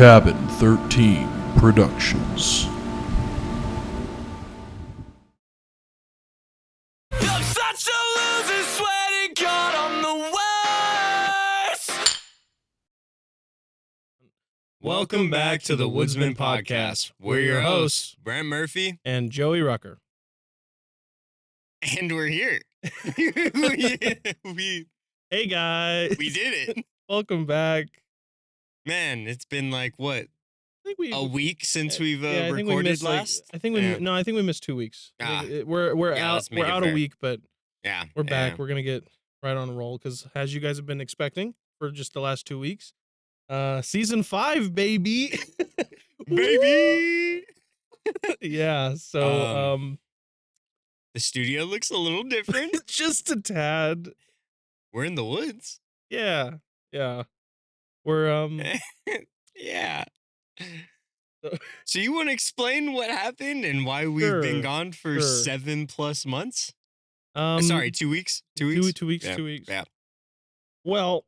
Cabin 13 Productions. I'm such a loser, sweating God, I'm the worst. Welcome back to the Woodsman Podcast. We're your hosts, Brent Murphy, and Joey Rucker. and we're here. we Hey guys, we did it. Welcome back. Man, it's been like what, I think we a week since we've I think we recorded missed, last? I think we missed 2 weeks. I think we're Yeah, out. let's make We're it out fair. a week, but Yeah. we're back. yeah. We're gonna get right on a roll because, as you guys have been expecting for just the last 2 weeks, season 5, baby, Baby. yeah. So The studio looks a little different. just a tad. We're in the woods. Yeah. We're Yeah. So- So you want to explain what happened and why we've Sure, been gone for sure. 7+ months? um Sorry, 2 weeks. 2 weeks. 2 weeks. Yeah, 2 weeks. Yeah. Well,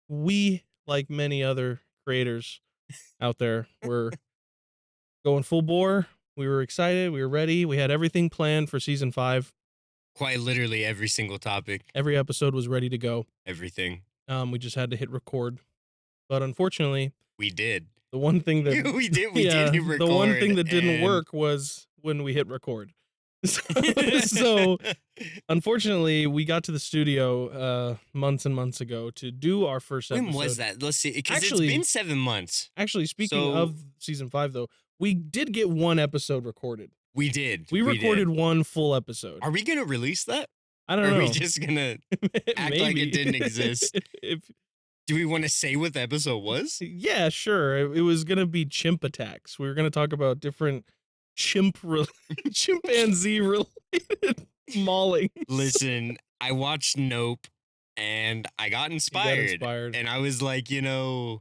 we, like many other creators out there, were going full bore. We were excited. We were ready. We had everything planned for season 5. Quite literally every single topic, Every episode was ready to go. everything. We just had to hit record. But unfortunately, We did. the one thing that we did. We yeah, did hit record. the one thing that didn't and- work was when we hit record. So unfortunately, we got to the studio months and months ago to do our first episode. when was that? Let's see. Because it's Actually- been 7 months. Actually, speaking So- of season 5, though, we did get one episode recorded. We did. We recorded did. one full episode. Are we gonna release that? I Or don't are know. we just gonna? act like it didn't exist? If Do we want to say what the episode was? yeah, sure. It was gonna be chimp attacks. We were gonna talk about different chimpanzee related mauling. Listen, I watched Nope, and I got inspired. inspired. And I was like, there's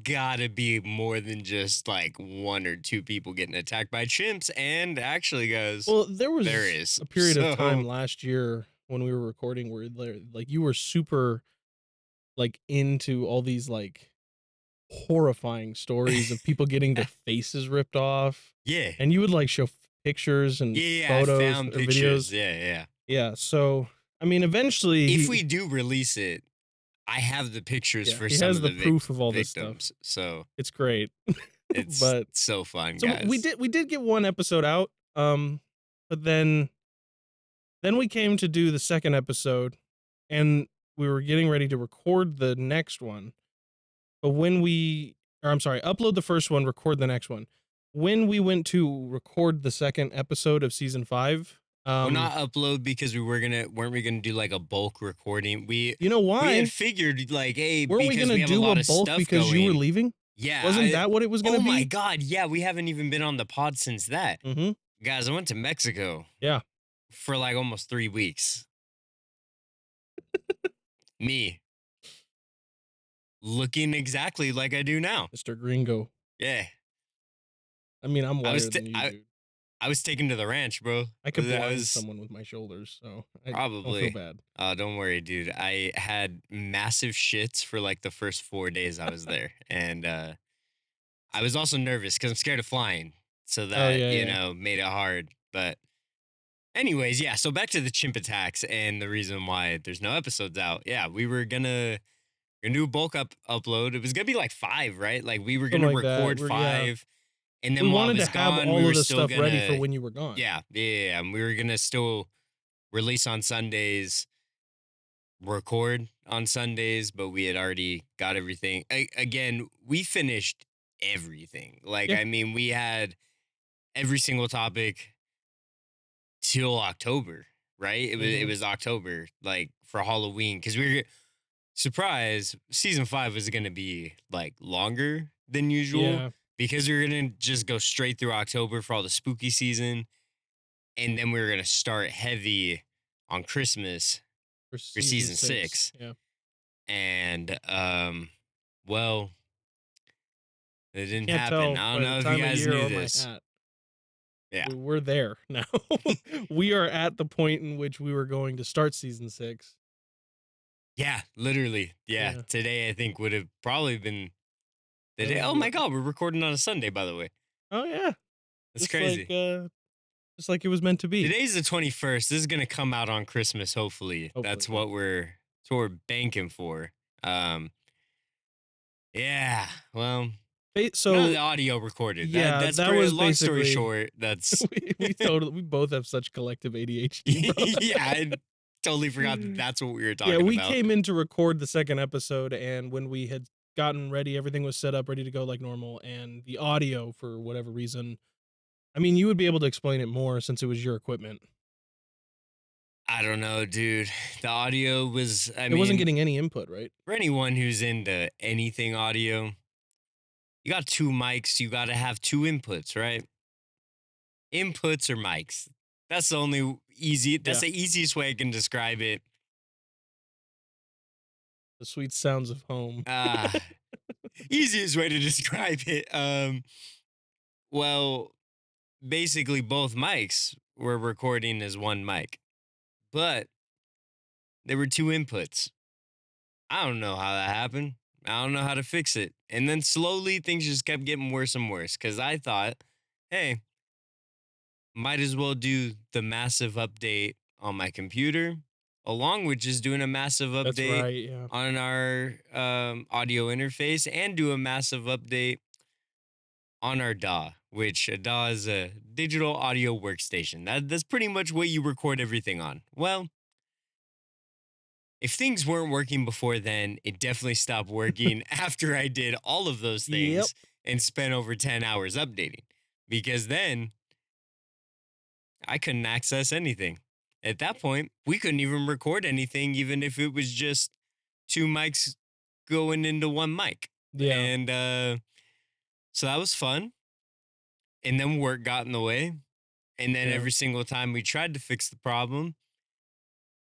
gotta be more than just like 1 or 2 people getting attacked by chimps. And actually, guys, Well, there was there is. a period of time So- last year when we were recording where like you were super like into all these like horrifying stories of people getting their faces ripped off, yeah. and you would like show pictures and Yeah, photos I found or pictures. videos. Yeah. Yeah, so I mean, eventually, If we do release it, I have the pictures for he some has of the the proof of all this stuff. victims. So It's great. it's But- so fun, So guys. we did get one episode out, but then we came to do the second episode, and we were getting ready to record the next one. But upload the first one, record the next one. When we went to record the second episode of season 5, Well, not upload because weren't we gonna do like a bulk recording? We you know we why? had figured like, hey, Weren't we because gonna have do a lot a of bulk stuff because going. you were leaving? Yeah, Wasn't that what it was gonna Oh be? my god, yeah, we haven't even been on the pod since that. Mm-hmm. Guys, I went to Mexico. Yeah. For like almost 3 weeks. Me. Looking exactly like I do now. Mr. Gringo. Yeah. I mean, I'm I wider was than you, dude. I was taken to the ranch, bro. I could That blind was- someone with my shoulders, so I don't Probably. feel bad. Don't worry, dude. I had massive shits for like the first 4 days I was there. And I was also nervous because I'm scared of flying. So that, yeah. made it hard. But anyways, yeah. So back to the chimp attacks and the reason why there's no episodes out. Yeah, we were gonna do a bulk upload. It was gonna be like 5, right? Like we were gonna Something like that. record We're- yeah. 5. And then We while I wanted was to have gone, all we were of the still stuff ready for gonna- when you were gone. Yeah. And we were gonna still release on Sundays, record on Sundays, but we had already got everything. Again, we finished everything. Like, Yeah. I mean, we had every single topic till October, right? It Mhm. was October, like for Halloween, because we were surprised season 5 was gonna be like longer than usual. Yeah. Because we were gonna just go straight through October for all the spooky season, and then we were gonna start heavy on Christmas, For season 6. Yeah. and well, it didn't Can't happen. tell I by don't the know if time you of guys year knew or my this. hat. Yeah. We're there now. We are at the point in which we were going to start season 6. Yeah, literally. Yeah. Yeah. Today I think would have probably been the That day. was Oh my what- God, we're recording on a Sunday, by the way. Oh yeah. That's Just like crazy. just like it was meant to be. Today's the 21st. This is gonna come out on Christmas, hopefully. Hopefully. That's what we're banking for. Um, yeah. Well, none So of the audio recorded. yeah, That's that great. was Long story basically short, that's we both have such collective ADHD, bro. yeah. I totally forgot that that's what we were Yeah, talking we about. came in to record the second episode, and when we had gotten ready, everything was set up, ready to go like normal, and the audio, for whatever reason, I mean, you would be able to explain it more since it was your equipment. I don't know, dude. The audio was. I It mean, wasn't getting any input, right? for anyone who's into anything audio, you got two mics. You got to have two inputs, right? Inputs or mics. That's the only easy. That's Yeah. the easiest way I can describe it. The sweet sounds of home. Easiest way to describe it. Well, basically both mics were recording as one mic, but there were two inputs. I don't know how that happened. I don't know how to fix it. And then slowly things just kept getting worse and worse because I thought, hey, might as well do the massive update on my computer, along with just doing a massive That's update right, yeah. on our audio interface and do a massive update on our DAW, which a DAW is a digital audio workstation. That's pretty much what you record everything on. Well, if things weren't working before then, it definitely stopped working after I did all of those things Yep. and spent over 10 hours updating. Because then I couldn't access anything. At that point, we couldn't even record anything, even if it was just two mics going into one mic. Yeah. And so that was fun. And then work got in the way. And then Yeah. every single time we tried to fix the problem,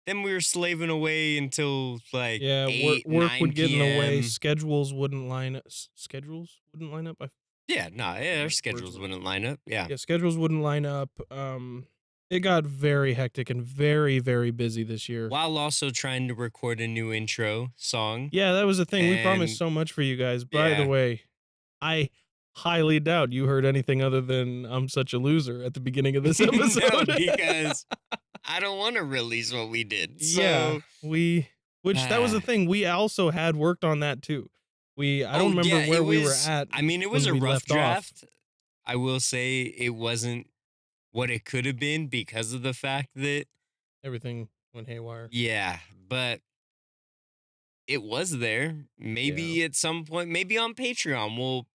then we were slaving away until like Yeah, 8, work 9 would get in the way. PM. Schedules wouldn't line up. Schedules wouldn't line up. Yeah, no, our Words schedules were- wouldn't line up. Yeah. Yeah, schedules wouldn't line up. It got very hectic and very, very busy this year. While also trying to record a new intro song. Yeah, that was the thing. We promised And- so much for you guys. By the Yeah. way, I highly doubt you heard anything other than "I'm such a loser" at the beginning of this No, episode. because I don't want to release what we did. So, yeah, that was the thing. We also had worked on that too. I don't remember yeah, where it we were was- at. I mean, it was when a we rough left off. draft. I will say it wasn't what it could have been because of the fact that, Everything went haywire. yeah, but it was there. Maybe at some point, maybe on Patreon, we'll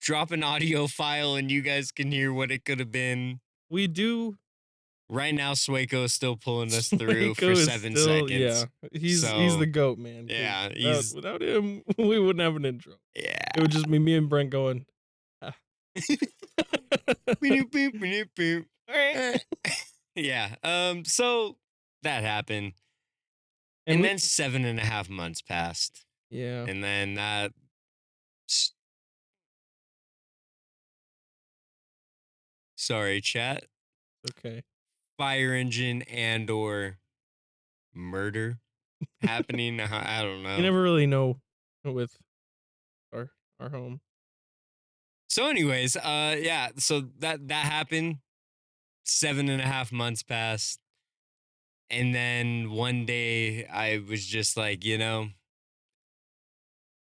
drop an audio file and you guys can hear what it could have been. We do. Right now, Sueco is still pulling us through Sueco for is 7 still- seconds. Yeah, he's So, the goat, man. 'cause yeah, without him, we wouldn't have an intro. Yeah. It would just be me and Brent going. "Ah." Boop, boop, boop, boop. Yeah. So that happened. And we- then 7.5 months passed. yeah, And then sorry, chat. okay. Fire engine and or murder happening. I don't know. You never really know with our home. So, anyways, yeah. So that happened. 7.5 months passed. And then one day I was just like, the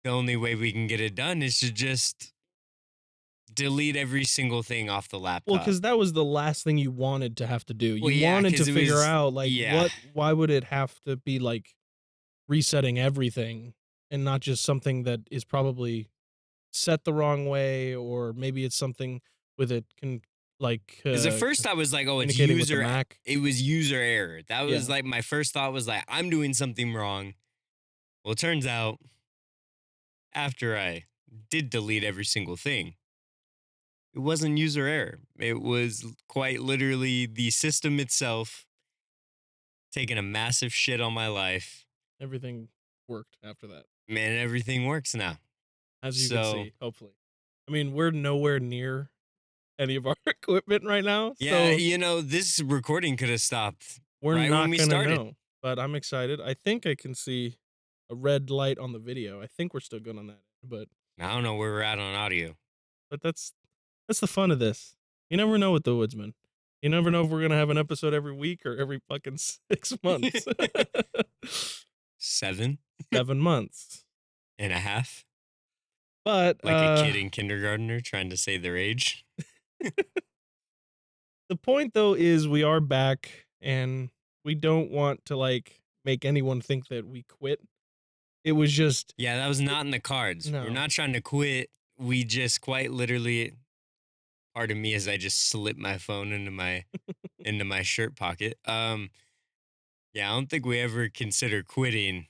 only way we can get it done is to just delete every single thing off the laptop. Well, because that was the last thing you wanted to have to do. You Well, yeah, wanted to 'cause it figure was- out like yeah. why would it have to be like resetting everything and not just something that is probably set the wrong way, or maybe it's something with it can like Because at first I was like, oh, it's communicating with the user. Mac. It was user error. That was Yeah. like my first thought was like, I'm doing something wrong. Well, it turns out after I did delete every single thing, it wasn't user error. It was quite literally the system itself taking a massive shit on my life. Everything worked after that, Man, everything works now. as you So- can see. Hopefully, I mean, we're nowhere near any of our equipment right now, Yeah, so this recording could have stopped we're right not when we gonna started. know. but I'm excited. I think I can see a red light on the video. I think we're still good on that, I don't know where we're at on audio. but that's the fun of this. You never know with the Woodsman. You never know if we're gonna have an episode every week or every fucking 6 months. 7 7 months. and a half, But like a kid in kindergartner trying to say their age. the point though is we are back and we don't want to like make anyone think that we quit. It was just Yeah, that was not in the cards. No. We're not trying to quit. We just quite literally, pardon me as I just slip my phone into my shirt pocket. Yeah, I don't think we ever consider quitting.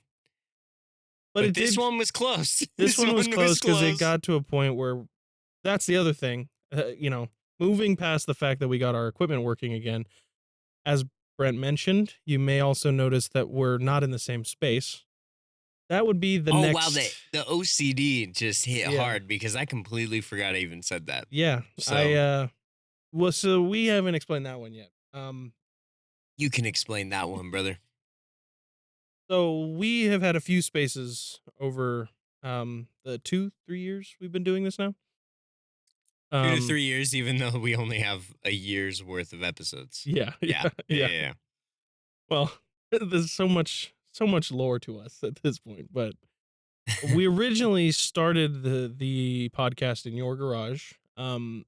But this one was close. This one was close because it got to a point where that's the other thing. Moving past the fact that we got our equipment working again, as Brent mentioned, you may also notice that we're not in the same space. That would be the next. Wow, the OCD just hit Yeah. hard because I completely forgot I even said that. Yeah, So so we haven't explained that one yet. you can explain that one, brother. So we have had a few spaces over the 2-3 years we've been doing this now. 2 to 3 years, even though we only have a year's worth of episodes. Yeah. Yeah. Well, there's so much lore to us at this point, but we originally started the podcast in your garage, and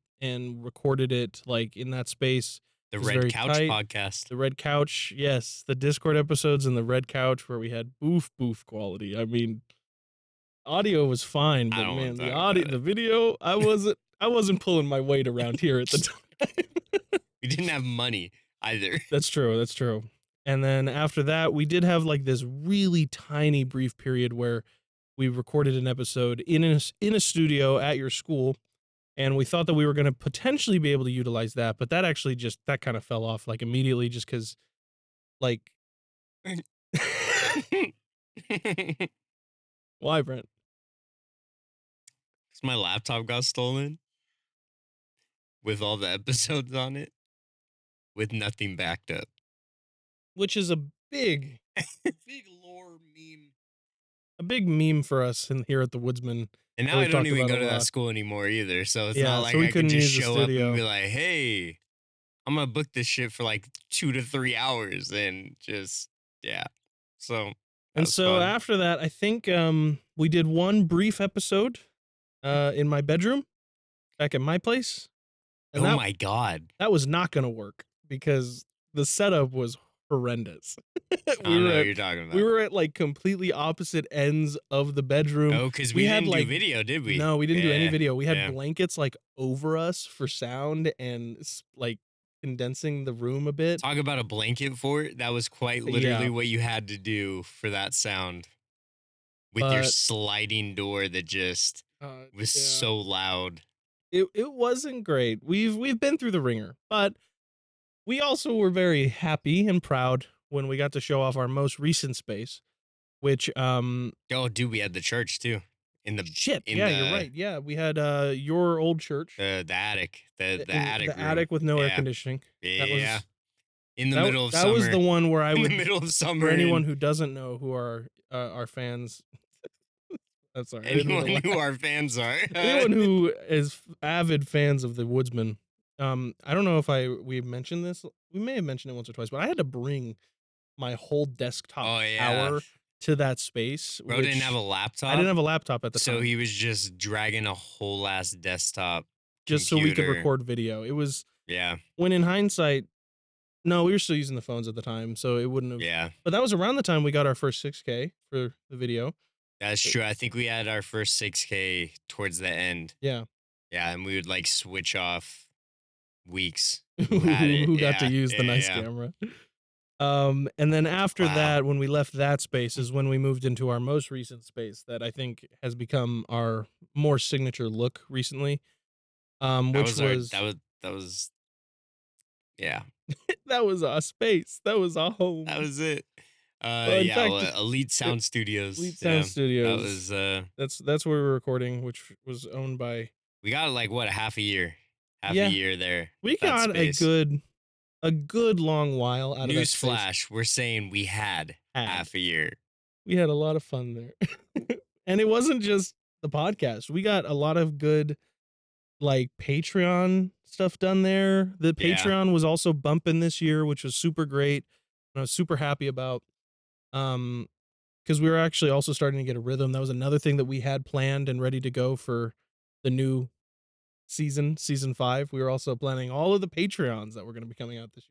recorded it like in that space. The It's Red very Couch tight. podcast. The Red Couch, yes, the Discord episodes and the Red Couch where we had boof quality. I mean, audio was fine, I but don't wanna man, the talk audio, about the video, I wasn't pulling my weight around here at the time. We didn't have money either. That's true. And then after that, we did have like this really tiny brief period where we recorded an episode in a studio at your school, and we thought that we were going to potentially be able to utilize that, but that actually that kind of fell off like immediately just because like why, Brent? Because my laptop got stolen with all the episodes on it with nothing backed up. Which is a big lore meme. a big meme for us in here at the Woodsman. And now we've I don't talked even about go a to that lot. school anymore either. So it's Yeah, not so like we I could couldn't just use the show up studio. and be like, hey, I'm going to book this shit for like 2 to 3 hours and just, yeah. So, that And was so fun. after that, I think we did one brief episode in my bedroom back at my place. And Oh my God. that was not going to work because the setup was horrendous. I don't know what you're talking about. We were at like completely opposite ends of the bedroom. Oh, because we had, didn't like- do video, did we? No, we didn't do any Yeah, video. We had yeah. blankets like over us for sound and like condensing the room a bit. Talk about a blanket fort. That was quite literally Yeah. what you had to do for that sound. With your But- sliding door that just was Yeah. so loud. It wasn't great. We've been through the ringer, but we also were very happy and proud when we got to show off our most recent space, which Oh, dude, we had the church too. In the shit. in Yeah, the, you're right. Yeah, we had your old church. The attic. The in attic the room. attic with no air Yeah. conditioning. Yeah. was- In the that, middle of that summer. was the one where I in would the middle of summer. for anyone and who doesn't know who are our fans. I'm sorry. I didn't mean anyone to who laugh. our fans are. Anyone who is avid fans of the Woodsman, I don't know if we mentioned this. We may have mentioned it once or twice, but I had to bring my whole desktop Oh, yeah. power to that space. Bro didn't which have a laptop. I didn't have a laptop at the so time, he was just dragging a whole ass desktop. just so we could computer. record video. It was Yeah. when in hindsight, no, we were still using the phones at the time, so it wouldn't have. Yeah. But that was around the time we got our first 6K for the video. That's true. I think we had our first 6K towards the end. Yeah. Yeah, and we would like switch off weeks. who had it. got to Yeah, use the yeah, nice yeah. camera. And then after Wow. that, when we left that space, is when we moved into our most recent space that I think has become our more signature look recently. Which that was yeah. that was our space. That was our home. That was it. in Yeah, fact, Elite Sound Studios. Elite Yeah, Sound Studios. That was That's where we were recording, which was owned by. we got like what, a half a year Yeah. there. We with that got space. a good a good long while out of that space. Newsflash, we're saying we had half a year. We had a lot of fun there. And it wasn't just the podcast. We got a lot of good like Patreon stuff done there. The Yeah. Patreon was also bumping this year, which was super great. And I was super happy about. Because we were actually also starting to get a rhythm. That was another thing that we had planned and ready to go for the new season 5. We were also planning all of the Patreons that were going to be coming out this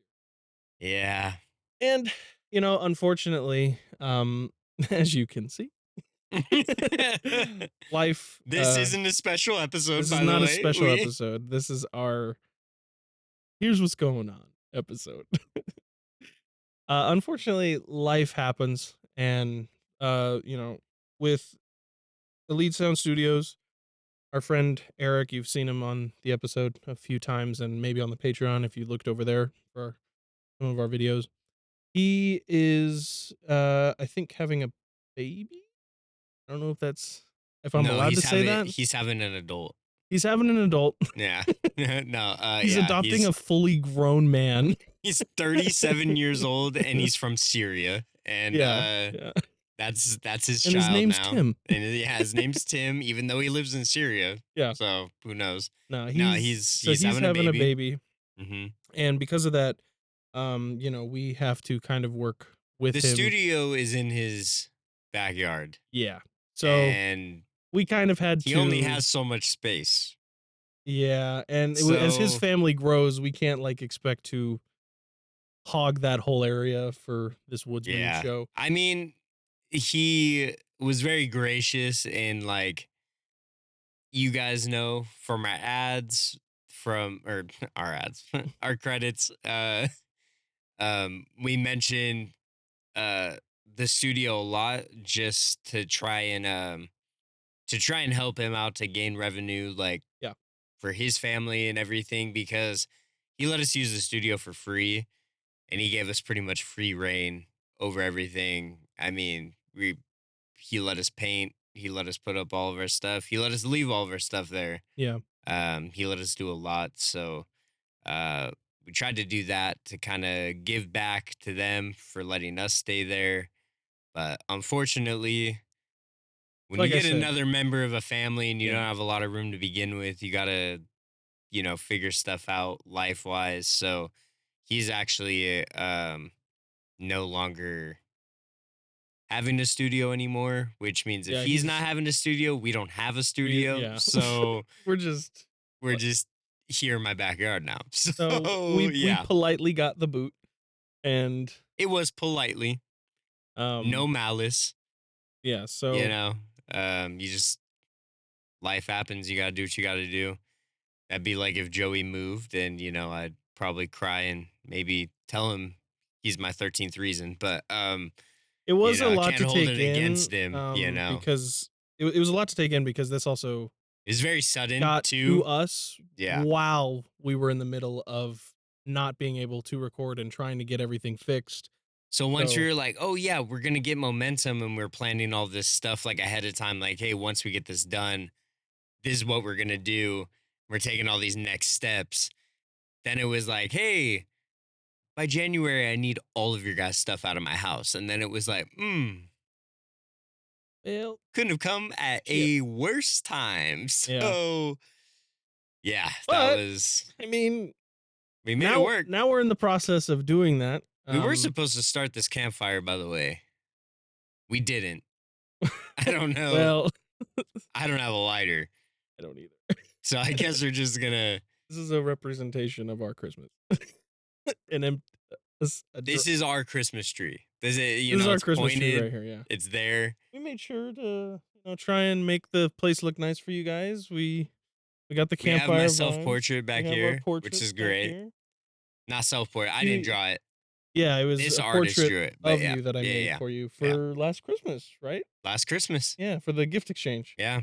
year. Yeah. And, you know, unfortunately, as you can see, life. This isn't a special episode, This by is the way. not a special episode. This is our here's what's going on episode. Unfortunately, life happens, and you know, with Elite Sound Studios, our friend Eric, you've seen him on the episode a few times, and maybe on the Patreon if you looked over there for some of our videos. He is, I think, having a baby. I don't know if I'm allowed to say that. He's having an adult. He's having an adult. Yeah. No. He's adopting a fully grown man. He's 37 years old and he's from Syria. And Yeah. that's his And child his name's now. Tim. And yeah, his name's Tim, even though he lives in Syria. Yeah. So who knows? No, he's having a baby. Mm-hmm. And because of that, you know, we have to kind of work with The him. studio is in his backyard. Yeah. So and we kind of had he to. only has so much space. Yeah, and as his family grows, we can't like expect to hog that whole area for this Woodsman show. I mean, he was very gracious in like, you guys know from our ads, our credits. We mentioned the studio a lot just to try and help him out to gain revenue, like for his family and everything, because he let us use the studio for free and he gave us pretty much free reign over everything. I mean, he let us paint, he let us put up all of our stuff, he let us leave all of our stuff there. Yeah. He let us do a lot, so we tried to do that to kind of give back to them for letting us stay there. But unfortunately, when Like you I get said, another member of a family and you don't have a lot of room to begin with, you got to, figure stuff out life-wise. So he's actually no longer having a studio anymore, which means if he's not having a studio, we don't have a studio. So we're just here in my backyard now. So we politely got the boot, and it was politely, no malice. Yeah. So you just, life happens. You got to do what you got to do. That'd be like if Joey moved, and I'd probably cry and maybe tell him he's my 13th reason. But it was a lot to take in against him, because it was a lot to take in because this also is very sudden got too. to us. Yeah. While we were in the middle of not being able to record and trying to get everything fixed. So once you're like, oh yeah, we're gonna get momentum, and we're planning all this stuff like ahead of time, like, hey, once we get this done, this is what we're gonna do. We're taking all these next steps. Then it was like, hey, by January, I need all of your guys' stuff out of my house. And then it was like, well, couldn't have come at a worse time. So that was. I mean, we made it work. Now we're in the process of doing that. We were supposed to start this campfire, by the way. We didn't. I don't know. Well, I don't have a lighter. I don't either. So I guess we're just gonna. This is a representation of our Christmas. This is our Christmas tree. This is our Christmas tree right here. Yeah, it's there. We made sure to try and make the place look nice for you guys. We got the campfire. We have my self-portrait back here, which is great. Here. Not self-portrait. I didn't draw it. Yeah, it was this a artist portrait drew it of you that I made for you for last Christmas, right? Last Christmas. Yeah, for the gift exchange. Yeah.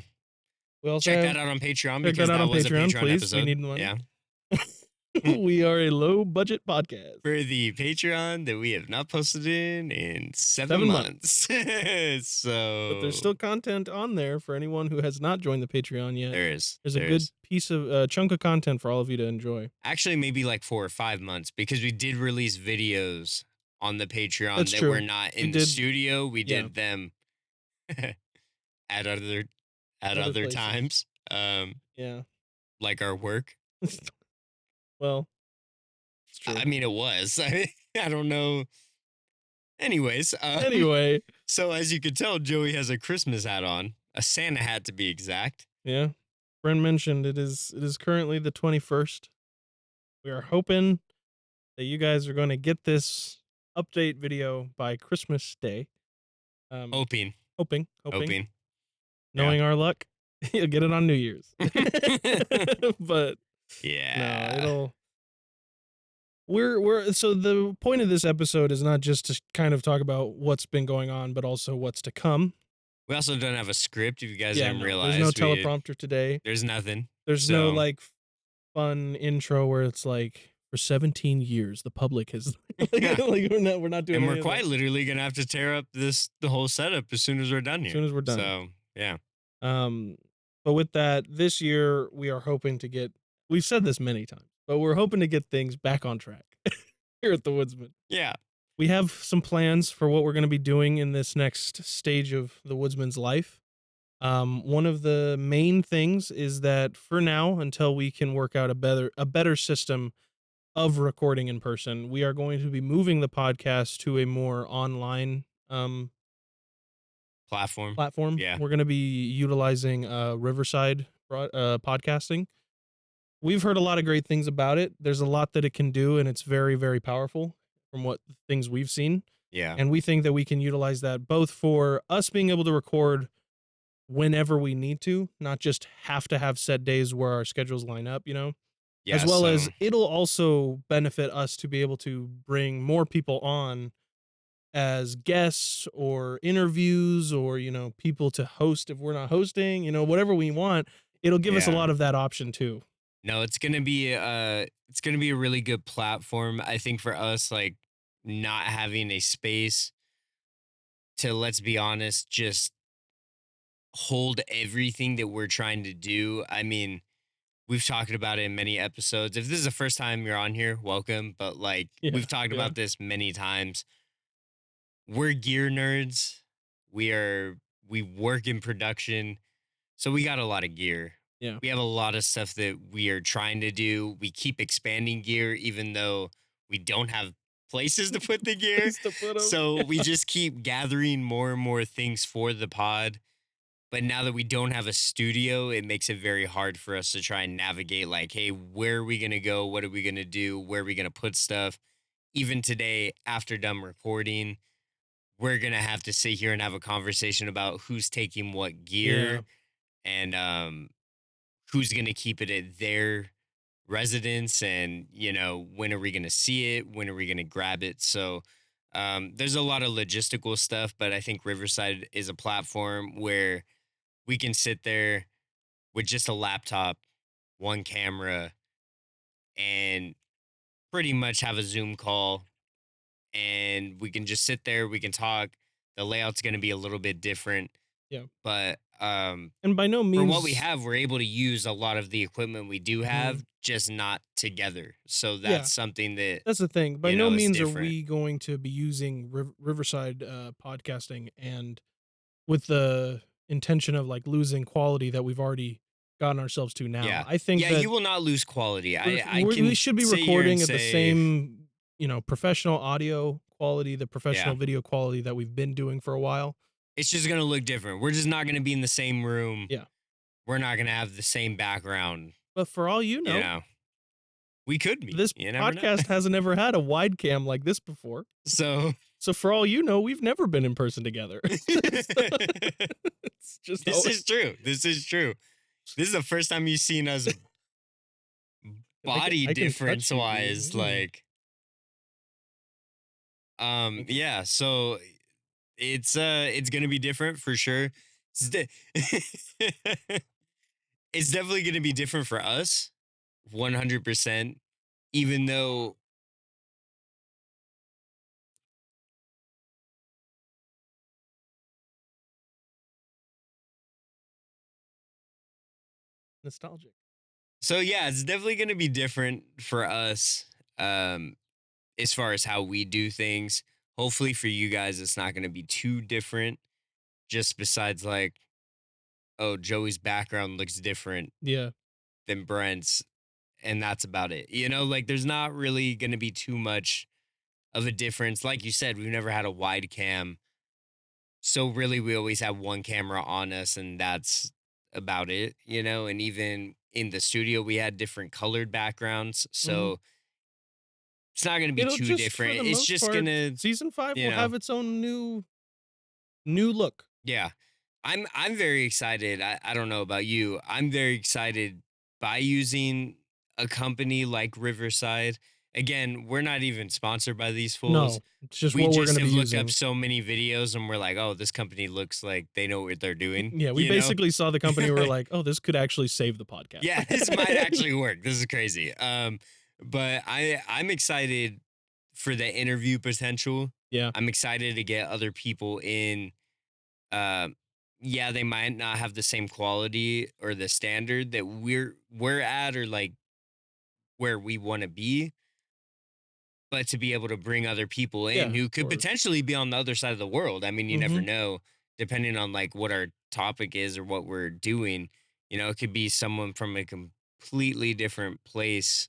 We also check that out on Patreon, because that was a Patreon please. episode. We need one. Yeah. We are a low budget podcast. For the Patreon that we have not posted in 7 7 months. months. But there's So still content on there for anyone who has not joined the Patreon yet. there is. There's a good piece of chunk of content for all of you to enjoy. Actually, maybe like 4 or 5 months, because we did release videos on the Patreon That's that true. were not We in the did- studio. We yeah. did them at other places. times, Yeah. like our work. Well, it's true. I mean, it was. I don't know. Anyways, Anyway, so as you could tell, Joey has a Christmas hat on, a Santa hat to be exact. yeah. Brent mentioned it is currently the 21st. We are hoping that you guys are going to get this update video by Christmas Day. Hoping. Knowing our luck, you'll get it on New Year's. But Yeah. no, it'll. We're so the point of this episode is not just to kind of talk about what's been going on, but also what's to come. We also don't have a script. If you guys Yeah, didn't no, realize, there's no teleprompter today. There's nothing. There's no So- like fun intro where it's like for 17 years the public has like, Yeah. like we're not doing And we're any of quite that. literally gonna have to tear up the whole setup as soon as we're done here. As soon as we're done. So yeah. But with that, this year we are hoping to get. We've said this many times, but we're hoping to get things back on track here at the Woodsman. Yeah. We have some plans for what we're going to be doing in this next stage of the Woodsman's life. One of the main things is that for now, until we can work out a better system of recording in person, we are going to be moving the podcast to a more online Platform. Yeah. We're going to be utilizing Riverside podcasting. We've heard a lot of great things about it. There's a lot that it can do, and it's very, very powerful from what things we've seen. Yeah. And we think that we can utilize that both for us being able to record whenever we need to, not just have to have set days where our schedules line up, Yeah, as well so- as it'll also benefit us to be able to bring more people on as guests or interviews or, people to host if we're not hosting, whatever we want. It'll give us a Yeah. lot of that option too. No, it's gonna be a really good platform. I think for us, like not having a space to, let's be honest, just hold everything that we're trying to do. I mean, we've talked about it in many episodes. If this is the first time you're on here, welcome. But like Yeah, we've talked yeah. about this many times. We're gear nerds. We work in production. So we got a lot of gear. Yeah. We have a lot of stuff that we are trying to do. We keep expanding gear, even though we don't have places to put the gear. Place to put 'em. So we just keep gathering more and more things for the pod. But now that we don't have a studio, it makes it very hard for us to try and navigate like, hey, where are we going to go? What are we going to do? Where are we going to put stuff? Even today, after done recording, we're going to have to sit here and have a conversation about who's taking what gear and who's going to keep it at their residence, and when are we going to see it, when are we going to grab it. So there's a lot of logistical stuff, but I think Riverside is a platform where we can sit there with just a laptop, one camera, and pretty much have a Zoom call, and we can just sit there, we can talk. The layout's going to be a little bit different. Yeah. But And by no means for what we have, we're able to use a lot of the equipment we do have, just not together. So that's something that That's the thing. By you no know, it's means are different. we going to be using Riverside podcasting and with the intention of like losing quality that we've already gotten ourselves to now. Yeah. I think yeah, that you will not lose quality. I we can should be sit here recording and at the say- same, professional audio quality, the professional Yeah. video quality that we've been doing for a while. It's just gonna look different. We're just not gonna be in the same room. Yeah. We're not gonna have the same background. But for all you know, You know, we could be. this You never know. podcast hasn't ever had a wide cam like this before. So So for all you know, we've never been in person together. It's just this is true. This is true. This is the first time you've seen us body I can touch difference you, wise. dude. Like, yeah. So it's gonna be different for sure. It's definitely gonna be different for us, 100%. even though Nostalgic. so yeah, it's definitely going to be different for us um as far as how we do things. Hopefully for you guys it's not going to be too different, just besides like, oh, Joey's background looks different Yeah. than Brent's, and that's about it. You know, like there's not really going to be too much of a difference. Like you said, we've never had a wide cam. So really we always have one camera on us and that's about it, you know, and even in the studio we had different colored backgrounds. Mhm. So it's not going to be It'll too just, for different. the It's most just going part, to, season 5 you will know, have its own new look. yeah. I'm very excited. I don't know about you. I'm very excited by using a company like Riverside. Again, we're not even sponsored by these fools. No, it's just We what we're just gonna be have looked up using. so many videos and we're like, oh, this company looks like they know what they're doing, Yeah, we you know? basically saw the company, we're like, "Oh, this could actually save the podcast." Yeah, this might actually work. This is crazy. But I'm excited for the interview potential. Yeah. I'm excited to get other people in. Um, yeah, they might not have the same quality or the standard that we're at or like where we want to be, but to be able to bring other people in Yeah, who of could course. potentially be on the other side of the world. I mean, you never Mhm. know, depending on like what our topic is or what we're doing. You know, it could be someone from a completely different place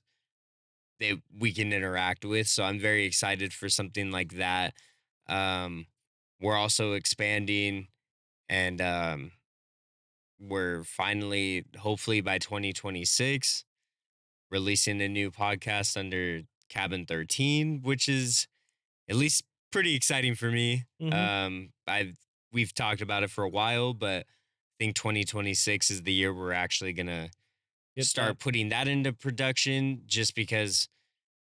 that we can interact with. So I'm very excited for something like that. Um, we're also expanding and we're finally, hopefully by 2026, releasing a new podcast under Cabin 13, which is at least pretty exciting for me. Mhm. We've talked about it for a while, but I think 2026 is the year we're actually gonna Get that. start putting that into production. Just because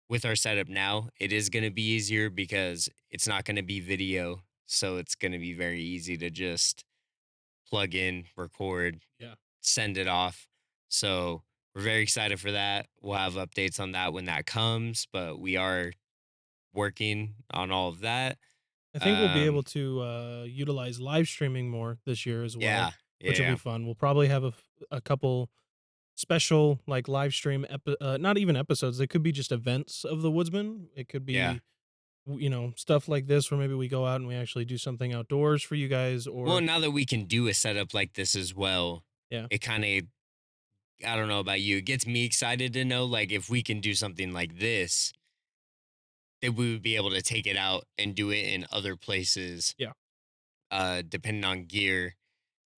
with our setup now, it is gonna be easier because it's not gonna be video, so it's gonna be very easy to just plug in, record, Yeah. send it off. So we're very excited for that. We'll have updates on that when that comes, but we are working on all of that. I think we'll be able Um, to, utilize live streaming more this year as well, yeah, which will be yeah, fun. We'll probably have a couple special, like, live stream not even episodes, they could be just events of the Woodsman. It could yeah. be, stuff like this where maybe we go out and we actually do something outdoors for you guys, Well, or now that we can do a setup like this as well, yeah. it kind of, I don't know about you, it gets me excited to know like if we can do something like this, that we would be able to take it out and do it in other places, Yeah. depending on gear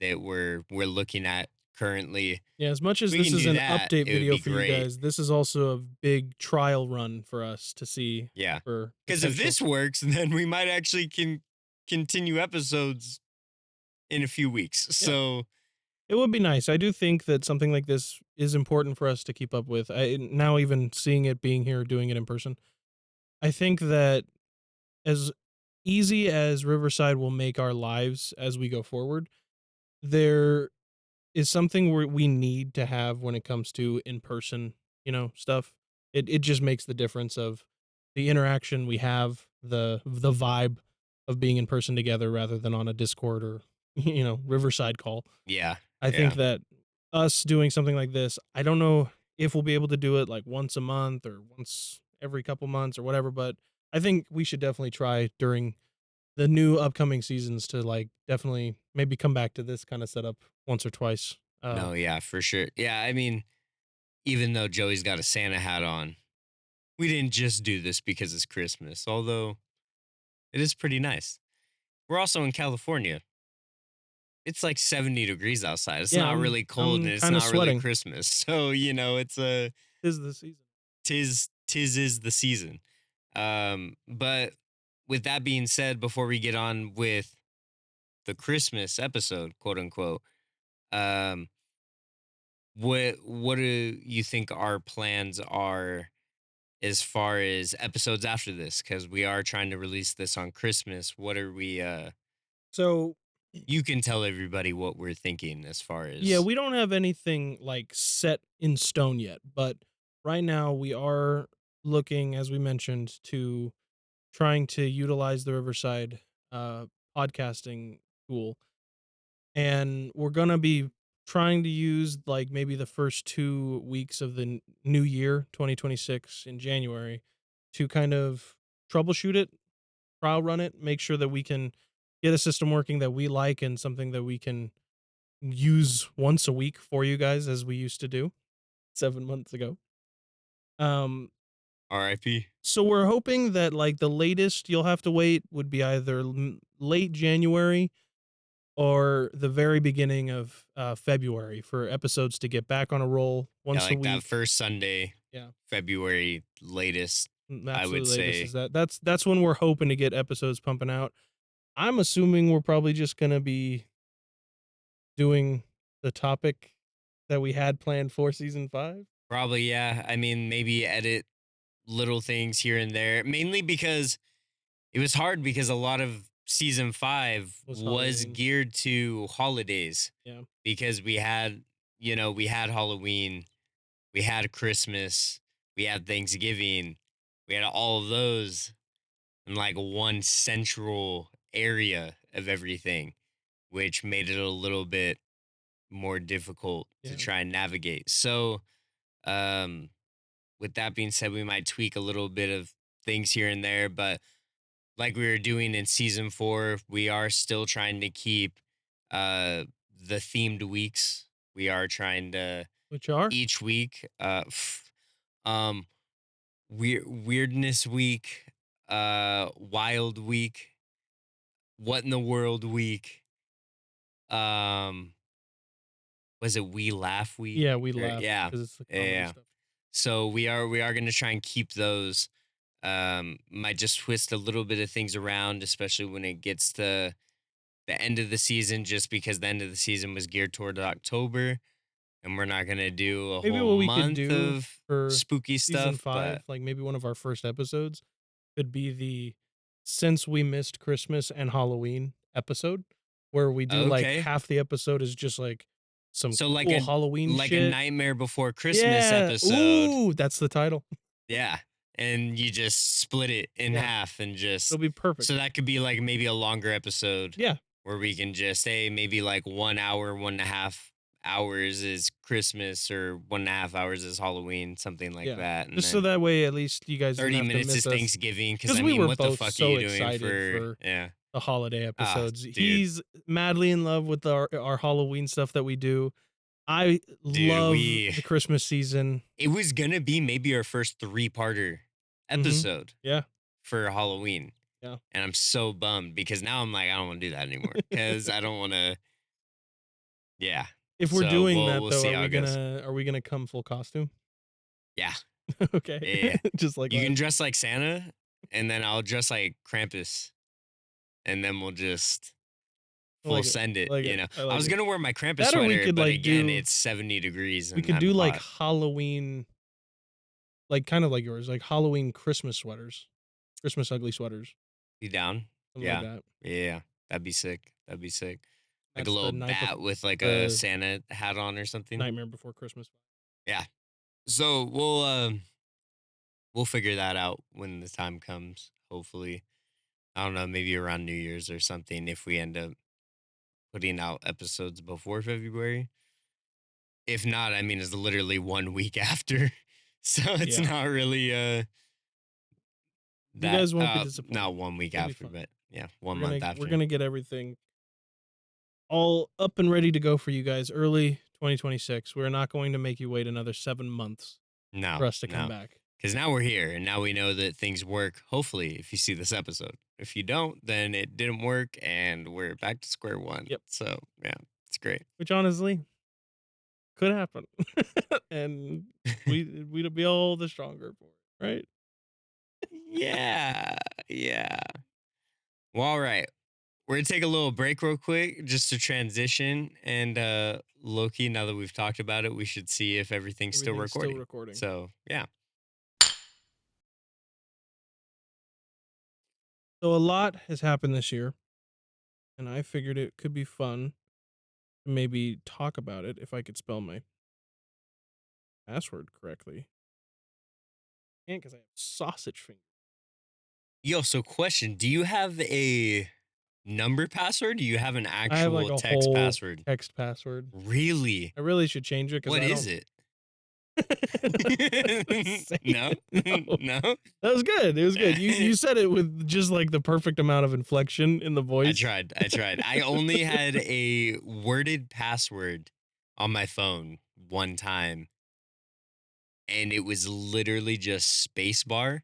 that we're looking at currently. Yeah, as much as We this can is do an that, update it would video be for you great. guys, this is also a big trial run for us to see Yeah. for Because if potential. this works, then we might actually can continue episodes in a few weeks. Yeah. So It would be nice. I do think that something like this is important for us to keep up with. Now even seeing it, being here, doing it in person, I think that as easy as Riverside will make our lives as we go forward, there is something we need to have when it comes to in person, stuff. It just makes the difference of the interaction we have, the vibe of being in person together rather than on a Discord or Riverside call. yeah, I think yeah. that us doing something like this, I don't know if we'll be able to do it like once a month or once every couple months or whatever, but I think we should definitely try during the new upcoming seasons to like definitely maybe come back to this kind of setup once or twice. No, yeah, for sure. Yeah, I mean, even though Joey's got a Santa hat on, we didn't just do this because it's Christmas, although it is pretty nice. We're also in California. It's like 70 degrees outside. It's Yeah, not I'm really cold I'm and it's kind of not really sweating. Christmas. So, you know, it's a Is the season. tis is the season. But with that being said, before we get on with the Christmas episode, quote unquote, um, what do you think our plans are as far as episodes after this? Because we are trying to release this on Christmas. What are we? So You can tell everybody what we're thinking as far yeah, as we don't have anything like set in stone yet, but right now we are looking, as we mentioned, to trying to utilize the Riverside uh, podcasting tool, and we're gonna be trying to use like maybe the first 2 weeks of the new year, 2026, in January, to kind of troubleshoot it, trial run it, make sure that we can get a system working that we like and something that we can use once a week for you guys as we used to do 7 months ago. Um, R.I.P. so we're hoping that like the latest you'll have to wait would be either late January or the very beginning of February for episodes to get back on a roll Yeah, once a like that week. first Sunday, Yeah, February latest, I would absolutely latest is say. that. That's when we're hoping to get episodes pumping out. I'm assuming we're probably just gonna be doing the topic that we had planned for season 5. Probably, yeah. I mean, maybe edit little things here and there, mainly because it was hard because a lot of season 5 Was was Halloween. geared to holidays Yeah. because we had Halloween, we had Christmas, we had Thanksgiving, we had all of those in like one central area of everything, which made it a little bit more difficult to Yeah. try and navigate. So, um, with that being said, we might tweak a little bit of things here and there, but like we were doing in season 4, we are still trying to keep uh the themed weeks. We are trying to Which are? each week um weirdness week, wild week, what in the world week, um was it we laugh week, Yeah, we or laugh yeah, because it's the yeah, comedy yeah. stuff. So we are going to try and keep those. Might just twist a little bit of things around, especially when it gets to the end of the season, just because the end of the season was geared toward October, and we're not going to do a Maybe whole what we could month do of for spooky season stuff. 5, But like maybe one of our first episodes could be the since we missed Christmas and Halloween episode, where we do like okay, half the episode is just like some so cool Halloween like a shit. Nightmare Before Christmas Yeah. episode, Ooh, that's the title. yeah, and you just split it in Yeah. half and It'll just be perfect. so that could be like maybe a longer episode Yeah. where we can just say maybe like 1 hour, 1.5 hours is Christmas, or 1.5 hours is Halloween, something like Yeah. that. And Just so then that way at least you guys didn't 30 have to minutes is miss us. Thanksgiving. Cause Because I we mean, were what the both fuck are so you doing excited for, for yeah. the holiday Ah, episodes. dude, He's madly in love with our Halloween stuff that we do. I dude, love the Christmas season. it was gonna be maybe our first 3-parter Mhm. episode Yeah. for Halloween. Yeah. And I'm so bummed because now I'm like, I don't want to do that anymore because I don't want to, yeah. If we're So doing we'll that we'll though, see how it goes. are we gonna come full costume? Yeah. Okay. Yeah. Just like You can last. dress like Santa, and then I'll dress like Krampus, and then we'll just I full like it. send I it. like it. I I like was it. gonna wear my Krampus That or we sweater, could but like again, do it's 70 degrees we and could I'm do like hot. Halloween, like kind of like yours, like Halloween Christmas sweaters. Christmas ugly sweaters. You down? Something like Yeah. that. Yeah. That'd be sick. That'd be sick. Like a That's little bat with like a the Santa hat on or something. Nightmare Before Christmas. Yeah. So we'll figure that out when the time comes. Hopefully, I don't know, maybe around New Year's or something. If we end up putting out episodes before February. If not, I mean, it's literally 1 week after. So it's Yeah. not really You that guys won't be disappointed. not 1 week It'll be after, fun. but yeah, one We're month gonna after. we're gonna get everything all up and ready to go for you guys early 2026. We're not going to make you wait another 7 months No, for us to come no. back. Because now we're here and now we know that things work. Hopefully, if you see this episode. If you don't, then it didn't work and we're back to square one. Yep. So yeah, it's great. Which honestly could happen. And we'd be all the stronger for it, right? Yeah. Yeah. Well, all right. We're gonna take a little break real quick just to transition. And Loki, now that we've talked about it, we should see if everything's still Everything's still recording. recording. So yeah. So a lot has happened this year, and I figured it could be fun to maybe talk about it if I could spell my password correctly. can't because I have sausage fingers. Yo, so question, do you have a number password? Do you have an I have like actual a text whole password? text password. Really? I really should change it because What I is don't. it? Say No? no. No? That was good. It was good. You said it with just like the perfect amount of inflection in the I voice. tried. I only had a worded password on my phone one time, and it was literally just spacebar,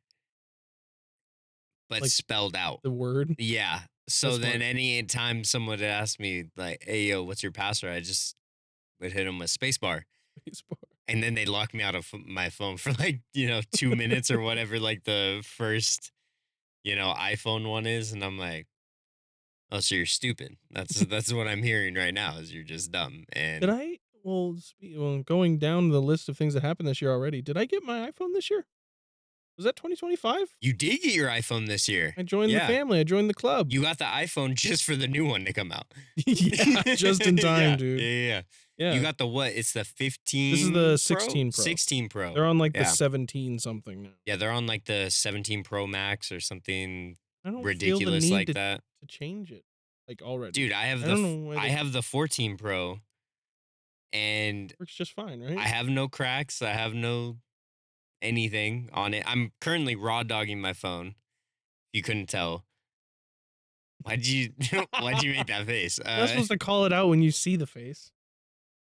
but Like spelled out. the word. Yeah. So That's then smart. any time someone would ask me, like, hey, yo, what's your password? I just would hit them with spacebar. And then they lock me out of my phone for like, 2 minutes or whatever, like the first, iPhone one is. And I'm like, oh, so you're stupid. That's what I'm hearing right now is you're just dumb. Did And I? Well, going down the list of things that happened this year already. Did I get my iPhone this year? Was that 2025? you did get your iPhone this year. I joined the Yeah. family. I joined the club. You got the iPhone just for the new one to come out. Yeah, just in time, Yeah, dude. yeah. Yeah. You got the what? It's the 15 This is the Pro? 16 Pro. 16 Pro. They're on like the Yeah. 17 something now. Yeah, they're on like the 17 Pro Max or something I don't feel the ridiculous need like to that. change it like already. Dude, I have I don't know why I they- have the 14 Pro and works just fine, right? I have no cracks. I have no anything on it. I'm currently raw dogging my phone. You couldn't tell. Why'd you make that face? You're not supposed to call it out when you see the face.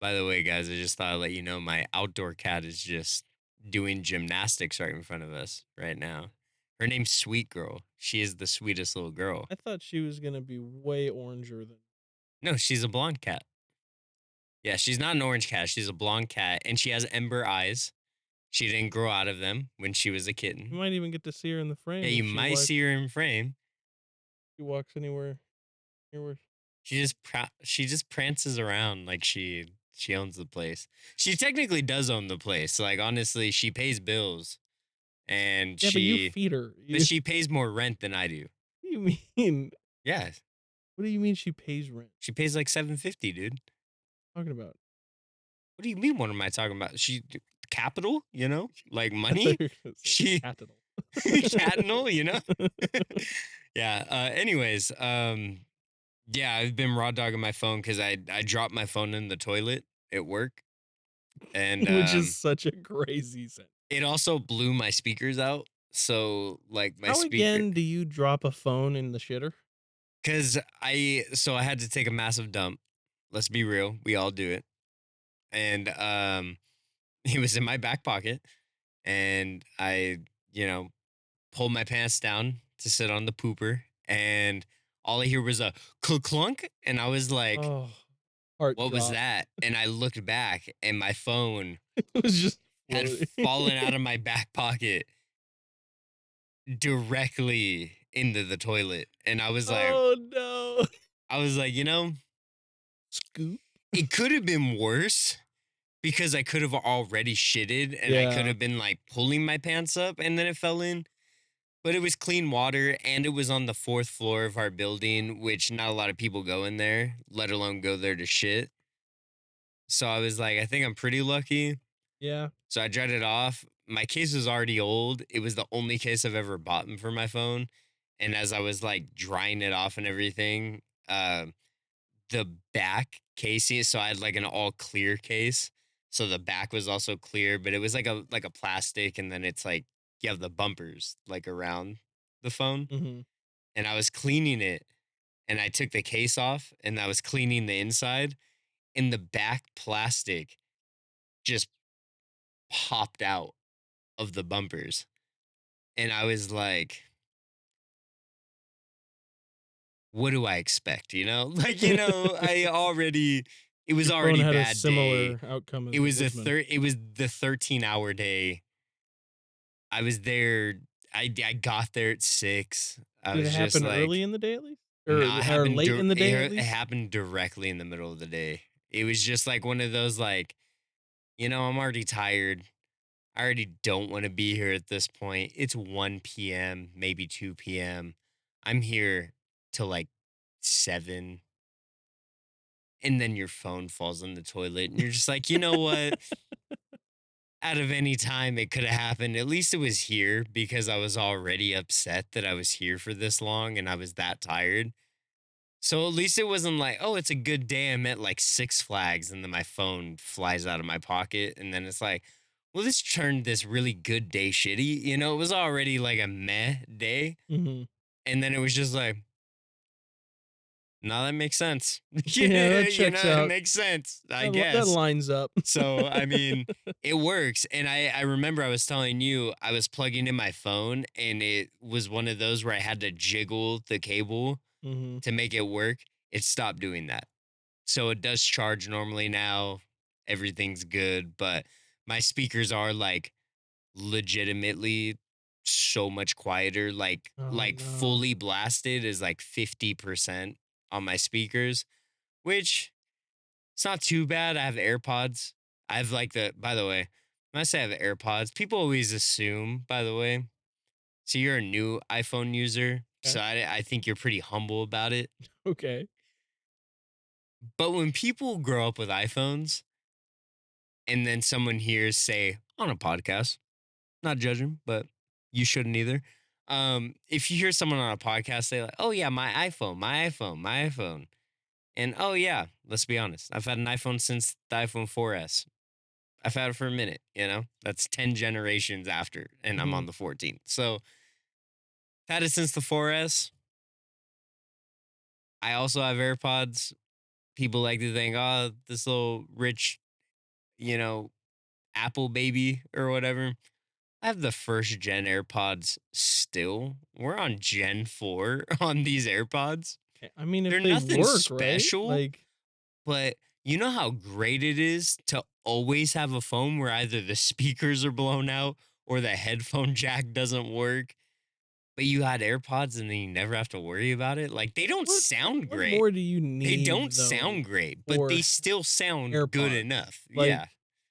By the way, guys, I just thought I'd let you know my outdoor cat is just doing gymnastics right in front of us right now. Her name's Sweet Girl. She is the sweetest little girl. I thought she was gonna be way oranger than. No, she's a blonde cat. Yeah, she's not an orange cat. She's a blonde cat, and she has ember eyes. She didn't grow out of them when she was a You kitten. might even get to see her in the frame. Yeah, if you might see her in frame. She walks anywhere. Anywhere. She just prances around like she owns the place. She technically does own the place. Like honestly, she pays bills, and Yeah, but you feed her. but she pays more rent than I do. What do you mean? Yeah, What do you mean she pays rent? she pays like $750, dude. What are you talking about? What do you mean? What am I talking about? Capital, like I money. thought you were gonna say She capital. capital, Yeah. Anyways, yeah, I've been raw dogging my phone because I dropped my phone in the toilet at work, and Which is such a crazy sentence. it also blew my speakers out. So like my How speaker, again do you drop a phone in the shitter? because I had to take a massive dump. Let's be real, we all do it, and it was in my back pocket, and I pulled my pants down to sit on the pooper, and all I hear was a clunk, and I was like, Oh, heart what was drop. that? And I looked back, and my phone It was just had floating. fallen out of my back pocket directly into the toilet. And I was like, Oh no. Scoop. it could have been worse because I could have already shitted and I could Yeah. have been like pulling my pants up and then it fell in. But it was clean water and it was on the 4th floor of our building, which not a lot of people go in there, let alone go there to shit. So I was like, I think I'm pretty lucky. Yeah. So I dried it off. My case was already old. It was the only case I've ever bought for my phone. And as I was like drying it off and everything, the back casing, so I had like an all clear case. So the back was also clear, but it was like a plastic, and then it's like you have the bumpers like around the phone. Mm-hmm. And I was cleaning it, and I took the case off, and I was cleaning the inside, and the back plastic just popped out of the bumpers. And I was like, what do I expect? Like, it was Your phone already had a bad day. similar outcome as It was Woodsman. it was the 13-hour day. I was there. I got there at 6. I Did was it just happen like, early in the day at least? nah, it Or happened late in the day at it least? happened directly in the middle of the day. It was just like one of those like, I'm already tired. I already don't want to be here at this point. It's 1 p.m., maybe 2 p.m. I'm here till like 7. And then your phone falls in the toilet and you're just like, you know what? out of any time it could have happened, at least it was here because I was already upset that I was here for this long and I was that tired. So at least it wasn't like, oh, it's a good day. I'm at like Six Flags and then my phone flies out of my pocket. And then it's like, well, this turned this really good day shitty. You know, it was already like a meh day. Mhm. And then it was just like, no, that makes sense. Yeah, that You checks know, it out. makes sense, I That guess. lines up. So, I mean, it works. And I remember I was telling you, I was plugging in my phone and it was one of those where I had to jiggle the cable Mhm. to make it work. It stopped doing that. So it does charge normally now. Everything's good, but my speakers are like legitimately so much quieter. Oh, Like no. fully blasted is like 50% on my speakers, which it's not too bad. I have AirPods. I have like the by the way, when I say I have AirPods, people always assume, by the way. So you're a new iPhone user. Okay. So I think you're pretty humble about it. Okay. But when people grow up with iPhones and then someone hears say on a podcast, not judging, but you shouldn't either. If you hear someone on a podcast say like, "Oh yeah, my iPhone, my iPhone, my iPhone," and oh yeah, let's be honest, I've had an iPhone since the iPhone 4S. I've had it for a minute. You know, that's 10 generations after, and I'm Mhm. on the 14th. So I've had it since the 4S. I also have AirPods. People like to think, oh, this little rich, you know, Apple baby or whatever. I have the first gen AirPods still. We're on Gen 4 on these AirPods. I mean, if They're they nothing work, right? special, Like, but you know how great it is to always have a phone where either the speakers are blown out or the headphone jack doesn't work, but you had AirPods and then you never have to worry about it? Like, they don't what sound what great. more do you They need don't though sound great, but they for still sound good AirPods? enough. Like, Yeah.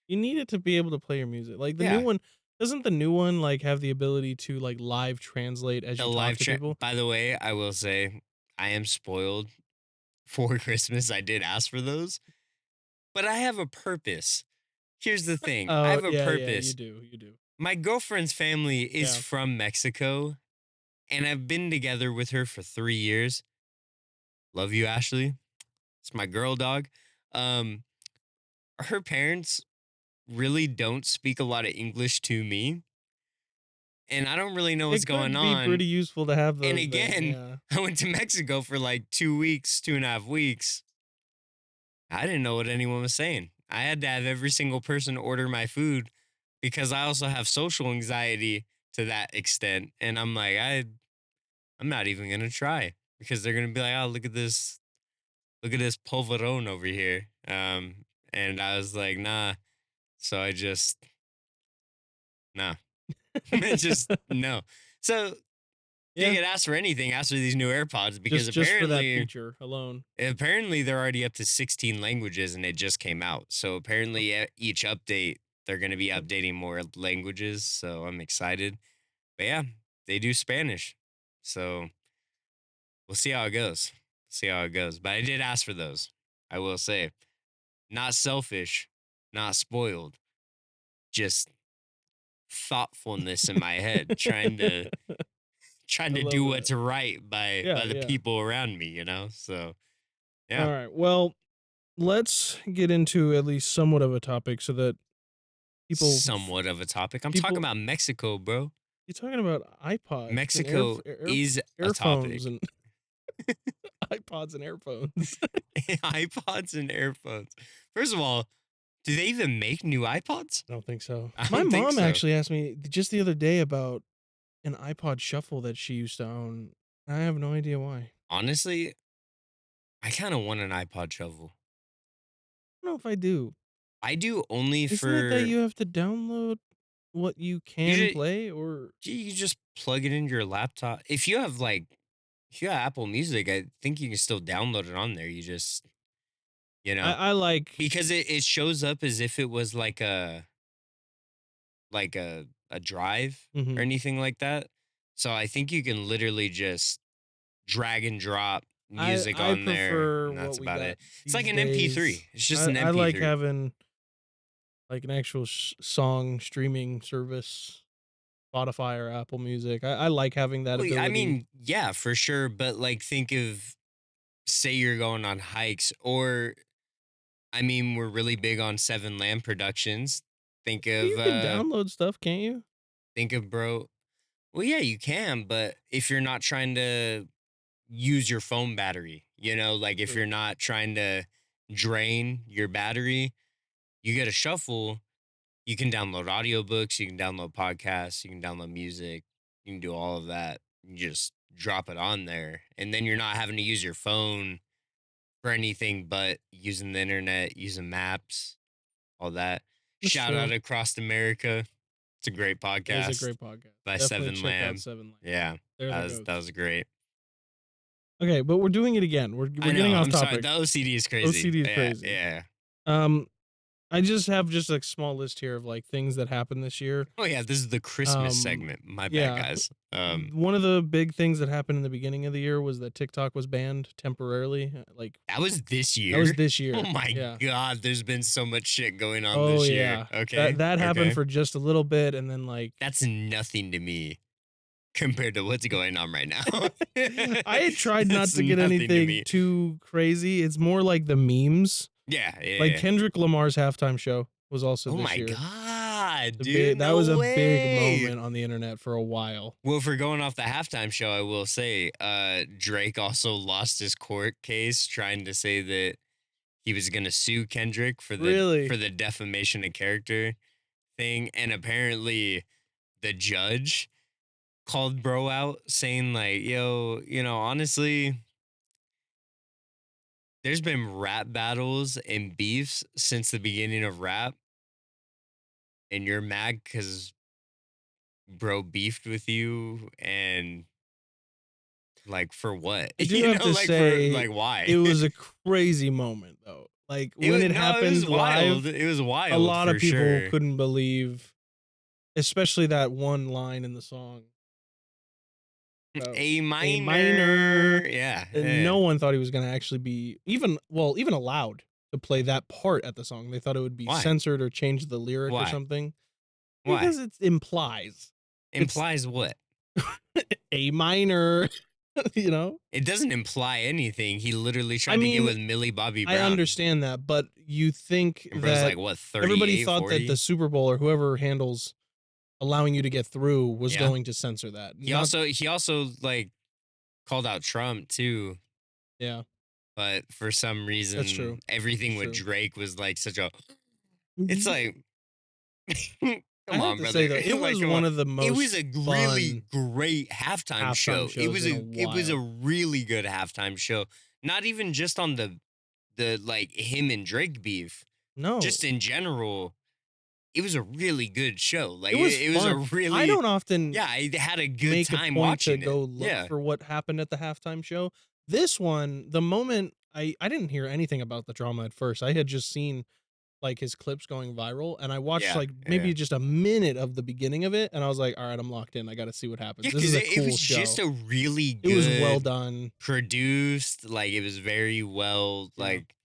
you need it to be able to play your music. Like the new Yeah. one, doesn't the new one like have the ability to like live translate as The you talk live to chat, people? by the way, I will say I am spoiled for Christmas. I did ask for those, but I have a purpose. Here's the thing, I Oh, have a yeah, yeah, you purpose. do. You do. My girlfriend's family is Yeah. from Mexico, and I've been together with her for 3 years. Love you, Ashley. It's my girl dog. Um, Her parents really don't speak a lot of English to me, and I don't really know what's It going could be pretty on. useful to have And those then, again, yeah. I went to Mexico for like 2 weeks, 2.5 weeks. I didn't know what anyone was saying. I had to have every single person order my food because I also have social anxiety to that extent. And I'm like, I'm not even gonna try because they're gonna be like, oh, look at this polvoron over here. And I was like, nah. So I just nah. Just no. So if you Yeah. could ask for anything, ask for these new AirPods because Just for that apparently feature alone. apparently they're already up to 16 languages and it just came out. So Oh, apparently each update they're going to be oh, updating more languages, so I'm excited. But yeah, they do Spanish. So we'll see how it goes. See how it goes. But I did ask for those. I will say, not selfish, not spoiled, just thoughtfulness in my head trying I to love do that. what's right Yeah, by the yeah. people around me, you know? So, yeah. Alright, well, let's get into at least somewhat of a topic so that people Somewhat of a topic. I'm talking people about Mexico, bro. you're talking about iPods and Mexico is a earphones topic. and iPods and earphones. iPods and AirPhones. First of all, do they even make new iPods? I don't think so. I My don't think mom so. actually asked me just the other day about an iPod Shuffle that she used to own. I have no idea why. Honestly, I kind of want an iPod shovel. I don't know if I do. I do only Isn't it that for you have to download what you you can just play or you just plug it into your laptop. If you have Apple Music, I think you can still download it on there. You just you know I like because it shows up as if it was like a drive or mhm. anything like that. So I think you can literally just drag and drop music I on there prefer and that's what we about got it. It's like these an days. MP3. It's just I an I like MP3. having like an actual song streaming service, Spotify or Apple Music. I like having that Well, I ability. mean, yeah, for sure. But like, think of, say you're going on hikes, or I mean, we're really big on Seven Lamb Productions. Think of, You can download stuff, can't you? bro. Well, yeah, you can, but if you're not trying to use your phone battery, like if True. you're not trying to drain your battery, you get a shuffle. You can download audiobooks, you can download podcasts, you can download music, you can do all of that. You just drop it on there. And then you're not having to use your phone for anything but using the internet, using maps, all that. That's Shout out true. Across America. It's a great It is a podcast great podcast. by Definitely Seven check out Lamb. Seven Lamb. Yeah. They're the That goats. was great. Okay, but we're doing it again. We're I know, getting off I'm sorry. topic. The OCD is crazy. OCD is Yeah, crazy. yeah. I just have just a small list here of like things that happened this year. Oh yeah, this is the Christmas segment. My bad, guys. One of the big things that happened in the beginning of the year was that TikTok was banned temporarily. Like that was this year. that was this year. Oh my Yeah. god, there's been so much shit going on Oh this year. yeah. Okay. That happened okay. for just a little bit, and then like That's nothing to me compared to what's going on right now. I had tried not That's to get nothing to anything me. too crazy. It's more like the memes. Yeah, Like yeah. Kendrick Lamar's halftime show was also Oh this my year. god, The dude. that no was a way. big moment on the internet for a while. Well, for going off the halftime show, I will say, Drake also lost his court case trying to say that he was gonna sue Kendrick for the defamation of character thing, and apparently the judge called bro out saying like, yo, honestly, there's been rap battles and beefs since the beginning of rap, and you're mad because bro beefed with you, and like for what? I do have to like say, for, like why? it was a crazy moment though. Like when it happened live, it was wild. a lot of for people sure. couldn't believe, especially that one line in the song. A minor. minor. Yeah. And no one thought he was going to actually be even allowed to play that part at the song. They thought it would be Why? censored or change the lyric Why? or something. Why? Because it implies. Implies what? A minor, It doesn't imply anything. He literally tried I to mean, get with Millie Bobby Brown. I understand that, but you think And bro's that like, what, 38, everybody thought 40? that the Super Bowl or whoever handles allowing you to get through was Yeah. going to censor that. He also like called out Trump too. Yeah. But for some reason, That's true. everything That's with true. Drake was like such a. It's like, I come have on, to brother. say though, it Like, was come one on. of the most It was a really fun great halftime show. halftime It was shows in a a while. really good halftime show. Not even just on the like him and Drake beef. No. Just in general, it was a really good show. Like It was it was a fun. really. I don't often Yeah, I had a good make time a point watching to go it. look Yeah. for what happened at the halftime show. This one, the moment I didn't hear anything about the drama at first. I had just seen like his clips going viral, and I watched Yeah, like maybe yeah. just a minute of the beginning of it, and I was like, all right, I'm locked in. I got to see what happens. Yeah, This is because a it cool was show. just a really good. It was well done. Produced. Like it was very well. Yeah. Like,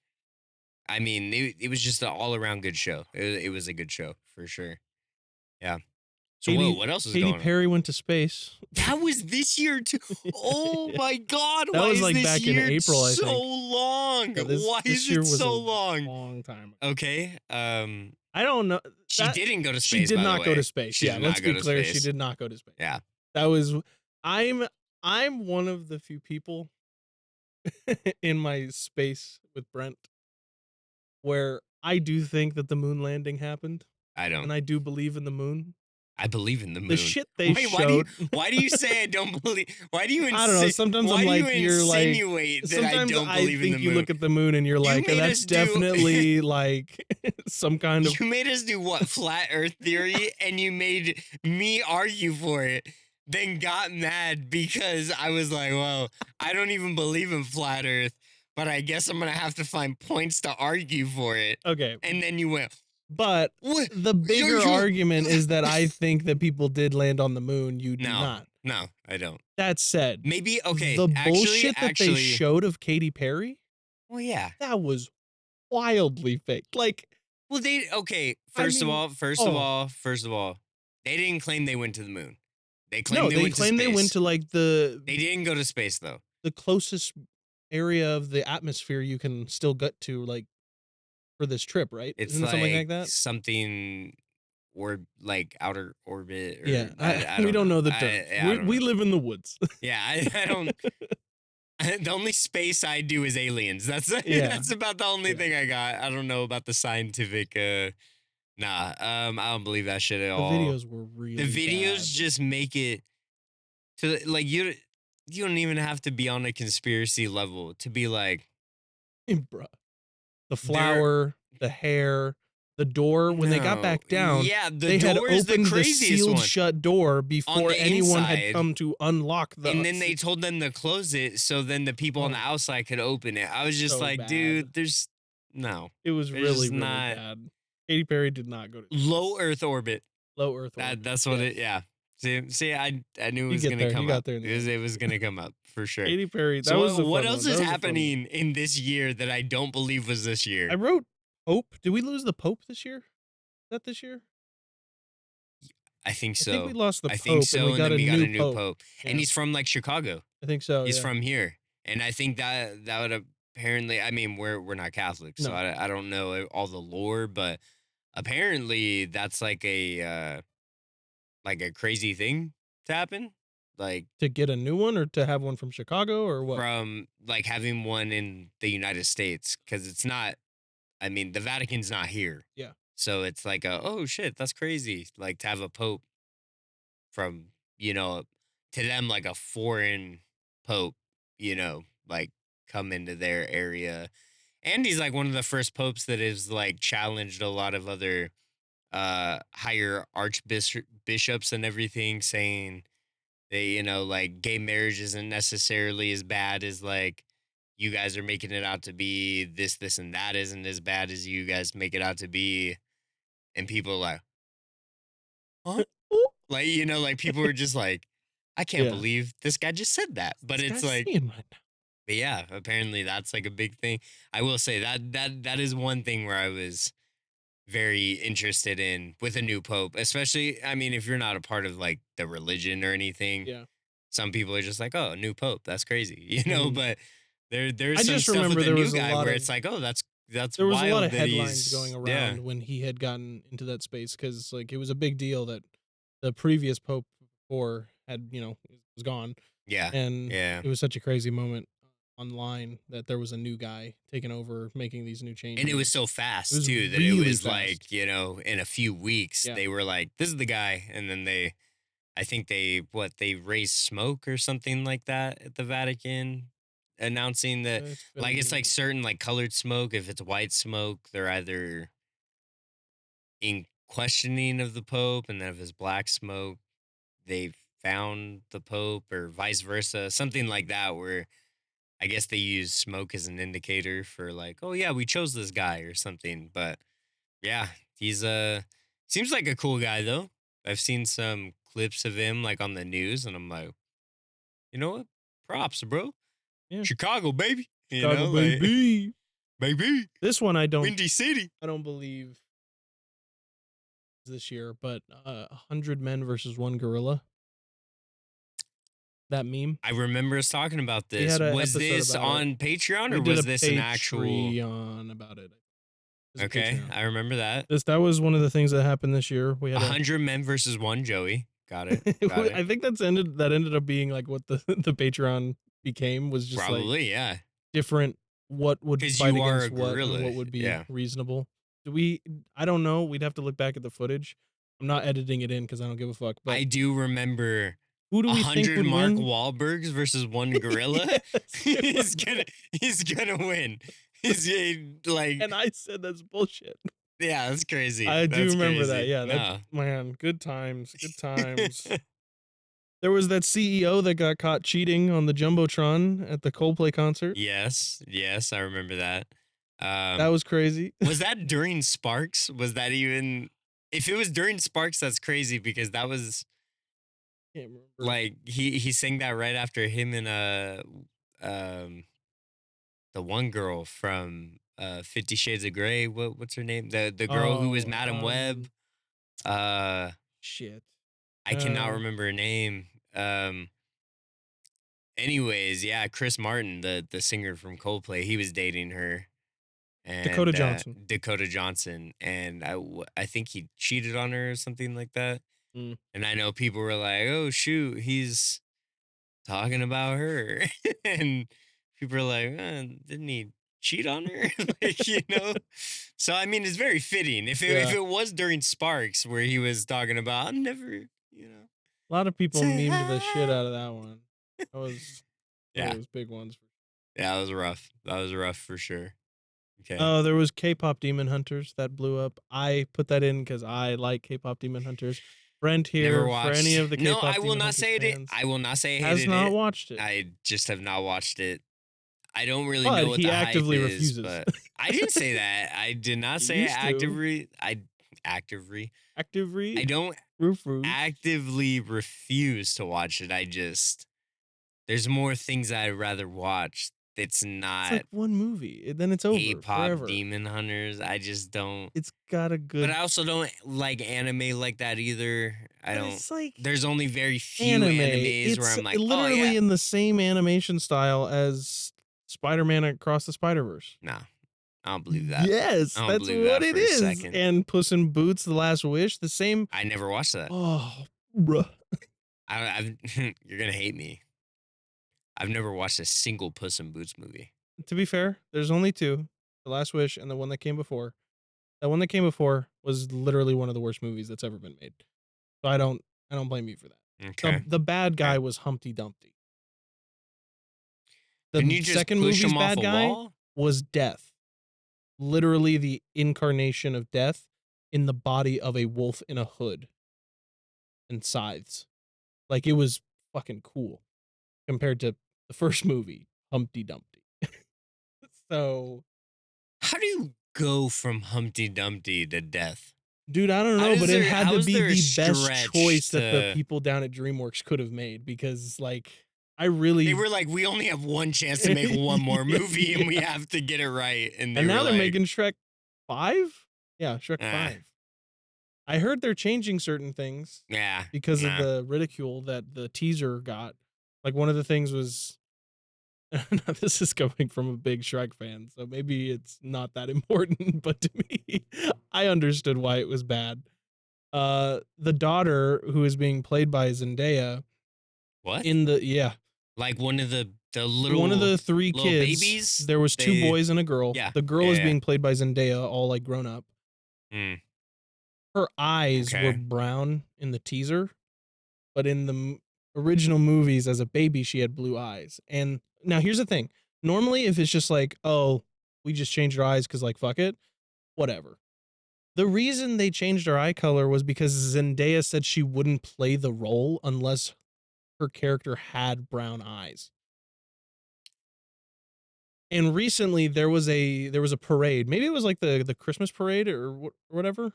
I mean, it was just an all around good show. It was a good show for sure. Yeah. So what else is Katy going on? Perry went to space. That was this year too. Oh my god! That why was is like this back in year April, I so think. long? Yeah, Why this is year it was so a long? long time ago. Okay. I don't know. She didn't go to space. She did by the not go way. to space. She Yeah, did let's not go be to clear. She space. did not go to space. Yeah. That was I'm one of the few people in my space with Brent where I do think that the moon landing happened, I don't. and I do believe in the moon. I believe in the moon. The shit they Wait, showed. why do you say I don't believe? Why do you? I don't know. Sometimes why I'm do like, you you're like. insinuate that I Sometimes don't I believe in think the you moon? look at the moon and you're like, made that's us do- definitely like some kind of. You made us do what? Flat Earth theory, and you made me argue for it. Then got mad because I was like, well, I don't even believe in flat Earth, but I guess I'm gonna have to find points to argue for it. Okay, And then you went, but what? the bigger you- argument is that I think that people did land on the moon. You do No. not. No, I don't. That said, Maybe okay. the actually, bullshit that they showed of Katy Perry, Well, yeah. that was wildly fake. Like Well, okay. I First of mean, all, oh first of all, they didn't claim they went to the moon. They no, claimed they they went to claim they went space. to like They didn't go to space though. the closest area of the atmosphere you can still get to, like for this trip, right? It's Isn't it something like like that? something or like outer orbit or Yeah, I we don't don't know. know the terms. I don't We know. live in the woods. Yeah, I don't. The only space I do is aliens. That's Yeah, that's about the only yeah. thing I got. I don't know about the scientific. Nah. I don't believe that shit at The all. videos were The really videos bad. just make it to like you don't even have to be on a conspiracy level to be like Bruh. The there. flower, the hair, the door. When they got No, back down, yeah, the they had door is the opened the craziest sealed one shut door on before the anyone had inside, come to unlock and the then they told them to close it so then the people on the oh, outside could open it. I was just so like, bad. dude, there's no, It was there's really, just really not bad. Katy Perry did not go to low space. Earth orbit. Low Earth orbit. That's what it. Yes. Yeah. See, I knew it You was get gonna there. You come up. got there in the It was end. it was gonna come up for sure. Katy Perry, that So was a what fun else one. That is was a fun one. happening in this year that I don't believe was this I year? wrote Pope. Did we lose the Pope this year? Is that this year? I think I think we so. lost the I think Pope and we so. And got then a we got new a new Pope. pope, and Yeah. he's from like Chicago. I think so, He's yeah. from here, and I think that would apparently. I mean, we're not Catholic, so No. I don't know all the lore, but apparently that's like a crazy thing to happen, like To get a new one or to have one from Chicago or what? from like having one in the United States because it's not. I mean, the Vatican's not here, Yeah. so it's like oh shit, that's crazy. Like to have a pope from to them like a foreign pope, like come into their area. And he's like one of the first popes that has like challenged a lot of other higher archbishops and everything, saying they like gay marriage isn't necessarily as bad as like you guys are making it out to be. This and that isn't as bad as you guys make it out to be. And people are like, huh? Like, like people were just like, I can't Yeah. believe this guy just said that. But This it's guy's like, seeing right now. but yeah, apparently that's like a big thing. I will say that is one thing where I was very interested in with a new pope, especially, I mean, if you're not a part of like the religion or anything, Yeah. some people are just like, oh, new pope, that's crazy, Mhm. but there's I some just stuff with remember the there new was a guy lot where of it's like, oh, that's there was a lot wild of that headlines going yeah. around when he had gotten into that space because like it was a big deal that the previous pope before had was gone, Yeah. and Yeah. it was such a crazy moment online that there was a new guy taking over, making these new changes. And it was so It fast was too that it really was fast. like, in a few weeks Yeah. they were like, this is the guy. And then I think they raised smoke or something like that at the Vatican, announcing that It's been a like it's like minute. certain like colored smoke. If it's white smoke, they're either in questioning of the Pope, and then if it's black smoke, they found the Pope or vice versa, something like that, where I guess they use smoke as an indicator for like, oh yeah, we chose this guy or something. But yeah, he's seems like a cool guy though. I've seen some clips of him like on the news, and I'm like, you know what? Props, bro. Yeah. Chicago, baby. Chicago, Like baby. baby, This one Windy City. I don't believe this year, but 100 men versus one gorilla. That meme. I remember us talking about We this. had an Was episode this about it. on Patreon We or did was a this an actual? Patreon about it. It was a Okay, Patreon. I remember that. That was one of the things that happened this year. We had 100 men versus one Joey. Got it. Got I it. think ended up being like what the the Patreon became, was just like Probably, yeah. different what would 'Cause fight you are against a what and gorilla, what would be yeah. reasonable. I don't know. We'd have to look back at the footage. I'm not editing it in because I don't give a fuck. But I do remember who do we think 100 would Mark win? Wahlbergs versus one gorilla. Yes, he's gonna win. He's like, and I said that's bullshit. yeah, that's crazy. I do That's remember that. crazy. Yeah, No. man, good times, good times. There was that CEO that got caught cheating on the Jumbotron at the Coldplay concert. Yes, I remember that. That was crazy. Was that during Sparks? Was that even? If it was during Sparks, that's crazy because that was Can't remember. like he sang that right after him and um the one girl from 50 Shades of Grey. What's her name? The girl who was Oh, Madam Web. Uh, shit. I cannot remember her name. Anyways, yeah, Chris Martin, the singer from Coldplay, he was dating her, Dakota and Johnson. Dakota Johnson, and I think he cheated on her or something like that. Mm. And I know people were like, "Oh shoot, he's talking about her," and people are like, "Didn't he cheat on her?" Like, you know. So I mean, it's very fitting. If Yeah. it was during Sparks where he was talking about, I'm never, you know, A lot of people say memed the shit hi. out of that one. That was one of Yeah, those big ones. yeah, that was rough. That was rough for sure. Okay. Oh, there was K-pop Demon Hunters that blew up. I put that in because I like K-pop Demon Hunters. Brent Never here, for any watched. of the No, K-pop I will Demon not Hunters say it. fans, I will not say I has hated not it. watched it. I just have not watched it. I don't really But know what he the hype actively is, refuses. but I didn't say that. I did not He say used to. actively. Actively. I don't Roof. actively refuse to watch it. There's more things I'd rather watch. It's It's not like one movie, then it's over K-pop forever. Demon Hunters. I just don't. It's got a But good. I also don't like anime like that either. I But don't. it's like There's only very few anime. animes where It's I'm like, oh yeah, literally in the same animation style as Spider-Man Across the Spider-Verse. no, I don't believe that. Yes, I don't that's believe what that it for a is. second. And Puss in Boots: The Last Wish, the same. I never watched that. Oh, bruh. I've you're gonna hate me. I've never watched a single Puss in Boots movie. To be fair, there's only two: The Last Wish and the one that came before. That one that came before was literally one of the worst movies that's ever been made. So I don't blame you for that. Okay. The bad guy Okay. was Humpty Dumpty. Couldn't The you just second push movie's him off bad a guy wall? was Death. Literally the incarnation of death in the body of a wolf in a hood and scythes. Like, it was fucking cool compared to the first movie, Humpty Dumpty. So, How do you go from Humpty Dumpty to death? dude, I don't How know, but does it there? had How to is be there a the best stretch choice that the to? people down at DreamWorks could have made because, like, I They really. were like, we only have one chance to make one more movie, and we Yeah. have to get it right. And they And were now they're like, making Shrek 5? Yeah, Shrek ah, 5. I heard they're changing certain things yeah, because of nah. the ridicule that the teaser got. Like, one of the things was now this is coming from a big Shrek fan, so maybe it's not that important, but to me, I understood why it was bad. The daughter who is being played by Zendaya What? in the yeah, Like one of the one of little the three little kids, babies? there was two They boys and a girl. yeah, The girl yeah, is yeah. being played by Zendaya, all like grown up. Mm, Her eyes were okay. brown in the teaser, but in the original movies as a baby she had blue eyes. And now here's the thing. Normally if it's just like, "Oh, we just changed her eyes cuz like fuck it." Whatever. The reason they changed her eye color was because Zendaya said she wouldn't play the role unless her character had brown eyes. And recently there was a parade. Maybe it was like the Christmas parade or whatever.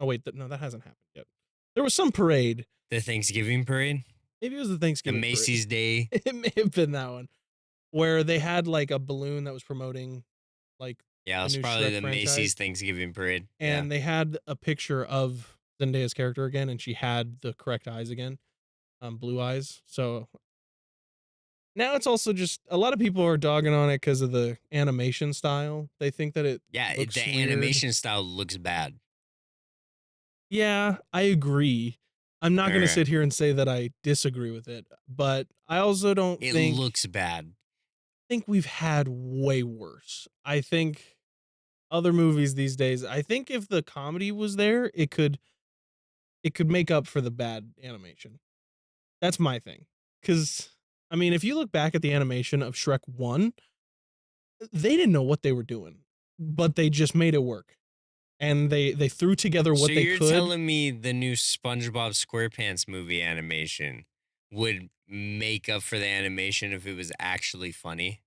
Oh wait, no, that hasn't happened yet. There was some parade. The Thanksgiving parade, Maybe it was the the Thanksgiving parade. Macy's Day. It may have been that one where they had like a balloon that was promoting like Yeah, the it's new probably Shrek the Macy's franchise, Thanksgiving parade. Yeah. and they had a picture of Zendaya's character again, and she had the correct eyes again, blue eyes. So now it's also just a lot of people are dogging on it because of the animation style. They think that it Yeah, looks the weird. animation style looks bad. Yeah, I agree. I'm not gonna Okay. sit here and say that I disagree with it, but I also don't It think looks bad. we've had way worse. I think other movies these days, I think if the comedy was there, it could make up for the bad animation. That's my thing. Cause I mean, if you look back at the animation of Shrek 1, they didn't know what they were doing, but they just made it work. And they threw together So what they you're could. telling me the new SpongeBob SquarePants movie animation would make up for the animation if it was actually funny?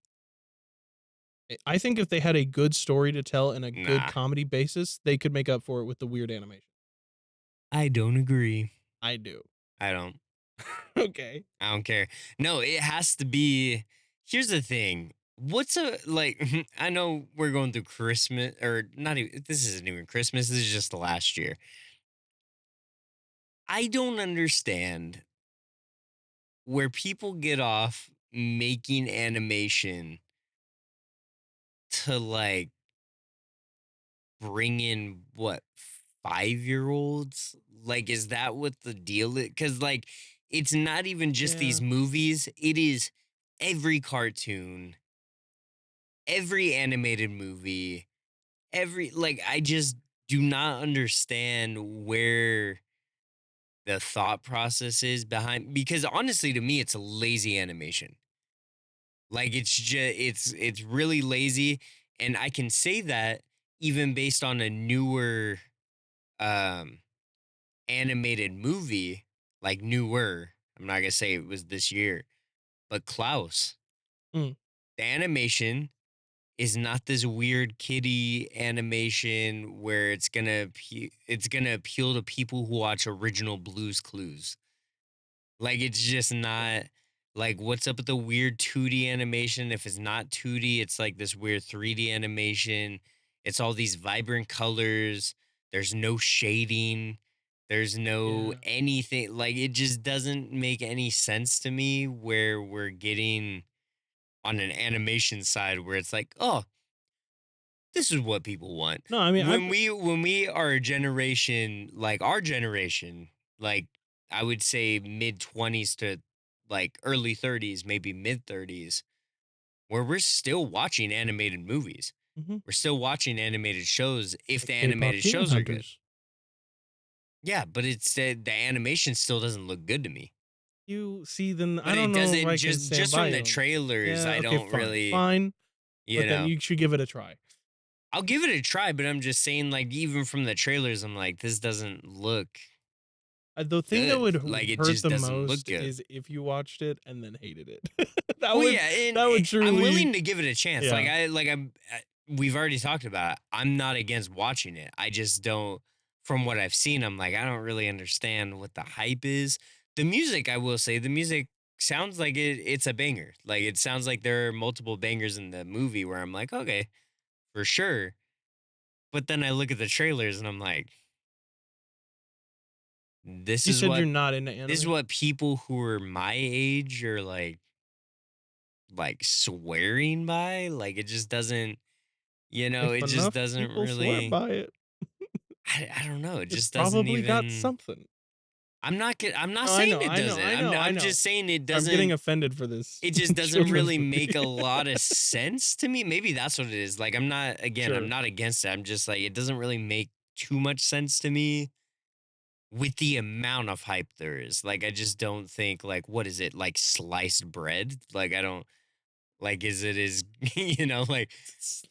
I think if they had a good story to tell and a good Nah, comedy basis, they could make up for it with the weird animation. I don't agree. I do. I don't. Okay. I don't care. No, it has to be. Here's the thing. What's a like? I know we're going through Christmas, or not even. This isn't even Christmas. This is just the last year. I don't understand where people get off making animation to like bring in what 5-year olds. Like, is that what the deal is? Because like, it's not even just Yeah. these movies. It is every cartoon, every animated movie, every like. I just do not understand where the thought process is behind, because honestly to me it's a lazy animation. Like it's just it's really lazy, and I can say that even based on a newer um animated movie, like newer. I'm not going to say it was this year, but Klaus. Mm. The animation is not this weird kiddie animation where it's going to appeal to people who watch original Blues Clues. Like it's just not like, what's up with the weird 2D animation? If it's not 2D, it's like this weird 3D animation. It's all these vibrant colors. There's no shading. There's no Yeah. anything. Like it just doesn't make any sense to me where we're getting on an animation side where it's like, oh, this is what people want. No, I mean, When we are a generation, like our generation, like I would say mid 20s to like early 30s, maybe mid 30s, where we're still watching animated movies. mhm, We're still watching animated shows if like the K-pop animated Demon shows are good. Hunters. Yeah, but it's the animation still doesn't look good to me. You see, then I But it don't know if doesn't, I can just stand just by from you the on that. trailers, Yeah, I okay, don't fine, really, fine, you but then know. you should give it a try. I'll give it a try, but I'm just saying, like, even from the trailers, I'm like, this doesn't look The thing that good. would Like, it hurt just the doesn't look most good. is if you watched it and then hated it. Well, yeah, and That would I'm truly willing to give it a chance. yeah, We've already talked about it. I'm not against watching it. I just don't, from what I've seen, I'm like, I don't really understand what the hype is. The music, I will say, the music sounds like it's a banger. Like, it sounds like there are multiple bangers in the movie where I'm like, okay, for sure. But then I look at the trailers and I'm like, this you is said what you're not into this is anime? what people who are my age are like swearing by. Like it just doesn't, If it just enough doesn't people swear really. by it, I don't know. It it's just doesn't probably got even. something. I'm not No, I saying know, it I know, doesn't. I I'm know, I I'm know. just saying it I'm getting doesn't. offended for this It just doesn't children's really movie. make a lot of sense to me. Maybe that's what it is. Like I'm Sure. not against it. I'm just like, it doesn't really make too much sense to me with the amount of hype there is. Like I just don't think, like, what is it, like sliced bread? Like I don't, like, is it as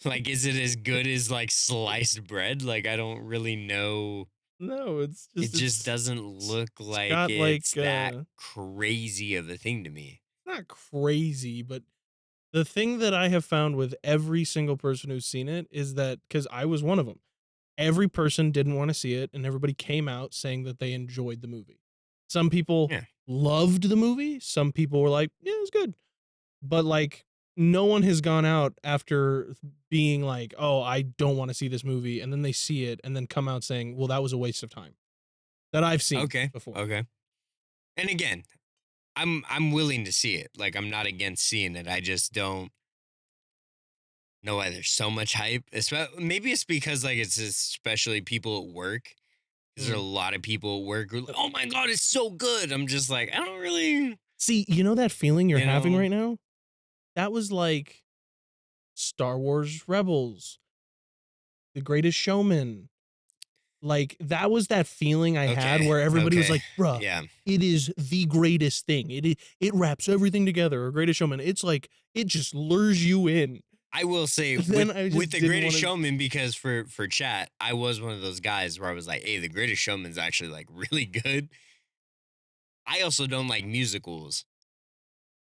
like is it as good as like sliced bread? Like I don't really know. No, it's It just just doesn't look it's like got like it's that crazy of a thing to me. not crazy, but the thing that I have found with every single person who's seen it is that because I was one of them, every person didn't want to see it, and everybody came out saying that they enjoyed the movie. Some people Yeah. loved the movie, some people were like, yeah, it was good. But like, no one has gone out after being like, oh, I don't want to see this movie. And then they see it and then come out saying, well, that was a waste of time that I've seen Okay. before. Okay. And again, I'm willing to see it. Like I'm not against seeing it. I just don't know why there's so much hype. Maybe it's because like it's especially people at work. Because there's a Mm. lot of people at work who are like, oh my god, it's so good. I'm just like, I don't really, See, you know that feeling you're you having know. right now? That was like Star Wars Rebels, The Greatest Showman. Like that was that feeling I had Okay. where everybody was Okay. like, "Bruh, Yeah. it is the greatest thing. It wraps everything together." Or Greatest Showman. It's like it just lures you in. I will say Then with I with just the didn't Greatest want to. Showman, because for chat, I was one of those guys where I was like, hey, the Greatest Showman's actually like really good. I also don't like musicals,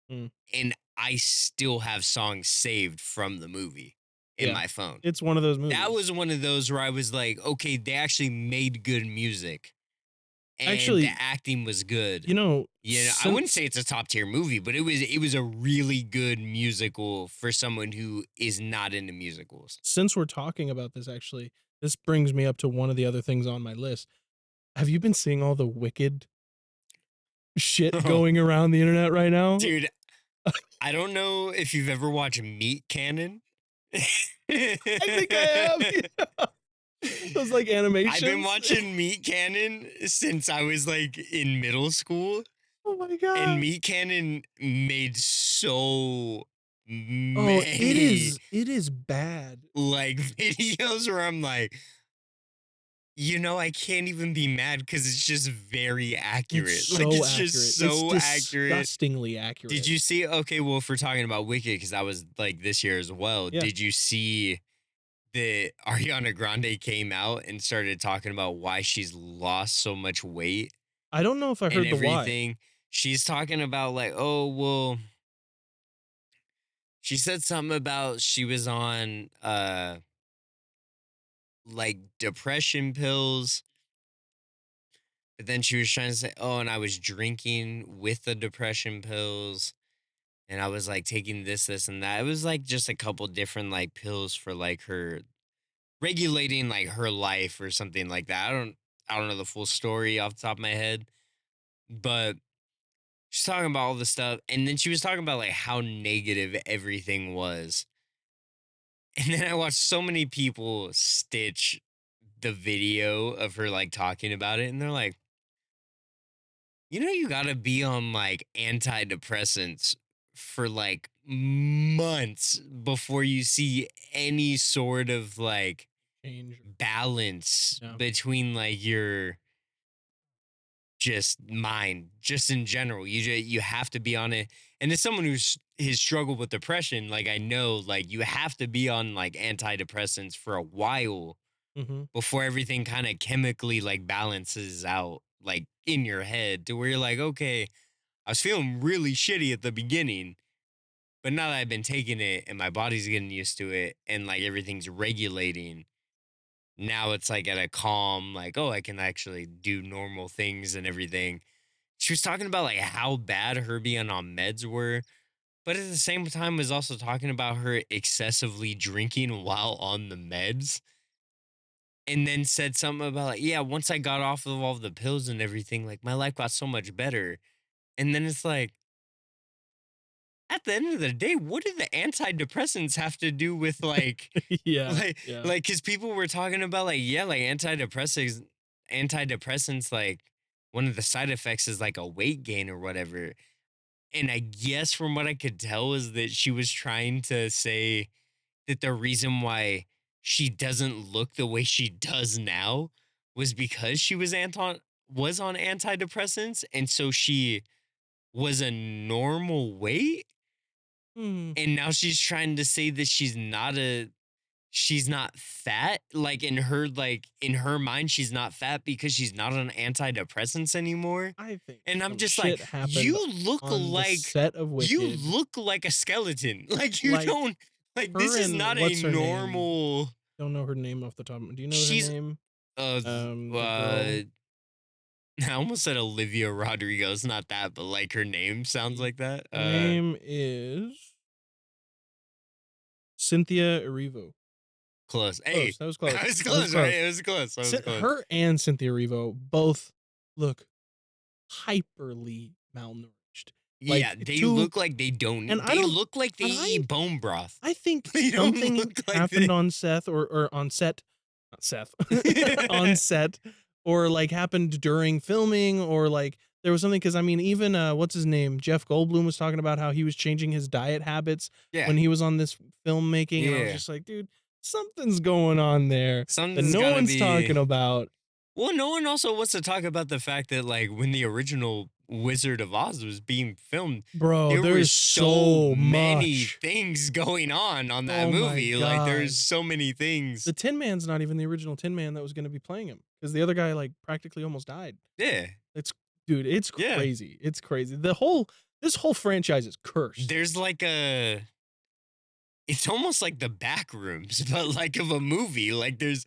Mm, and I still have songs saved from the movie in yeah, my phone. it's one of those That movies. was one of those where I was like, okay, they actually made good music and Actually, the acting was good. you know, I wouldn't since say it's a top tier movie, but it was a really good musical for someone who is not into musicals. since we're talking about this, actually, this brings me up to one of the other things on my list. Have you been seeing all the Wicked shit going around the internet right now? Dude, I don't know if you've ever watched Meat Cannon. I think I have. Those like animations. I've been watching Meat Cannon since I was like in middle school, Oh my and god. Meat Cannon made so Oh, many it is bad. like videos where I'm like, I can't even be mad because it's just very accurate. It's Like so it's accurate. just so it's accurate. disgustingly accurate. Did you see? Okay, well, if we're talking about Wicked, because that was like this year as well. Yeah. Did you see that Ariana Grande came out and started talking about why she's lost so much weight I don't know if I and heard the why. everything? She's talking about like, oh well, she said something about she was on like depression pills. But then she was trying to say, oh, and I was drinking with the depression pills. And I was like taking this, and that. It was like just a couple different like pills for like her regulating like her life or something like that. I don't know the full story off the top of my head. But she's talking about all this stuff. And then she was talking about like how negative everything was. And then I watched so many people stitch the video of her like talking about it. And they're like, you gotta be on like antidepressants for like months before you see any sort of like Change. balance Yeah. between like your just mind, just in general. You have to be on it. And as someone has struggled with depression, like I know, like you have to be on like antidepressants for a while Mm-hmm. before everything kind of chemically like balances out like in your head to where you're like, okay, I was feeling really shitty at the beginning, but now that I've been taking it and my body's getting used to it and like everything's regulating, now it's like at a calm, like, oh, I can actually do normal things and everything. She was talking about like how bad her being on meds were, but at the same time was also talking about her excessively drinking while on the meds. And then said something about like, yeah, once I got off of all the pills and everything, like my life got so much better. And then it's like, at the end of the day, what do the antidepressants have to do with like, Yeah. like, Yeah. like, because people were talking about like, yeah, like antidepressants, like one of the side effects is like a weight gain or whatever. And I guess from what I could tell is that she was trying to say that the reason why she doesn't look the way she does now was because she was on antidepressants, and so she was a normal weight, Hmm. and now she's trying to say that she's not fat, like in her mind she's not fat because she's not on antidepressants anymore. I think. And I'm some just shit like, happened you look on the like set of Wicked. you look like a skeleton. Like you Like, don't like her this is and not a what's her name? normal Don't know her name off the top. Do you know She's- her name? uh The girl. I almost said Olivia Rodrigo. It's not that, but like her name sounds like that. Her name is Cynthia Erivo. Close. Hey, That was close. I was That close, right? It was close. I was close. Her and Cynthia Erivo both look hyperly malnourished. Like, yeah, they look like they don't. and I They don't- look like they and I- eat bone broth. I think They don't something look like happened they- on Seth or on set, not Seth, on set, or like happened during filming, or like there was something. Because I mean, even what's his name, Jeff Goldblum was talking about how he was changing his diet habits Yeah. when he was on this filmmaking, and I was Yeah. just like, dude, something's going on there that Something's no gotta one's be- talking about. Well, no one also wants to talk about the fact that like when the original Wizard of Oz was being filmed, Bro, there there's was so many much. things going on that Oh my movie. Like God. there's so many things. The Tin Man's not even the original Tin Man that was going to be playing him, because the other guy like practically almost died. Yeah. Dude, it's Yeah. crazy. It's crazy. This whole franchise is cursed. There's like a it's almost like the back rooms, but like of a movie. Like there's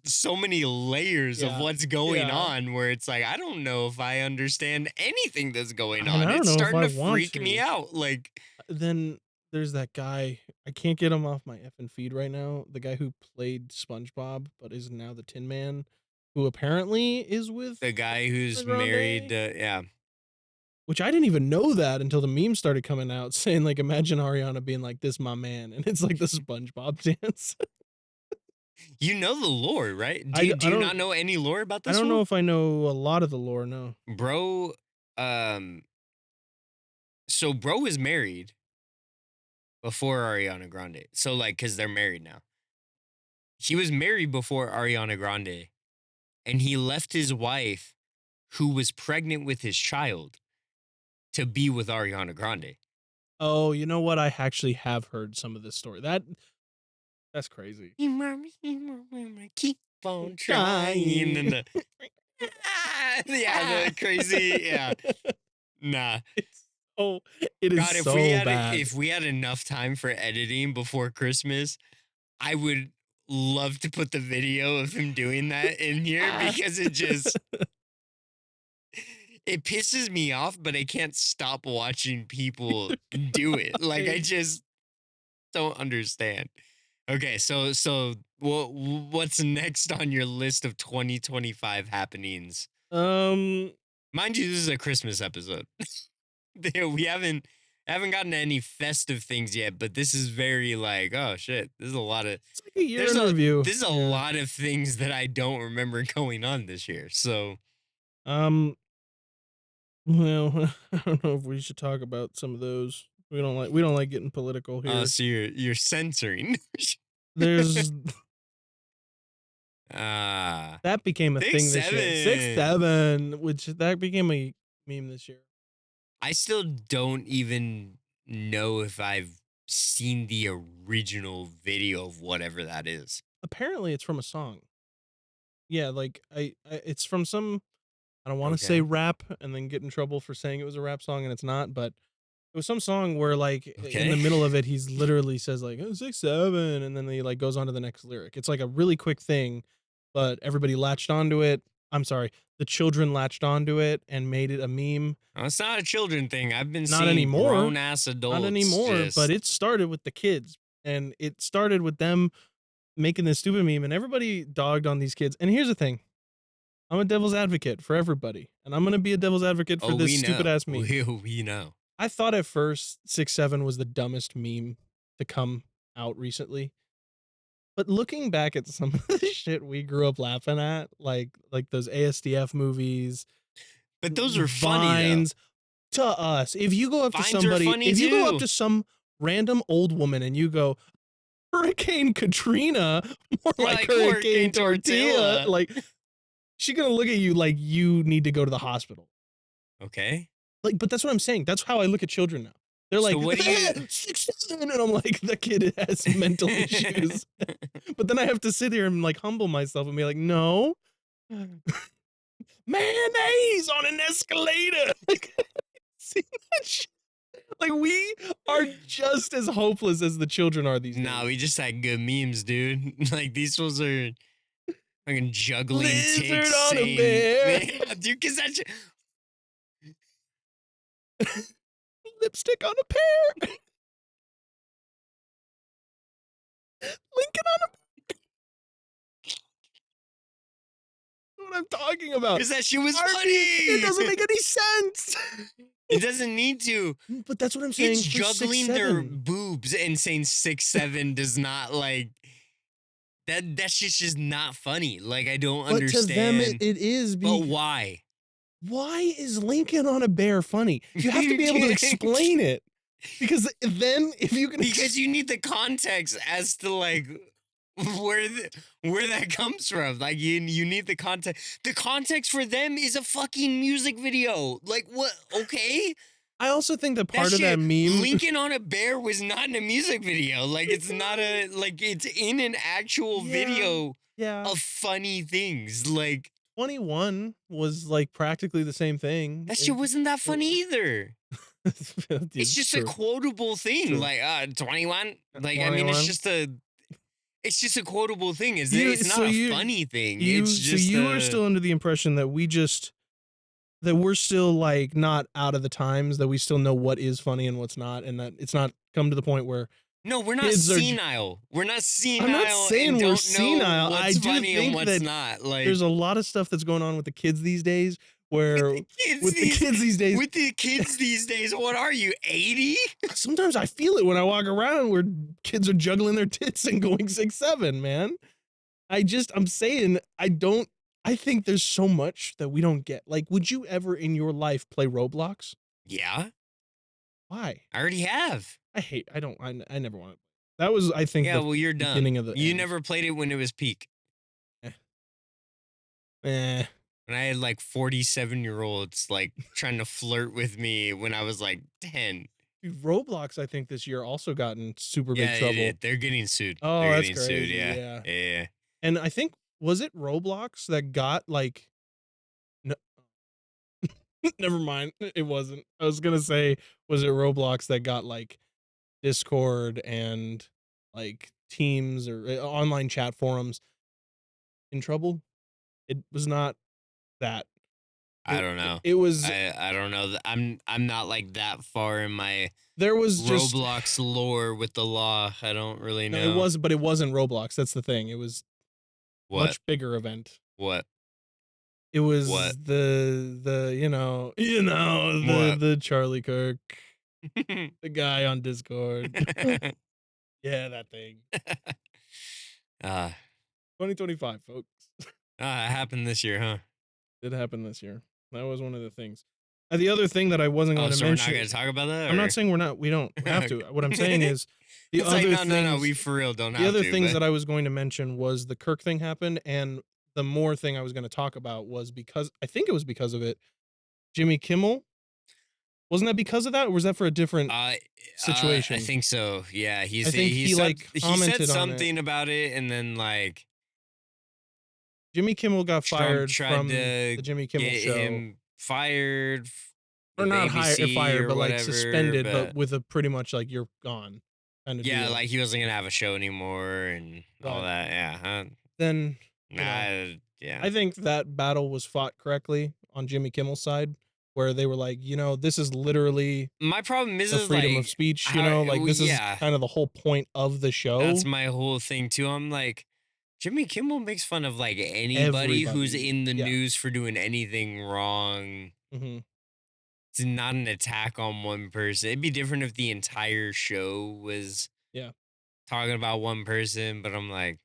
so many layers of Yeah. what's going Yeah. on where it's like I don't know if I understand anything that's going And on. I don't It's know if starting I to want freak me to. out. Like Then there's that guy. I can't get him off my effing feed right now. The guy who played SpongeBob but is now the Tin Man, who apparently is with the guy who's Ariana married, Grande. yeah. Which I didn't even know that until the memes started coming out saying like, imagine Ariana being like, "This my man," and it's like the SpongeBob dance. You know the lore, right? I Do you don't not know any lore about I this don't know one? if I know a lot of the lore. No. Bro, um, so bro is married before Ariana Grande. So like, cause they're married now. He was married before Ariana Grande, and he left his wife, who was pregnant with his child, to be with Ariana Grande. Oh, you know what? I actually have heard some of this story. That's crazy. Keep on trying. And yeah, the crazy, yeah. Nah. It's oh, it is God, so bad. if we had enough time for editing before Christmas, I would love to put the video of him doing that in here because it pisses me off, but I can't stop watching people do it. Like I just don't understand. Okay, so what's next on your list of 2025 happenings? um, Mind you, this is a Christmas episode. We haven't gotten to any festive things yet, but this is very like, oh shit, this is a lot of it's like a year in review. this is a Yeah. lot of things that I don't remember going on this year. So Well, I don't know if we should talk about some of those. We don't like getting political here. so you're censoring. There's Ah, that became a thing this year. 6-7. 6-7, which that became a meme this year. I still don't even know if I've seen the original video of whatever that is. Apparently, it's from a song. Yeah, like it's from some. I don't want to Okay. say rap and then get in trouble for saying it was a rap song and it's not, but it was some song where like in Okay. the middle of it, he's literally says like, oh, 6-7, and then he like goes on to the next lyric. It's like a really quick thing, but everybody latched onto it. I'm sorry, the children latched onto it and made it a meme. Oh, it's not a children thing. I've been Not seeing anymore. grown ass adults. Not anymore, just- but it started with the kids, and it started with them making this stupid meme, and everybody dogged on these kids. And here's the thing. I'm a devil's advocate for everybody, and I'm gonna be a devil's advocate for this stupid ass meme. We know. I thought at first 6-7 was the dumbest meme to come out recently. But looking back at some of the shit we grew up laughing at, like those ASDF movies, But those are funny though. Vines, to us, if you go up to Vines are somebody, funny if you go too. up to some random old woman and you go, Hurricane Katrina, more like Hurricane Tortilla, like she's gonna look at you like you need to go to the hospital. Okay. Like, but that's what I'm saying. That's how I look at children now. They're So like, what do you- 6-7, and I'm like, the kid has mental issues. But then I have to sit here and like humble myself and be like, no, mayonnaise on an escalator. Like, see that shit? Like we are just as hopeless as the children are these days. Nah, we just had good memes, dude. Like these ones are fucking juggling Lizard ticks on a saying, bear. Yeah, dude, cause that shit- Lipstick on a pear. Lincoln on a. What I'm talking about. cause that shit was Arby, funny. It doesn't make any sense. It doesn't need to. But that's what I'm saying. It's for juggling their 6-7. boobs and saying 6-7 does not like that. That shit's just not funny. Like I don't But understand. to them, it is. But why? Why is Lincoln on a bear funny? You have to be able to explain it. Because then, if you can, Because you need the context as to like where that comes from. Like you need the context. The context for them is a fucking music video. Like what? Okay. I also think that part of shit, that meme. Lincoln on a bear was not in a music video. Like it's not a like it's in an actual video Yeah. of funny things. Like 21 was like practically the same thing. That shit wasn't that funny either. It's It's just a true. quotable thing. True. Like 21. Like I mean, 21. it's just a quotable thing. You It's not so a you funny thing. you It's so just you are still under the impression that we're still like not out of the times, that we still know what is funny and what's not, and that it's not come to the point where no, we're not kids are. senile. We're not I'm not senile saying and we're don't senile. know I what's do funny and think what's that not. Like there's a lot of stuff that's going on with the kids these days. Where with the kids these days, with the kids these days, what are you, 80? sometimes I feel it when I walk around where kids are juggling their tits and going 6'7", man. I'm saying I think there's so much that we don't get. Like, would you ever in your life play Roblox? Yeah, Why? I already have. I never want to. That was, I think, Yeah, the well, you're dumb. beginning of the You end. never played it when it was peak. Eh. When I had like 47-year-olds like trying to flirt with me when I was like 10. Dude, Roblox, I think this year also got in super big Yeah, trouble. they're getting sued. Oh, They're that's getting sued. crazy. Yeah. Yeah. Yeah. And I think, was it Roblox that got like, no, never mind. It wasn't. I was going to say, was it Roblox that got like Discord and like Teams or online chat forums in trouble? It was not that. I don't know. It was. I don't know. I'm not like that far in my There was just Roblox lore with the law. I don't really no. know. It was, but it wasn't Roblox. That's the thing. It was What? much bigger event. What? It was What? the What? the Charlie Kirk, the guy on Discord. Yeah, that thing. 2025, folks. It happened this year, huh? Did happen this year. That was one of the things. The other thing that I wasn't going to So mention. we're not going to talk about that? I'm or- not saying we don't have to. What I'm saying is the It's other like, no, things. we for real don't The have other to. things but- that I was going to mention was the Kirk thing happened, and the more thing I was going to talk about was because I think it was because of it. Jimmy Kimmel, wasn't that because of that, or was that for a different situation? I think so. Yeah, I think he like commented said on it. something about it, and then like Jimmy Kimmel got Trump fired tried from to the Jimmy Kimmel get show, him fired, or not ABC fired, or but like whatever, suspended, but with a pretty much like you're gone kind of yeah, deal. like he wasn't gonna have a show anymore and all Right. that. Yeah, Then yeah. I think that battle was fought correctly on Jimmy Kimmel's side, where they were like, this is literally My problem is the freedom like, of speech, how- like well, this is yeah. kind of the whole point of the show. That's my whole thing too. I'm like, Jimmy Kimmel makes fun of like anybody who's Everybody, in the yeah. news for doing anything wrong. Mm-hmm. It's not an attack on one person. It'd be different if the entire show was talking about one person, but I'm like,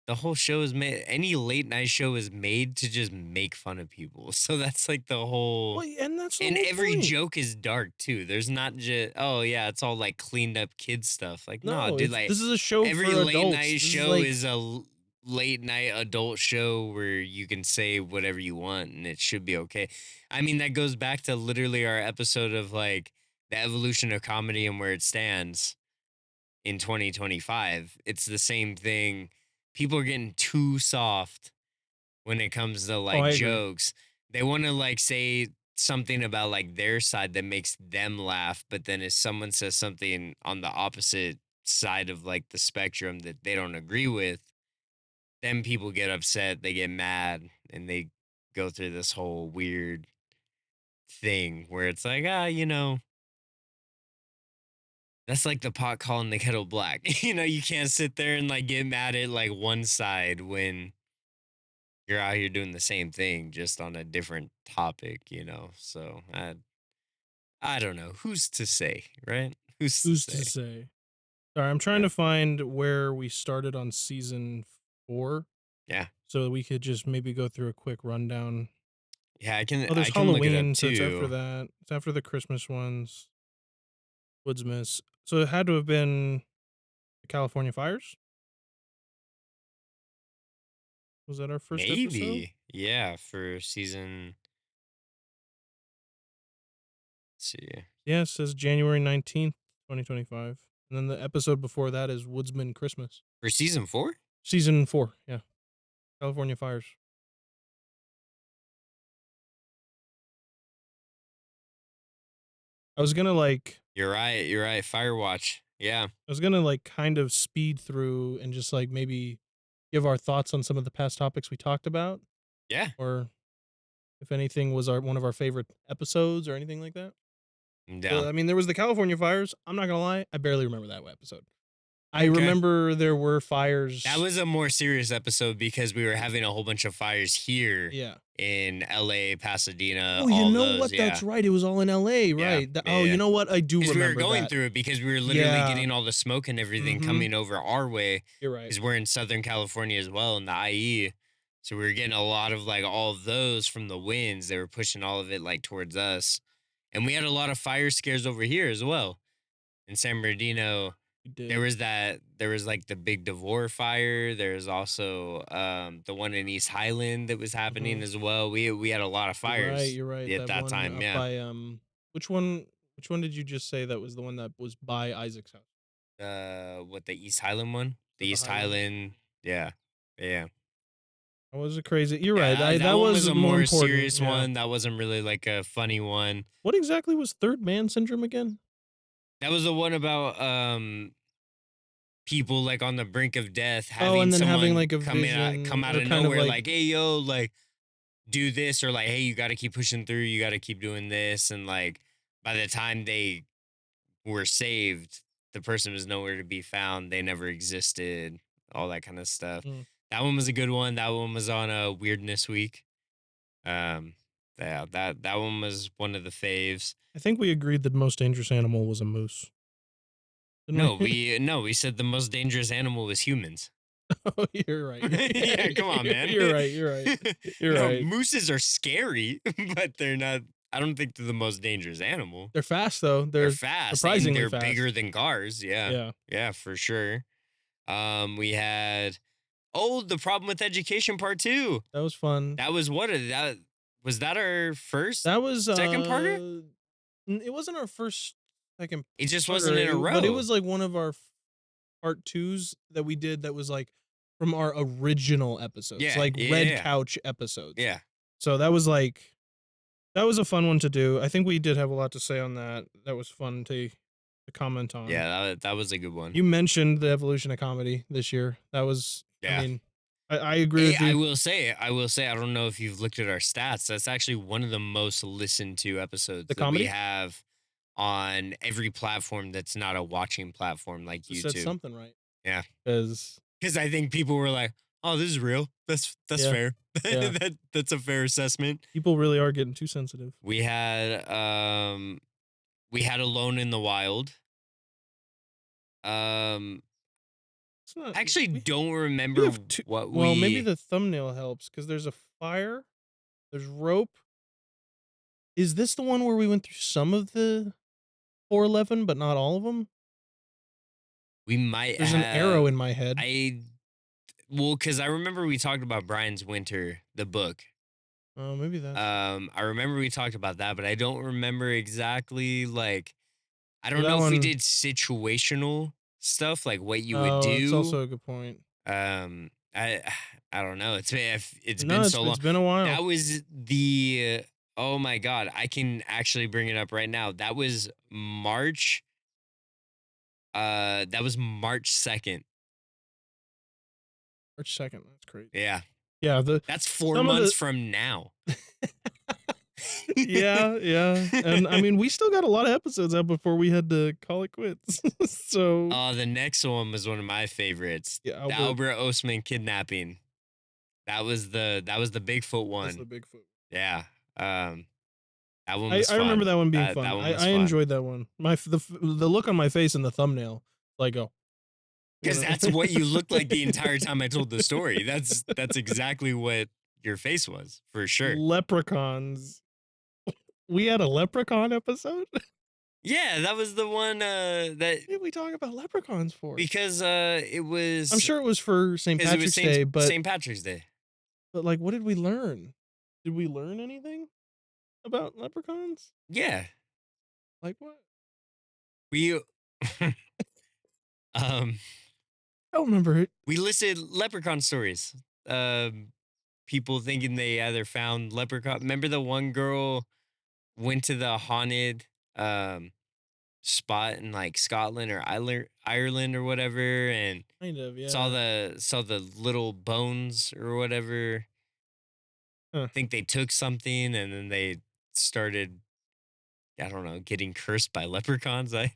the whole show is made, any late night show is made to just make fun of people. So that's like the whole, Well, and that's the and whole every point. joke is dark too. There's not just, oh yeah, it's all like cleaned up kid stuff. Like, no, dude, like this is a show every for late adults. night This show like, is a late night adult show where you can say whatever you want and it should be okay. I mean, that goes back to literally our episode of like the evolution of comedy and where it stands in 2025. It's the same thing. People are getting too soft when it comes to I like agree. jokes. They want to like say something about like their side that makes them laugh, but then if someone says something on the opposite side of like the spectrum that they don't agree with, then people get upset, they get mad, and they go through this whole weird thing where it's like, that's like the pot calling the kettle black. You can't sit there and like get mad at like one side when you're out here doing the same thing just on a different topic, So I don't know. Who's to say, right? Who's who's to to say? say? Sorry, I'm trying to find where we started on season 4. Yeah. So we could just maybe go through a quick rundown. Yeah, I can. Oh, there's I can look it Halloween, up so it's too. after that. It's after the Christmas ones. Woodsmas. So it had to have been the California fires. Was that our first episode? Maybe. Yeah, for season. Let's see. Yeah, it says January 19th, 2025. And then the episode before that is Woodsman Christmas. For season 4? Season 4, yeah. California fires. I was gonna like You're right. You're right. Firewatch. Yeah. I was gonna like kind of speed through and just like maybe give our thoughts on some of the past topics we talked about, Yeah. or if anything was one of our favorite episodes or anything like that. I'm down. I mean, there was the California fires. I'm not gonna lie, I barely remember that episode. I Okay. remember there were fires. That was a more serious episode because we were having a whole bunch of fires here Yeah. in LA, Pasadena, Oh, you all know those. what? Yeah. That's right. It was all in LA, Yeah. right? Yeah. Oh, you know what? I do Because remember we were going that. through it because we were literally Yeah. getting all the smoke and everything Mhm. coming over our way. You're right. Because we're in Southern California as well in the IE. So we were getting a lot of like all of those from the winds. They were pushing all of it like towards us. And we had a lot of fire scares over here as well. In San Bernardino, You did. there was like the big Devore fire. There's also the one in East Highland that was happening Mhm. as well. We had a lot of fires You're right. at that one time. up Yeah. by which one? Which one did you just say that was the one that was by Isaac's house? What, the East Highland one? The The East Highland. Highland. Yeah. Yeah. That was a crazy. You're Yeah, right. that That one was was a more more important. serious Yeah. one. That wasn't really like a funny one. What exactly was third man syndrome again? That was the one about people like on the brink of death Oh, having and then someone having like a come vision out or of kind of nowhere like, like, hey yo, like do this, or like, hey, you got to keep pushing through, you got to keep doing this, and like by the time they were saved, the person was nowhere to be found. They never existed. All that kind of stuff. Mm. That one was a good one. That one was on a Weirdness Week. Yeah, that one was one of the faves. I think we agreed that the most dangerous animal was a moose. Didn't We said the most dangerous animal was humans. Oh, you're right. Yeah, come on, man. You're right. You're right. You're No, right. mooses are scary, but they're not. I don't think they're the most dangerous animal. They're fast though. They're fast. surprisingly and they're fast. bigger than cars. Yeah. Yeah. Yeah, for sure. We had the problem with education part 2. That was fun. That was that was that our first? That was second parter? It wasn't our first second. It just wasn't in a row. But it was like one of our part 2s that we did that was like from our original episodes, Yeah, like yeah, Red yeah. Couch episodes. Yeah. So that was a fun one to do. I think we did have a lot to say on that. That was fun to comment on. Yeah, that was a good one. You mentioned the evolution of comedy this year. That was, Yeah. I mean, I agree with you. I will say, I don't know if you've looked at our stats. That's actually one of the most listened to episodes The that comedy? we have on every platform that's not a watching platform like You said YouTube. something right. Yeah. Because Because I think people were like, "Oh, this is real. That's Yeah. fair. Yeah. That's a fair assessment." people really are getting too sensitive. We had Alone in the Wild. It's not, I actually we- don't we remember have two, what well, we. maybe the thumbnail helps because there's a fire, there's rope. Is this the one where we went through some of the 411, but not all of them? we might. There's an arrow in my head. Because I remember we talked about Brian's Winter, the book. Oh, maybe that. I remember we talked about that, but I don't remember exactly. Like, I don't that know if we one- did situational stuff, like what you oh, would do. it's also a good point. I don't know. It's No, been so long. It's been a while. That was the. Oh my God, I can actually bring it up right now. That was March. That was March 2nd. March 2nd. That's crazy. Yeah, Yeah. that's 4 Some of months the- from now. Yeah. And I mean, we still got a lot of episodes out before we had to call it quits. So The next one was one of my favorites. yeah, The Albert Osman kidnapping. That was the Bigfoot one. that's the Bigfoot. Yeah. That one I was fun. remember that one being That fun. one was I fun. enjoyed that one. The look on my face in the thumbnail, like, oh, Because that's what you looked like the entire time I told the story. That's exactly what your face was, for sure. Leprechauns. We had a leprechaun episode. Yeah, that was the one What did we talk about leprechauns for? because it was. I'm sure it was for St. 'cause it was Patrick's Day, but St. Patrick's Day. like, what did we learn? Did we learn anything about leprechauns? Yeah, Like what? we. I don't remember it. We listed leprechaun stories. People thinking they either found leprechaun. Remember the one girl went to the haunted um spot in like Scotland or Ireland or whatever, and Kind of, yeah. saw the little bones or whatever. Huh. Think they took something and then they started, I don't know, getting cursed by leprechauns. I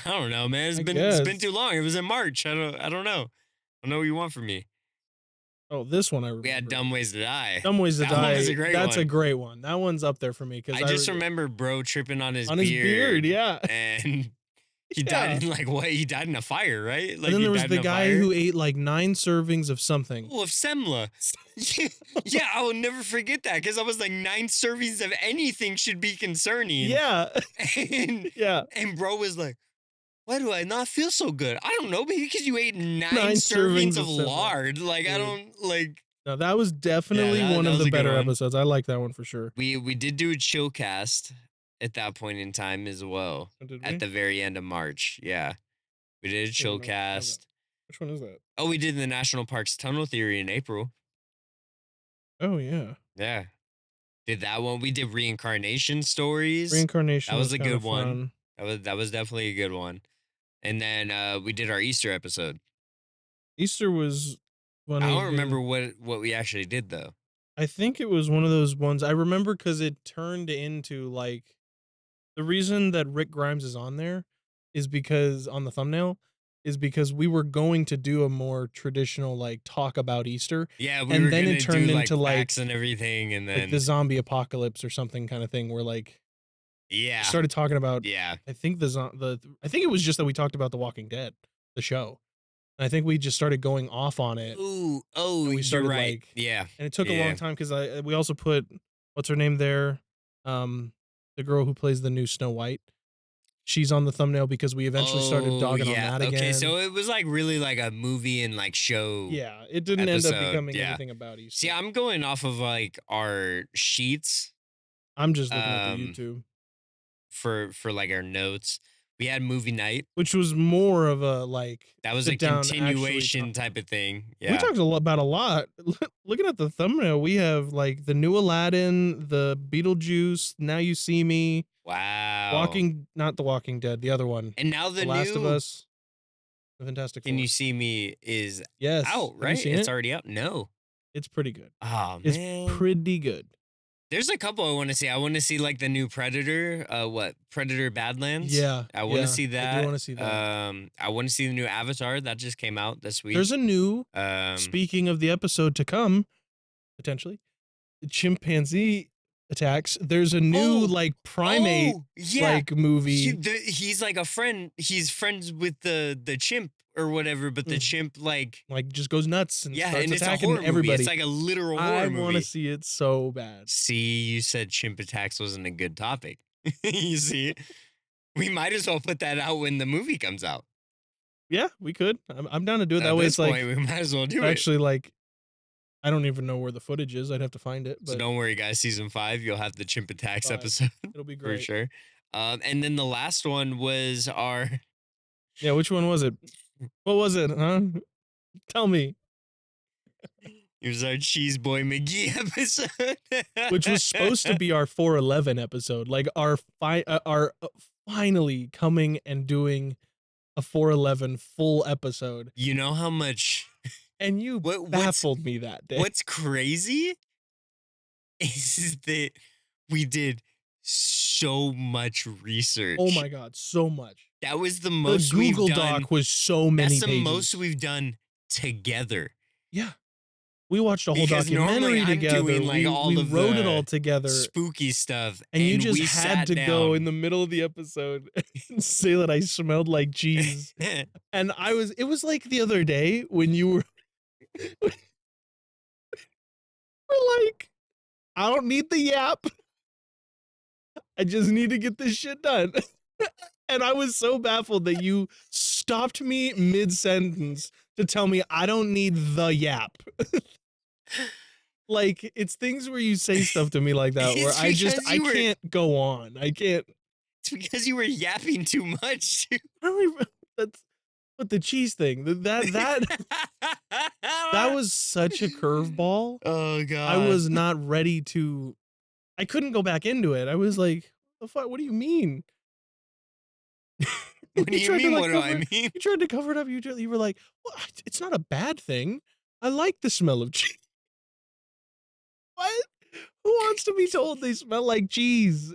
don't know, man. I It's been guess. too long. It was in March. I don't know. I don't know what you want from me. Oh, this one I We had remember. Dumb Ways to Die. Dumb Ways to That one was Die. a great That's a one. great one. That one's up there for me because I just remember bro tripping on his beard, yeah. and he Yeah. died in like what? He died in a fire, right? Like And then he there was died the in a guy fire? who ate like 9 servings of something. Oh, of semla. Yeah, I will never forget that because I was like 9 servings of anything should be concerning. Yeah. And Yeah. and bro was like, why do I not feel so good? I don't know, because you ate 9 9 servings of semla. lard. Like, I Dude. don't like. No, that was definitely that one of was the a good better one. episodes. I like that one for sure. We did do a chill cast at that point in time as well. Oh, did we? At the very end of March. Yeah. We did a I don't chill know if I have that. cast. Which one is that? Oh, we did the National Parks Tunnel Theory in April. Oh yeah. Yeah. Did that one. We did reincarnation stories. Reincarnation. That was a kinda good fun. one. That was definitely a good one. And then we did our Easter episode. Easter was funny. I don't remember what we actually did though. I think it was one of those ones I remember because it turned into like the reason that Rick Grimes is on there is because on the thumbnail is because we were going to do a more traditional like talk about Easter. Yeah, we And were then gonna it turned do like into, like- facts and everything, and Like then the zombie apocalypse or something kind of thing where like yeah, we started talking about yeah. I think I think it was just that we talked about The Walking Dead, the show. And I think we just started going off on it. Ooh, oh, And we you're started, right. like- Yeah, And it took a Yeah. long time because we also put what's her name there, the girl who plays the new Snow White. She's on the thumbnail because we eventually started dogging on that again. Okay, so it was like really like a movie and like show. yeah, it didn't end up episode, becoming yeah. anything about Easter. See, I'm going off of like our sheets I'm just looking at the um, YouTube, for like our notes. We had movie night. which was more of a like That was a sit down, actually continuation talk. type of thing. We Yeah. talked about a lot. Looking at the thumbnail, we have like the new Aladdin, the Beetlejuice, Now You See Me, Wow. not The Walking Dead, the other one, And now The Last of Us, The Fantastic Can Four. You See Me is Yes, out, Have you right? seen It's it? already out. No. It's pretty good. Oh It's man. pretty good. There's a couple I want to see. I want to see like the new Predator. Predator Badlands. Yeah, I want yeah, to see that. I do want to see that. I want to see the new Avatar that just came out this week. There's a new. um, Speaking of the episode to come, potentially, chimpanzee attacks. There's a new Oh, like primate yeah. like movie. He's like a friend. He's friends with the chimp or whatever, but the Mm. chimp like like just goes nuts and yeah, starts and it's a attacking horror movie. everybody. It's like a literal I horror want movie. to see it so bad. See, you said chimp attacks wasn't a good topic. You see, we might as well put that out when the movie comes out. Yeah, we could. I'm down to do it. That At way, this it's like point, we might as well do it. actually like I don't even know where the footage is. I'd have to find it, So but don't worry, guys. Season 5, you'll have the chimp attacks 5. episode it'll be for great. sure. And then the last one was our Yeah, which one was it? What was it? Huh? Tell me. it was our Cheese Boy McGee episode, Which was supposed to be our 411 episode, like our finally coming and doing a 411 full episode. You know how much And you what's baffled me that day. what's crazy is that we did so much research. Oh my god, so much. That was the The most Google we've done. Doc was so many That's the pages. most we've done together. Yeah. We watched a whole Because normally documentary I'm together. doing, like, all we of wrote it the all together. Spooky stuff. And you we just had sat to go down. in the middle of the episode and say that I smelled like cheese. And it was like the other day when you were like, I don't need the yap. I just need to get this shit done. And I was so baffled that you stopped me mid-sentence to tell me I don't need the yap. Like, it's things where you say stuff to me like that where It's I because you were- can't go on. I can't. It's because you were yapping too much. I don't even, that's but the cheese thing. That was such a curveball. Oh god. I was not ready to. I couldn't go back into it. I was like, "The fuck? What do you mean?" What do you tried to mean? like What do I cover. mean? You tried to cover it up. You were like, well, it's not a bad thing. I like the smell of cheese. What? Who wants to be told they smell like cheese?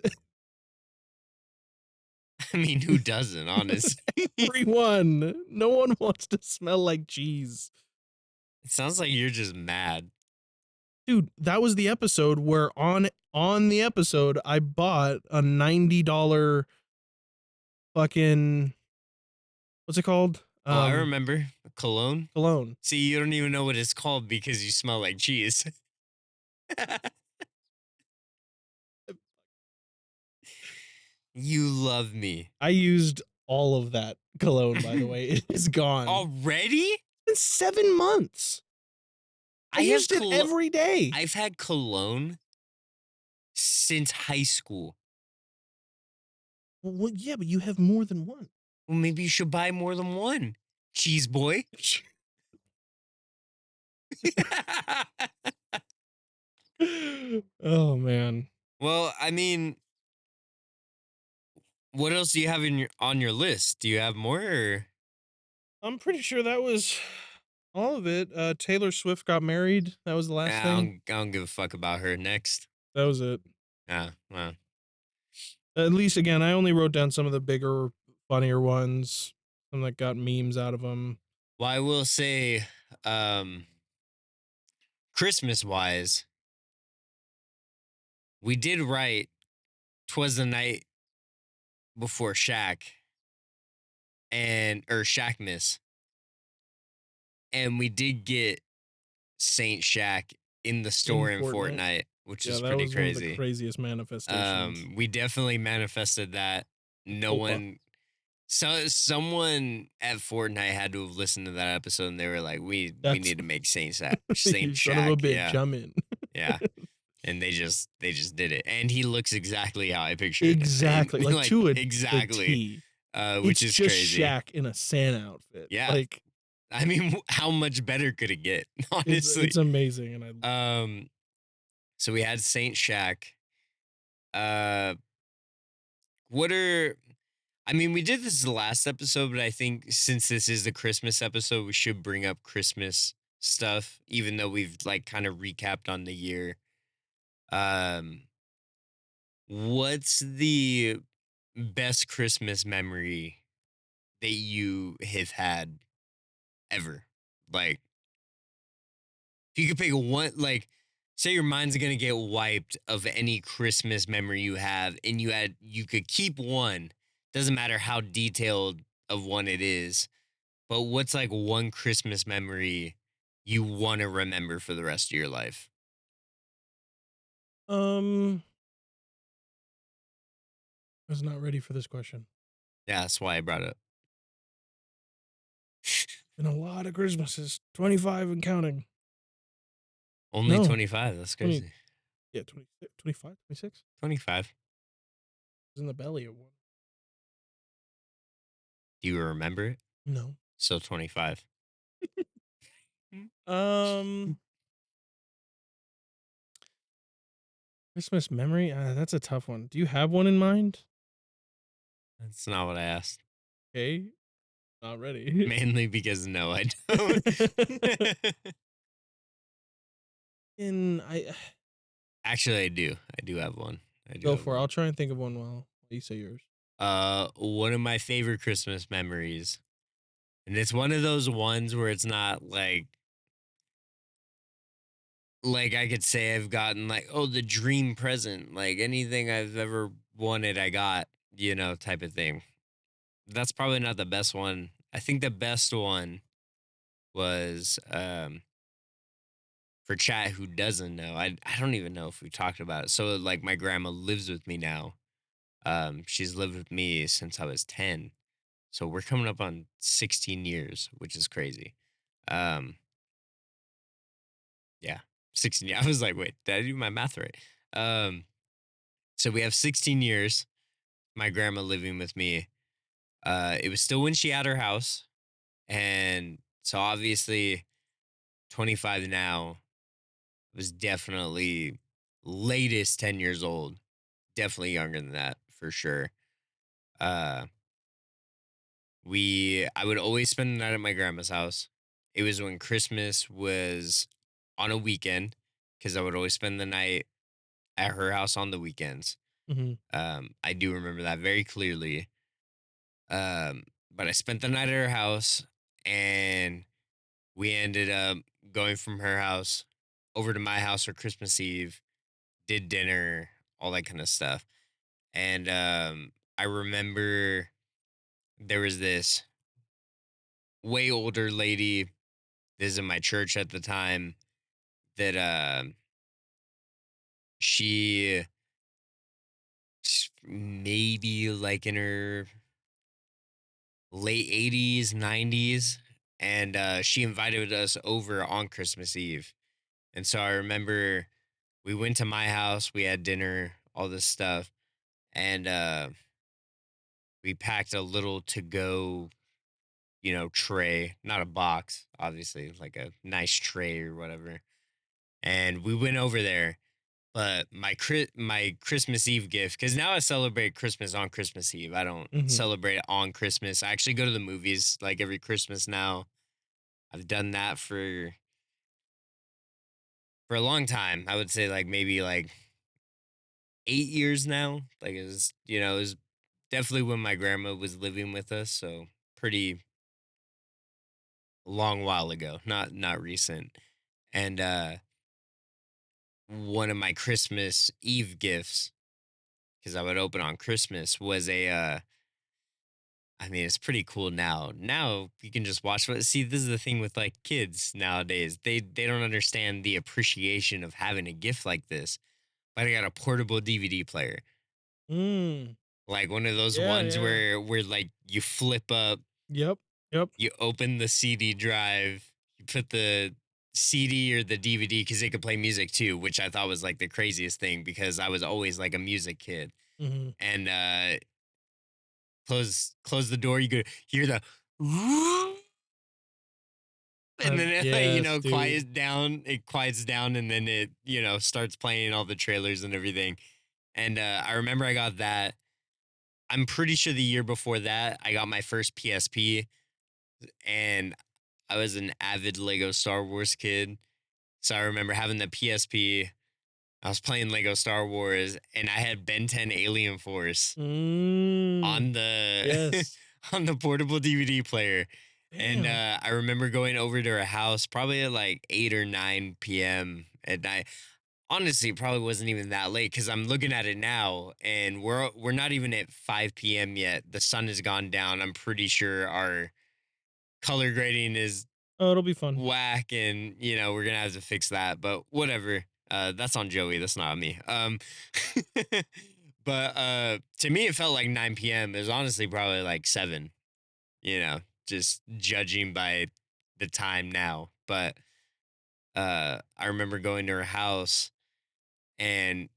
I mean, who doesn't, honestly? It Everyone. No one wants to smell like cheese. sounds like you're just mad. Dude, that was the episode where on the episode I bought a $90 fucking what's it called? Oh, I remember. Cologne? Cologne. See, you don't even know what it's called because you smell like cheese. You love me. I used all of that cologne, by the way. It is gone. Already? In 7 months. I have used it every day. I've had cologne since high school. Well, yeah, but you have more than one. Well, maybe you should buy more than one. Cheese boy. Oh man. Well, I mean, what else do you have on your list? Do you have more? Or? I'm pretty sure that was all of it. Taylor Swift got married. That was the last I thing. don't give a fuck about her. Next. That was it. Well. At least again, I only wrote down some of the bigger, funnier ones. Some that got memes out of them. Well, I will say, Christmas wise, we did write "'Twas the Night Before Shaq" or Shackmas, and we did get Saint Shack in the store in Fortnite, which is pretty that was crazy. One of the craziest manifestations. We definitely manifested that. No one. So someone at Fortnite had to have listened to that episode, and they were like, "We need to make Saint Shack." Saint Shack. Son of a bitch, I'm in. Yeah. And they just did it, and he looks exactly how I pictured. Exactly, it. like to it exactly, which is just crazy. Shaq in a Santa outfit. Yeah, like I mean, how much better could it get? Honestly, it's amazing, and I. So we had Saint Shack. What are? I mean, we did this the last episode, but I think since this is the Christmas episode, we should bring up Christmas stuff, even though we've like kind of recapped on the year. What's the best Christmas memory that you have had ever? Like, if you could pick one, like, say your mind's gonna get wiped of any Christmas memory you have, and you could keep one. Doesn't matter how detailed of one it is, but what's like one Christmas memory you want to remember for the rest of your life? I was not ready for this question. Yeah, that's why I brought it up. Been a lot of Christmases, 25 and counting. Only No. 25. That's crazy. Yeah, 25, 26. 25. I was in the belly of one. Do you remember it? No. So 25. Christmas memory? That's a tough one. Do you have one in mind? That's not what I asked. Okay. Not ready. Mainly because no, I don't. Actually, I do. I do have one. I do. Go for it. I'll try and think of one while you say yours. One of my favorite Christmas memories, and it's one of those ones where it's not like I could say I've gotten like, oh, the dream present, like anything I've ever wanted, I got, type of thing. That's probably not the best one. I think the best one was for chat who doesn't know. I don't even know if we talked about it. So like my grandma lives with me now. She's lived with me since I was 10. So we're coming up on 16 years, which is crazy. Yeah, 16 years. I was like, wait, did I do my math right? So we have 16 years, my grandma living with me. It was still when she had her house. And so obviously 25 now was definitely latest 10 years old. Definitely younger than that for sure. I would always spend the night at my grandma's house. It was when Christmas was on a weekend because I would always spend the night at her house on the weekends. Hmm. I do remember that very clearly. But I spent the night at her house, and we ended up going from her house over to my house for Christmas Eve, did dinner, all that kind of stuff. And I remember there was this way older lady, this is in my church at the time, that she maybe like in her late 80s, 90s. And she invited us over on Christmas Eve. And so I remember we went to my house, we had dinner, all this stuff. And we packed a little to go, tray, not a box, obviously, like a nice tray or whatever. And we went over there. But my Christmas Eve gift, because now I celebrate Christmas on Christmas Eve. I don't Hmm. celebrate it on Christmas. I actually go to the movies like every Christmas now. I've done that for a long time. I would say like maybe like 8 years now. Like it was definitely when my grandma was living with us, so pretty long while ago, not recent. And one of my Christmas Eve gifts, because I would open on Christmas, was a I mean, it's pretty cool now. Now you can just watch what see, this is the thing with like kids nowadays. They don't understand the appreciation of having a gift like this. But I got a portable DVD player. Mm. Like one of those Yeah, ones yeah. where like you flip up, Yep. Yep. you open the CD drive, you put the CD or the DVD because it could play music too, which I thought was like the craziest thing because I was always like a music kid. Hmm. And close the door, you could hear the and then it like, Yes, dude. quiets down and then it, starts playing all the trailers and everything. And I remember I got that. I'm pretty sure the year before that, I got my first PSP, and I was an avid Lego Star Wars kid. So I remember having the PSP. I was playing Lego Star Wars, and I had Ben 10 Alien Force Mm. on the Yes. on the portable DVD player. And Damn. I remember going over to her house probably at like 8 or 9 p.m. at night. Honestly, it probably wasn't even that late because I'm looking at it now and we're not even at 5 p.m. yet. The sun has gone down. I'm pretty sure our color grading is Oh, it'll be fun. whack and we're gonna have to fix that. But whatever. That's on Joey. That's not on me. But to me it felt like 9 p.m. It was honestly probably like 7, just judging by the time now. But I remember going to her house and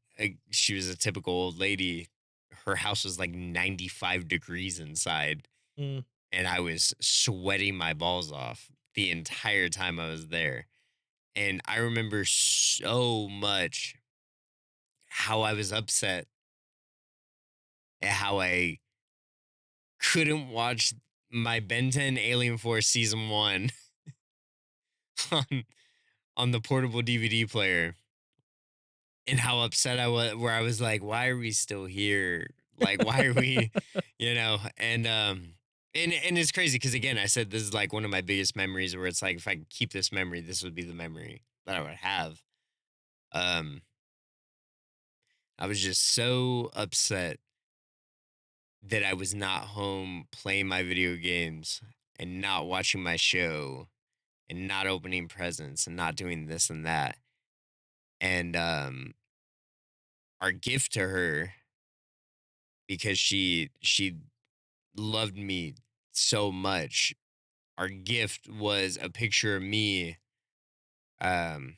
she was a typical old lady. Her house was like 95 degrees inside, Mm. and I was sweating my balls off the entire time I was there. And I remember so much how I was upset at how I couldn't watch my Ben 10 Alien Force season 1 on on the portable DVD player, and how upset I was, where I was like, why are we still here? Like, why are we, and and it's crazy because again, I said this is like one of my biggest memories where it's like if I could keep this memory, this would be the memory that I would have. Um, I was just so upset that I was not home playing my video games and not watching my show and not opening presents and not doing this and that. And our gift to her, because she loved me so much. Our gift was a picture of me um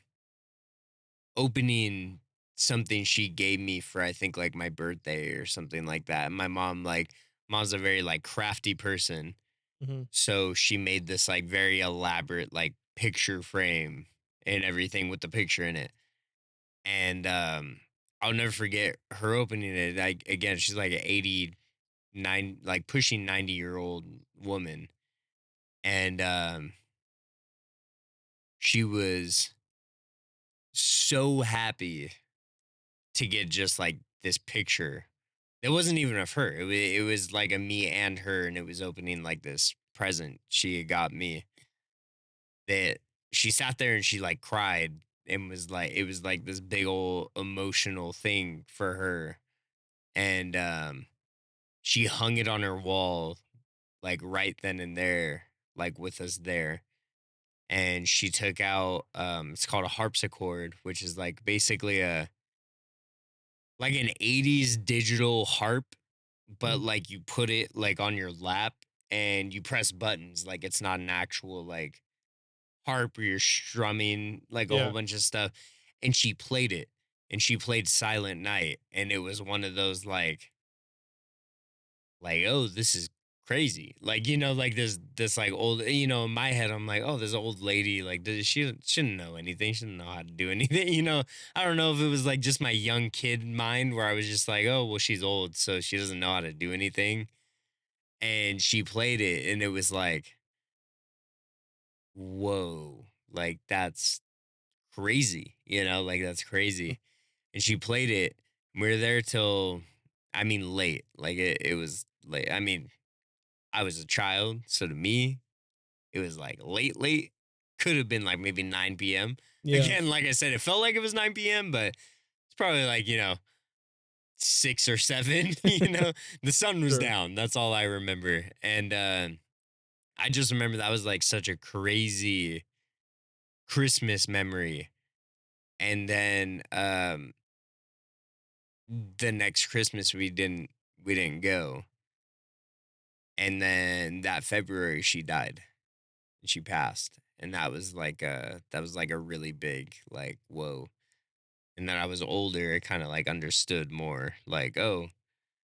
opening something she gave me for I think like my birthday or something like that. And my mom's a very like crafty person. Hmm. So she made this like very elaborate like picture frame and everything with the picture in it. And I'll never forget her opening it. Like again, she's like 80, pushing 90-year-old woman, and she was so happy to get just like this picture. It wasn't even of her. It was like a me and her, and it was opening like this present she had got me. That she sat there and she like cried and was like, it was like this big old emotional thing for her, and she hung it on her wall like right then and there, like with us there. And she took out it's called a harpsichord, which is like basically a like an 80s digital harp, but Mm. like you put it like on your lap and you press buttons, like it's not an actual like harp where you're strumming like a whole Yeah. bunch of stuff. And she played it, and she played Silent Night, and it was one of those like, oh, this is crazy, like, like this like old, in my head I'm like, oh, this old lady, like, she shouldn't know anything, she doesn't know how to do anything. I don't know if it was like just my young kid mind where I was just like, oh, well, she's old, so she doesn't know how to do anything. And she played it, and it was like, whoa, like that's crazy, like that's crazy. And she played it. We were there till, I mean, late, like it was late. I mean, I was a child, so to me, it was like late, late. Could have been like maybe 9 p.m. Yeah. Again, like I said, it felt like it was 9 p.m., but it's probably like, 6 or 7. The sun was Sure. down. That's all I remember. And I just remember that was like such a crazy Christmas memory. And then the next Christmas we didn't go. And then that February she died. She passed, and that was like a really big like whoa. And then I was older, I kind of like understood more, like, oh,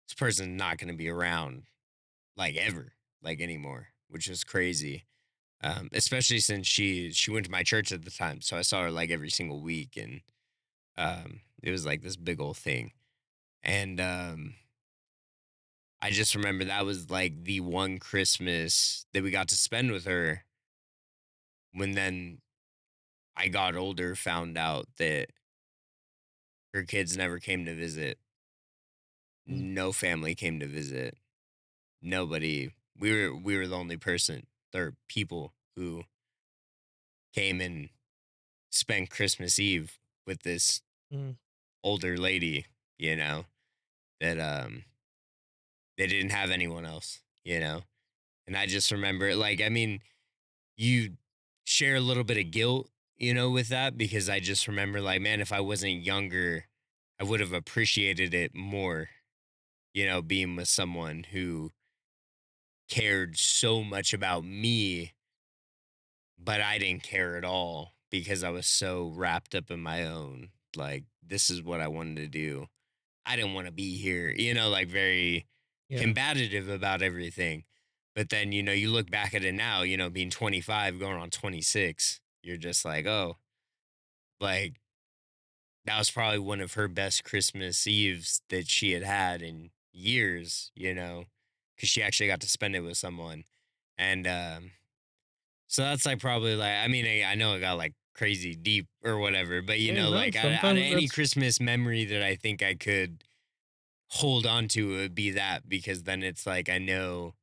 this person's not going to be around like ever, like anymore, which is crazy. Especially since she went to my church at the time, so I saw her like every single week. And it was like this big old thing. And I just remember that was like the one Christmas that we got to spend with her. When then I got older, found out that her kids never came to visit. Mm. No family came to visit. Nobody. We were the only person or people who came and spent Christmas Eve with this Mm. older lady, you know, that they didn't have anyone else. And I just remember, like, I mean, you share a little bit of guilt, with that, because I just remember, like, man, if I wasn't younger, I would have appreciated it more, being with someone who cared so much about me, but I didn't care at all because I was so wrapped up in my own, like, this is what I wanted to do. I didn't want to be here, like very Yeah. combative about everything. But then, you look back at it now, being 25, going on 26, you're just like, oh, like that was probably one of her best Christmas Eves that she had had in years, because she actually got to spend it with someone. And so that's like probably like, I mean, I know it got like crazy deep or whatever, but Hey, no, like out of sometimes any that's Christmas memory that I think I could hold on to, it would be that, because then it's like I know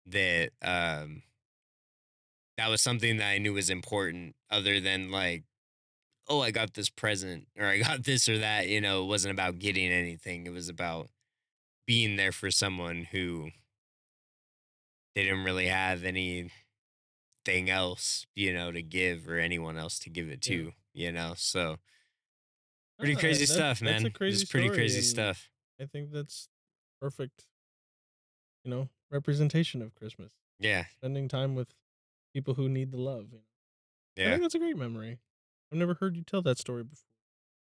that that was something that I knew was important, other than like, oh, I got this present or I got this or that. It wasn't about getting anything. It was about being there for someone who didn't really have anything else, to give, or anyone else to give it yeah. to. So pretty Ah, crazy stuff, that's a man. crazy Just pretty story, crazy and stuff. I think that's perfect, representation of Christmas. Yeah. Spending time with people who need the love. I Yeah. think that's a great memory. I've never heard you tell that story before.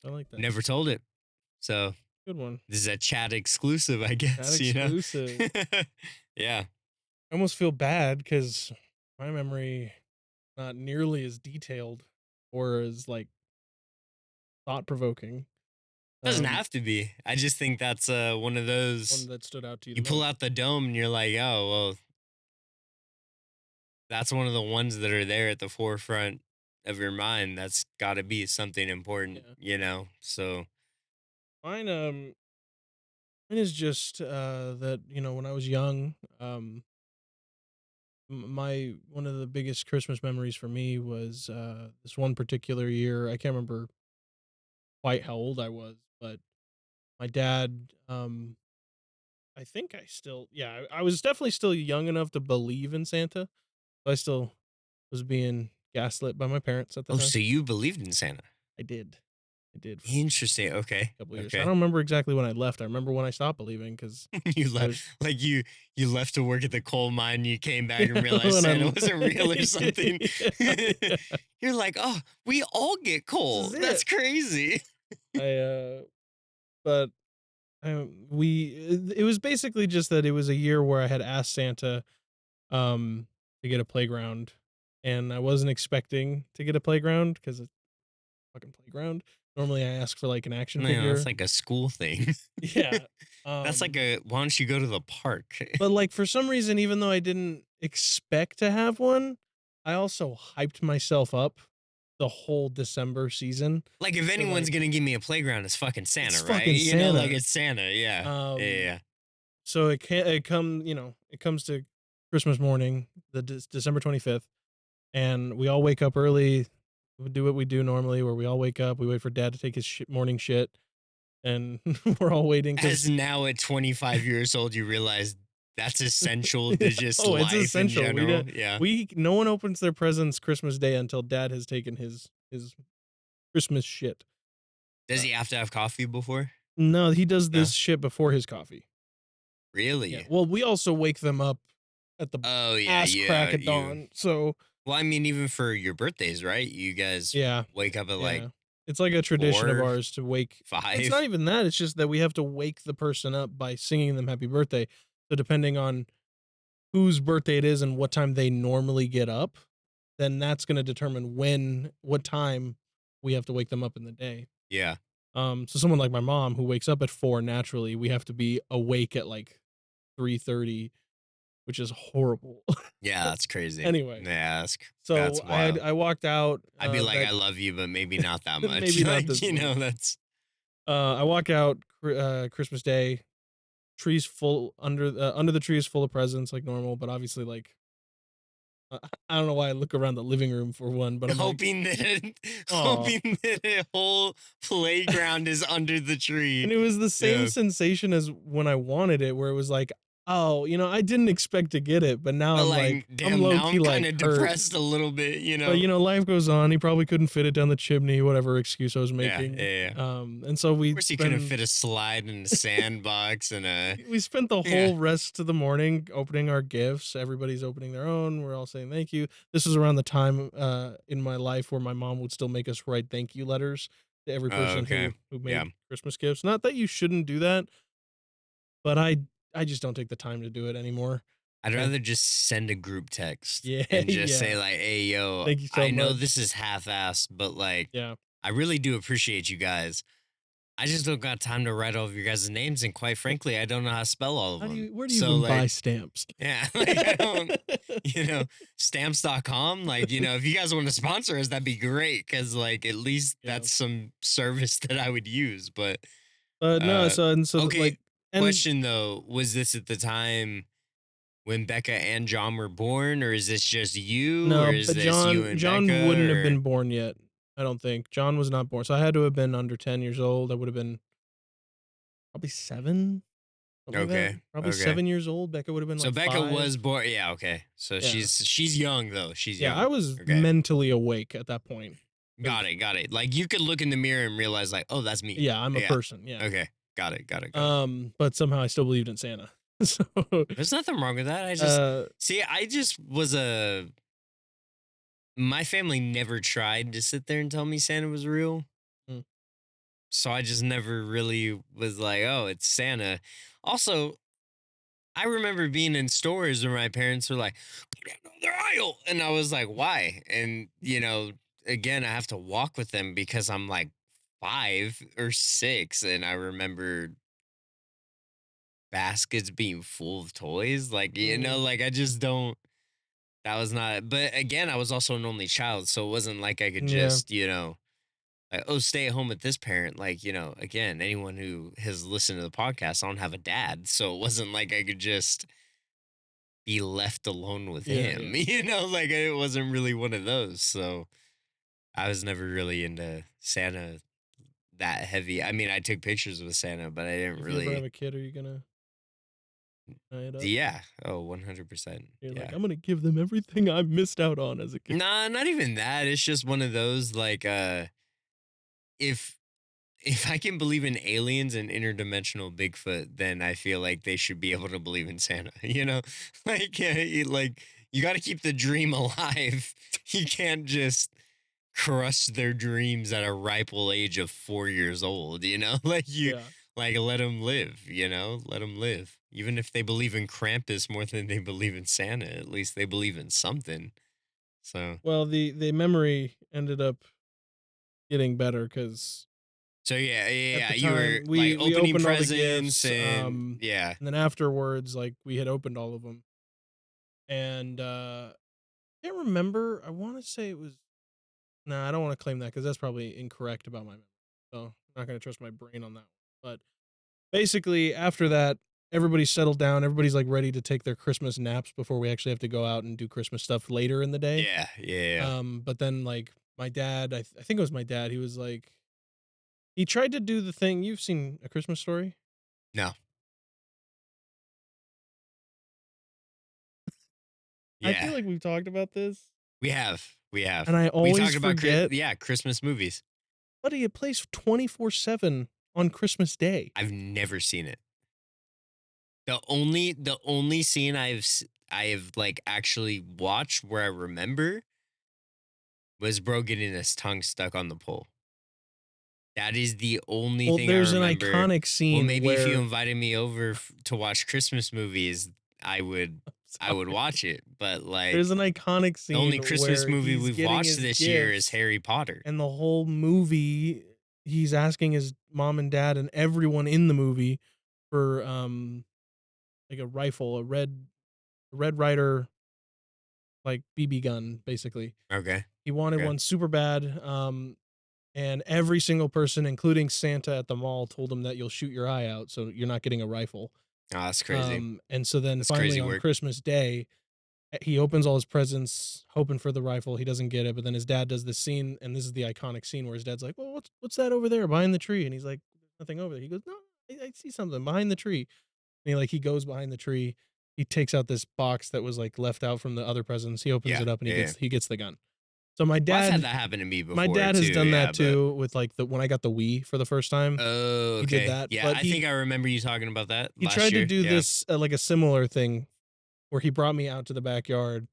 I like that. Never told it. So Good one. this is a chat exclusive, I That guess. exclusive. Yeah. I almost feel bad because my memory not nearly as detailed or as like thought provoking. Doesn't have to be. I just think that's one of One those. that stood out to you You the pull most. out the dome and you're like, oh well, that's one of the ones that are there at the forefront of your mind. That's got to be something important, Yeah. you know. So Mine mine is just that, when I was young, my one of the biggest Christmas memories for me was this one particular year. I can't remember quite how old I was, but my dad, I think I still, yeah, I was definitely still young enough to believe in Santa. But I still was being gaslit by my parents at the oh, time. so you believed in Santa? I did. I did for Interesting. Okay. a couple years. I Okay. don't remember exactly when I left. I remember when I stopped believing because You I left was like you left to work at the coal mine. And you came back and yeah, realized when Santa I wasn't real or something. yeah, You're like, oh, we all get this coal. is That's it. crazy. I but it was basically just that it was a year where I had asked Santa to get a playground, and I wasn't expecting to get a playground because it's a fucking playground. Normally, I ask for like an action No, that's figure. like a school thing. Yeah. That's like Um, a why don't you go to the park? but like for some reason, even though I didn't expect to have one, I also hyped myself up the whole December season Like if to anyone's like gonna give me a playground, it's fucking it's Santa, right? fucking You know, like Santa. it's Santa. Yeah. Yeah. Um, Yeah. so it comes to Christmas morning, the December 25th, and we all wake up early. We do what we do normally, where we all wake up, we wait for Dad to take his morning shit, and we're all waiting because As now at 25 years old, you realize that's essential to just oh, it's life in essential. general. Yeah. We no one opens their presents Christmas Day until Dad has taken his Christmas shit. Does Uh, he have to have coffee before? no, he does No. this shit before his coffee. Yeah. Really? Well, we also wake them up at the Oh yeah, ass crack yeah. at You dawn. So well, I mean, even for your birthdays, right? You guys yeah, wake up at like yeah. It's like a tradition of 4, ours to wake. It's not 5. even that. It's just that we have to wake the person up by singing them happy birthday. So depending on whose birthday it is and what time they normally get up, then that's going to determine what time we have to wake them up in the day. Yeah. So someone like my mom who wakes up at 4 naturally, we have to be awake at like 3:30, which is horrible. Yeah, that's crazy. Anyway, Yeah, that's so wild. I walked out I'd be like, that I love you, but maybe not that much. maybe not Like, this you know, much. that's I walk out Christmas Day, trees full under the tree is full of presents like normal, but obviously like I don't know why I look around the living room for one, but I'm like, hoping that oh. hoping that a whole playground is under the tree. And it was the same Yeah. sensation as when I wanted it, where it was like, oh, I didn't expect to get it, but now But I'm like, like, I'm damn, low now key I'm kind like of hurt. depressed a little bit, you But know. life goes on. He probably couldn't fit it down the chimney, whatever excuse I was Yeah, making. yeah, yeah. And so Of course, you couldn't fit a slide in a sandbox and a we spent the yeah. whole rest of the morning opening our gifts. Everybody's opening their own. We're all saying thank you. This was around the time in my life where my mom would still make us write thank you letters to every Oh, person okay. who Yeah. made Christmas gifts. Not that you shouldn't do that, but I just don't take the time to do it anymore. I'd I rather just send a group text yeah, and just say yeah. like, "Hey, yo, Thank you so I know much. this is half-assed, but like, Yeah. I really do appreciate you guys. I just don't got time to write all of your guys' names, and quite frankly, I don't know how to spell all of them. Where do you So even buy like, stamps? yeah, like I don't, stamps.com. Like, if you guys want to sponsor us, that'd be great because like at least Yeah. that's some service that I would use. But No, uh, so okay, like and question though, was this at the time when Becca and John were born, or is this just you, or no, is but this you and John Becca, wouldn't have or been born yet. I don't think. John was not born. So I had to have been under 10 years old. I would have been probably 7, something like that. okay, Probably okay. 7 years old. Becca would have been So like Becca 5. was born. Yeah, okay. So Yeah. she's young though. She's Yeah, young. I was Okay, mentally awake at that point. got it, got it. Like you could look in the mirror and realize, like, oh, that's me. Yeah, I'm a Yeah. person. Yeah. Okay, got it, got it, got it. But somehow I still believed in Santa. So There's nothing wrong with that. I just uh see. I just was a. My family never tried to sit there and tell me Santa was real. mm, So I just never really was like, oh, it's Santa. Also, I remember being in stores where my parents were like, put it on their aisle. And I was like, why? And, again, I have to walk with them because I'm like 5 or 6, and I remember baskets being full of toys. Like, like I just don't. That was not. But again, I was also an only child, so it wasn't like I could Yeah. just, like, oh, stay at home with this parent. Like, again, anyone who has listened to the podcast, I don't have a dad, so it wasn't like I could just be left alone with Yeah, him. yeah. Like it wasn't really one of those. So I was never really into Santa that heavy. I mean, I took pictures with Santa, but I didn't If you ever have really. a kid, are you gonna tie it up? Yeah. Oh, 100%. You're like, Yeah. I'm gonna give them everything I missed out on as a kid. Nah, not even that. It's just one of those like if if I can believe in aliens and interdimensional Bigfoot, then I feel like they should be able to believe in Santa. Like you got to keep the dream alive. You can't just crush their dreams at a ripe old age of 4 years old. Like Yeah. like let them live. Let them live. Even if they believe in Krampus more than they believe in Santa, at least they believe in something. So Well, the memory ended up getting better because yeah, yeah, at yeah. the You were time like we opening opened all the presents gifts, and yeah. and then afterwards, like we had opened all of them, and I can't remember. I want to say it was. Nah, I don't want to claim that because that's probably incorrect about my memory. So I'm not gonna trust my brain on that one. But basically, after that, everybody settled down. Everybody's like ready to take their Christmas naps before we actually have to go out and do Christmas stuff later in the day. Yeah, yeah. But then like my dad, I think it was my dad. He was like, he tried to do the thing. You've seen A Christmas Story? No. I feel Yeah. like we've talked about this, We have. We have. and I We always talked about forget. Christmas movies. Buddy, it plays 24/7 on Christmas Day. I've never seen it. The only scene I have like actually watched where I remember was bro getting his tongue stuck on the pole. That is the only Well, thing I there's an remember. iconic Well, scene maybe if you where invited me over to watch Christmas movies, I would sorry. watch it. But There's like an iconic the only scene Christmas where movie he's we've getting watched his this year is gifts, Harry Potter. and the whole movie, he's asking his mom and dad and everyone in the movie for like a rifle, a Red Ryder like BB gun, basically. Okay. He wanted Okay. one super bad. And every single person, including Santa at the mall, told him that you'll shoot your eye out, so you're not getting a rifle. Oh, that's crazy. And so then That's finally crazy on work. Christmas Day, he opens all his presents, hoping for the rifle. He doesn't get it, but then his dad does this scene, and this is the iconic scene where his dad's like, "Well, what's that over there behind the tree?" And he's like, "Nothing over there." He goes, "No, I see something behind the tree." And he goes behind the tree. He takes out this box that was like left out from the other presents. He opens Yeah. it up and Yeah. he gets the gun. So my Well, I've had dad that happen to me before. my dad has too, done yeah, that too with like when I got the Wii for the first time. Oh, He did okay. that, Yeah, but I think I remember you talking about that he last tried to year. do Yeah. this like a similar thing where he brought me out to the backyard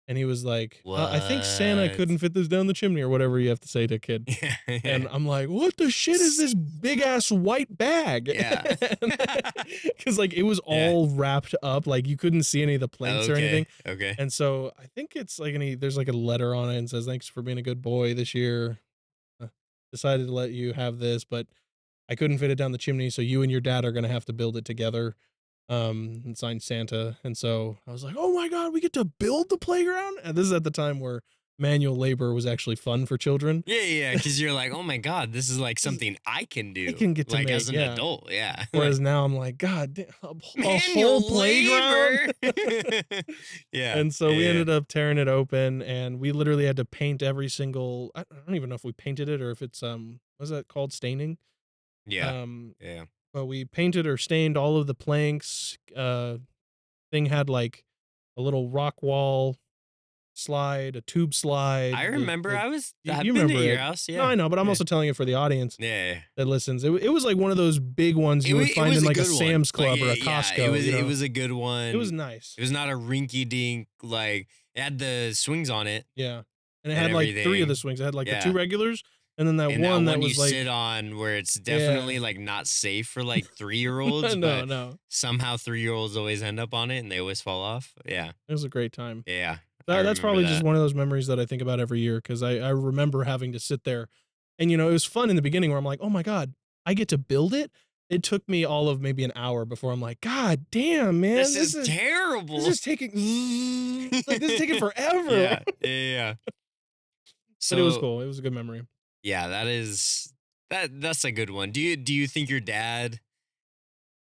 and he was like, I think Santa What? couldn't fit this down the chimney or whatever you have to say to a kid. And I'm like, what the shit is this big ass white bag? Yeah. Because like it was Yeah. all wrapped up, like you couldn't see any of the planks or anything. Okay. And so I think it's like there's like a letter on it and says, "Thanks for being a good boy this year. Decided to let you have this, but I couldn't fit it down the chimney, so you and your dad are gonna have to build it together." And signed Santa. And so I was like, "Oh my god, we get to build the playground!" And this is at the time where manual labor was actually fun for children. Yeah, because you're like, oh my god, this is like something I can do. I can get to like make, as an yeah. adult. Yeah. Whereas now I'm like, God, damn, a Manual whole playground. labor. Yeah. And so we yeah. ended up tearing it open, and we literally had to paint every single. I don't even know if we painted it or if it's what's that called, staining? Yeah. Yeah. But we painted or stained all of the planks. Thing had like a little rock wall slide, a tube slide. I remember I've you been remember to your it. house. Yeah. No, I know, but I'm Yeah. also telling it for the audience Yeah. that listens. It was like one of those big ones you would find in like a good one. Sam's Club Like, or a yeah, Costco. it was a good one. It was nice. It was not a rinky dink, like it had the swings on it. Yeah. And it And had like 3 of the everything. swings. It had like the Yeah. 2 regulars and then that And one that that one was you like sit on where it's definitely like not safe for like 3-year-olds, no, but no. somehow 3-year-olds always end up on it and they always fall off. Yeah. It was a great time. Yeah. That's I remember probably just that. one of those memories that I think about every year because I remember having to sit there And, it was fun in the beginning where I'm like, "Oh my god, I get to build it?" It took me all of maybe an hour before I'm like, "God damn, man, This this is is this terrible. is taking like, this is taking forever." Yeah, yeah, yeah. But it was So cool. It was a good memory. yeah, that's a good one. Do you think your dad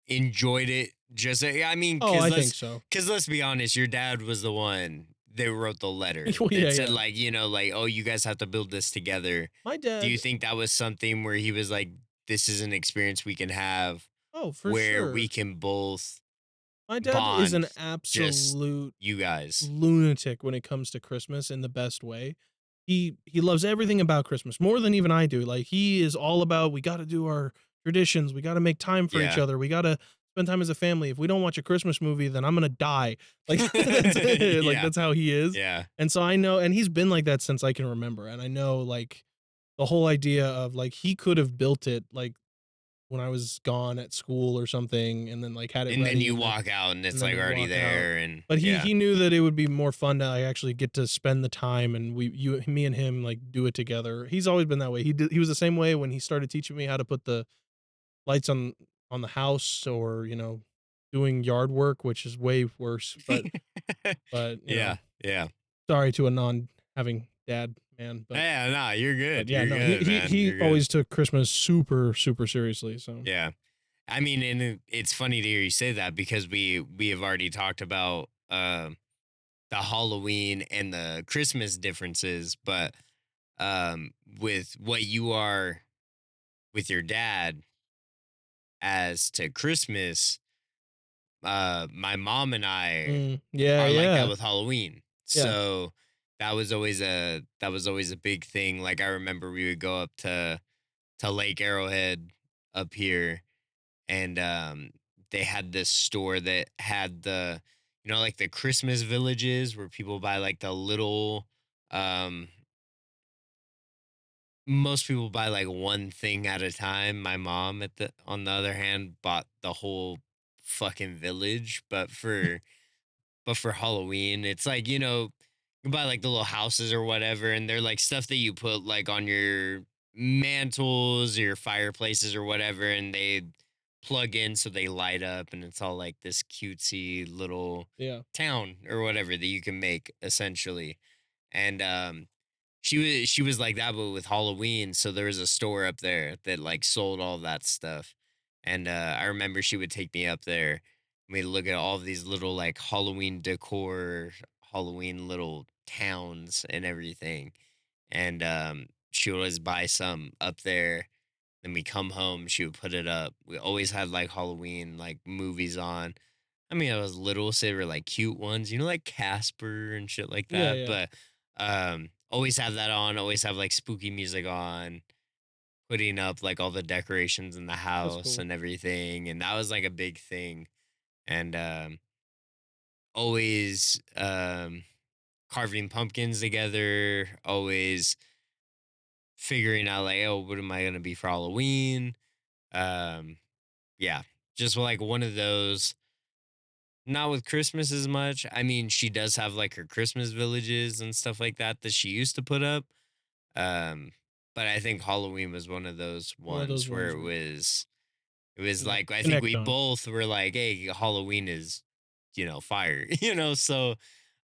enjoyed it? Just I mean, Oh, I think so. because let's be honest, your dad was the one that wrote the letter Well, yeah, that said yeah. like like, oh, you guys have to build this together. My Do you dad think that was something where he was like, this is an experience we can have oh, for where we sure. can both My dad is bond, an just absolute you guys? lunatic when it comes to Christmas in the best way. He loves everything about Christmas more than even I do. Like he is all about we got to do our traditions, we got to make time for each Yeah, other, we got to spend time as a family. If we don't watch a Christmas movie, then I'm gonna die. Like that's it. Like yeah, that's how he is. yeah. And so I know, and he's been like that since I can remember. And I know like the whole idea of like he could have built it like when I was gone at school or something, and then like had it And then ready, you walk out and and it's then like we already walk out. there, and But he yeah, he knew that it would be more fun to like, actually get to spend the time, and me and him like do it together. He's always been that way. He was the same way when he started teaching me how to put the lights on the house, or doing yard work, which is way worse. But yeah, yeah. sorry to a non having dad man, Yeah, nah, you're but good. yeah, You're no, he good, he man. he You're good. always took Christmas super super seriously. So Yeah. I mean, and it's funny to hear you say that because we have already talked about the Halloween and the Christmas differences, but with what you are with your dad as to Christmas, my mom and I yeah, are like that yeah, with Halloween. yeah, So that was always a big thing. Like I remember we would go up to Lake Arrowhead up here, and they had this store that had the like the Christmas villages where people buy like the little um most people buy like one thing at a time. My mom at the on the other hand bought the whole fucking village, but for Halloween, it's like, you buy like the little houses or whatever, and they're like stuff that you put like on your mantles or your fireplaces or whatever, and they plug in so they light up, and it's all like this cutesy little yeah. town or whatever that you can make essentially. And she was like that, but with Halloween. So there was a store up there that like sold all that stuff. And I remember she would take me up there. And we'd look at all of these little like Halloween decor, Halloween little towns and everything. And she would always buy some up there. Then we come home, she would put it up. We always had like Halloween like movies on. I mean, I was little, so they were like cute ones, like Casper and shit like Yeah, that. yeah. But always have that on, always have like spooky music on, putting up like all the decorations in the That's house cool. and everything. And that was like a big thing. And always carving pumpkins together, always figuring out like, oh, what am I gonna be for Halloween? Um, yeah, just like one of those. Not with Christmas as much. I mean, she does have like her Christmas villages and stuff like that she used to put up. Um, but I think Halloween was one of those One of those ones where ones it we was it was connect like I think connect we on. both were like, hey, Halloween is, fire. So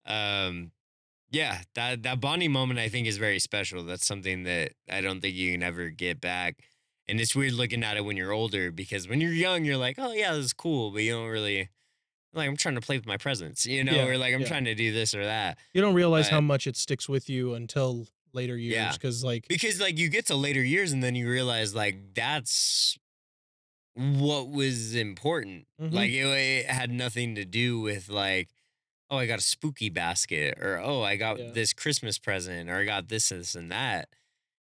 um yeah, that bonding moment I think is very special. That's something that I don't think you can ever get back. And it's weird looking at it when you're older because when you're young, you're like, oh yeah, this is cool, but you don't really like I'm trying to play with my presents, Yeah, or like I'm yeah. trying to do this or that. You don't realize how But much it sticks with you until later years, yeah, because like because like you get to later years and then you realize like that's what was important. mhm, Like it had nothing to do with like, oh, I got a spooky basket or oh, I got yeah, this Christmas present or I got this and that.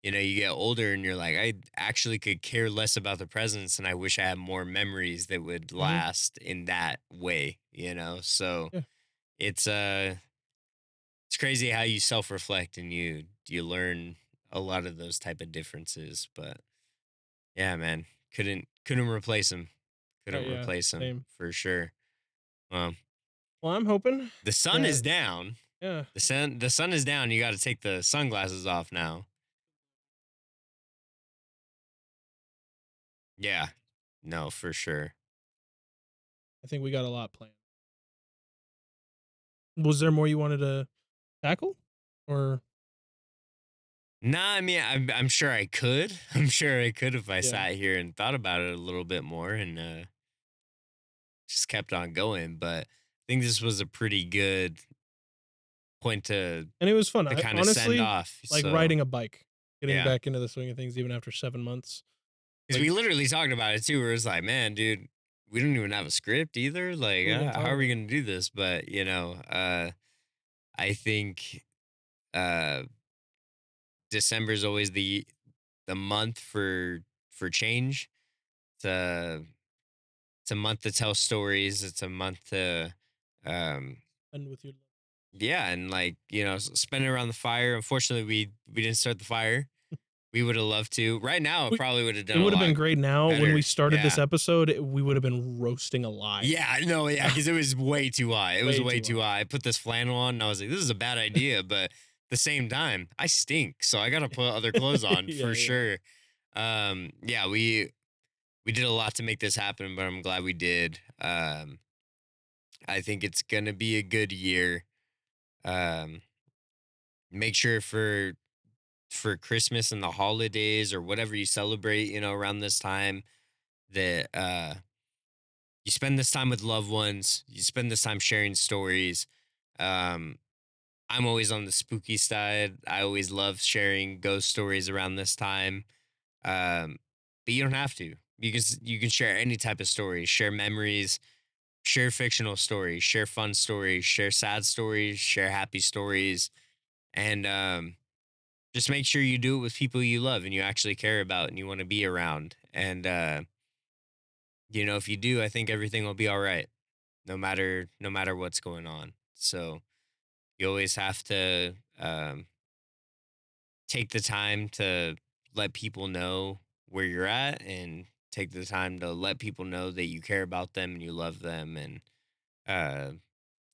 You get older and you're like, I actually could care less about the presents and I wish I had more memories that would mhm, last in that way. So yeah, it's it's crazy how you self-reflect and you learn a lot of those type of differences, but yeah, man, couldn't replace him. Couldn't yeah, replace him same. for sure. Well, Well, I'm hoping the sun is that down. yeah, The sun is down. You got to take the sunglasses off now. Yeah. No, for sure. I think we got a lot planned. Was there more you wanted to tackle? Or Nah, I mean, I'm sure I could. I'm sure I could if I yeah. sat here and thought about it a little bit more and just kept on going. But I think this was a pretty good point And it was fun. to I kind of send honestly off. like So riding a bike, getting yeah, back into the swing of things even after 7 months. because Like, we literally talked about it too. Where it's like, man, dude, we don't even have a script either. Like, what are we gonna how talk are we about? gonna do this? But I think uh December is always the month for change. It's a month to tell stories. It's a month to um And with your yeah, and like, spend it around the fire. Unfortunately, we didn't start the fire. We would have loved to. Right now, it we, probably would have it done a would have been lot great now. When we better. started this Yeah. episode, we would have been roasting alive. Yeah, no, yeah, because it was way too high. It was Way way too too high. I put this flannel on and I was like, this is a bad idea, but at the same time, I stink. So I gotta put other clothes on for Yeah, yeah. sure. Yeah, we did a lot to make this happen, but I'm glad we did. I think it's gonna be a good year. Um, Make sure for Christmas and the holidays or whatever you celebrate, around this time that you spend this time with loved ones, you spend this time sharing stories. Um, I'm always on the spooky side. I always love sharing ghost stories around this time. Um, but you don't have to. You can share any type of story, share memories, share fictional stories, share fun stories, share sad stories, share happy stories, and just make sure you do it with people you love and you actually care about and you want to be around. And if you do, I think everything will be all right, no matter what's going on. So you always have to take the time to let people know where you're at and take the time to let people know that you care about them and you love them. And uh,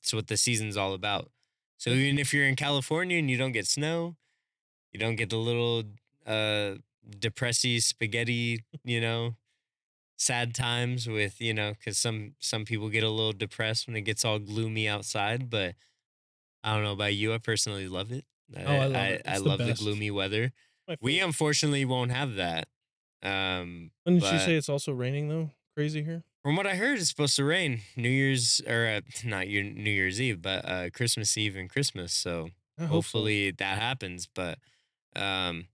it's what the season's all about. So Yeah. even if you're in California and you don't get snow, you don't get the little uh depressy spaghetti, sad times with, because some people get a little depressed when it gets all gloomy outside. But I don't know about you. I personally love it. Oh, I I love it. I It's the love the best. gloomy weather. My We favorite. unfortunately won't have that. Didn't you But say it's also raining though? Crazy here. from what I heard, it's supposed to rain New Year's or not your New Year's Eve, but Christmas Eve and Christmas. So I hope so. hopefully that happens. But um,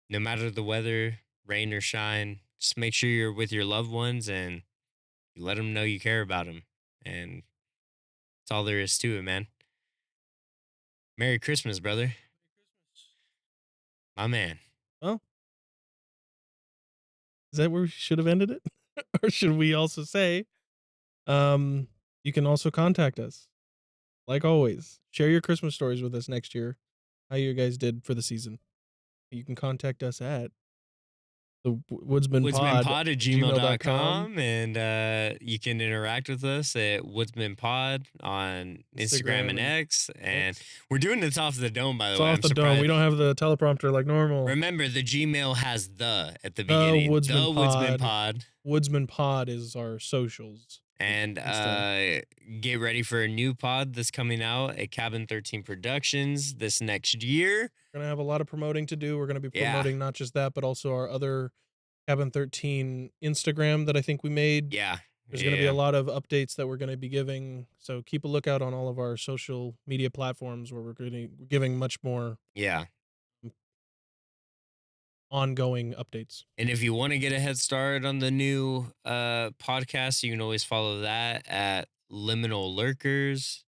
no matter the weather, rain or shine, just make sure you're with your loved ones and you let them know you care about them. And that's all there is to it, man. Merry Christmas, brother. My man. Well, is that where we should have ended it? Or should we also say, you can also contact us. Like always, share your Christmas stories with us next year. How you guys did for the season. You can contact us at the woodsmanpod Woodsmanpod at at gmail.com, gmail.com. And you can interact with us at Woodsmanpod on Instagram and Instagram and X. And X. we're doing this off the dome, by It's the way. off I'm the dome. surprised. We don't have the teleprompter like normal. Remember, the Gmail has the at the The beginning. Woodsman The Pod. Woodsmanpod. Woodsman Pod is our socials. And Insta. get ready for a new pod that's coming out at Cabin 13 Productions this next year. We're gonna have a lot of promoting to do. We're gonna be Yeah. promoting not just that, but also our other Cabin 13 Instagram that I think we made. Yeah. There's gonna be Yeah. a lot of updates that we're gonna be giving. So keep a lookout on all of our social media platforms where we're giving much more Yeah. ongoing updates. And if you want to get a head start on the new podcast, you can always follow that at Liminal Lurkers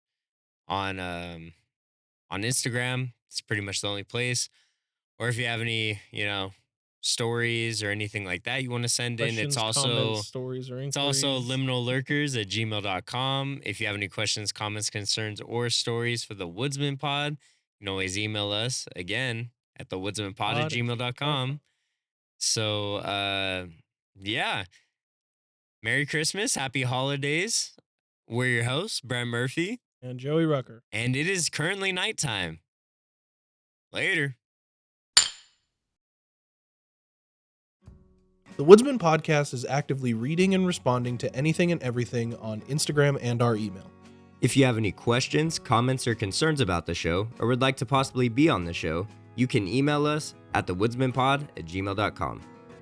on Instagram. It's pretty much the only place. Or if you have any, stories or anything like that you want to send in, Questions, comments, stories, or it's inquiries. also liminallurkers at gmail.com. If you have any questions, comments, concerns, or stories for the Woodsman Pod, you can always email us again at thewoodsmanpod at gmail.com. So, yeah. Merry Christmas. Happy holidays. We're your hosts, Brent Murphy. And Joey Rucker. And it is currently nighttime. Later. The Woodsman Podcast is actively reading and responding to anything and everything on Instagram and our email. If you have any questions, comments, or concerns about the show, or would like to possibly be on the show, you can email us at thewoodsmanpod@gmail.com.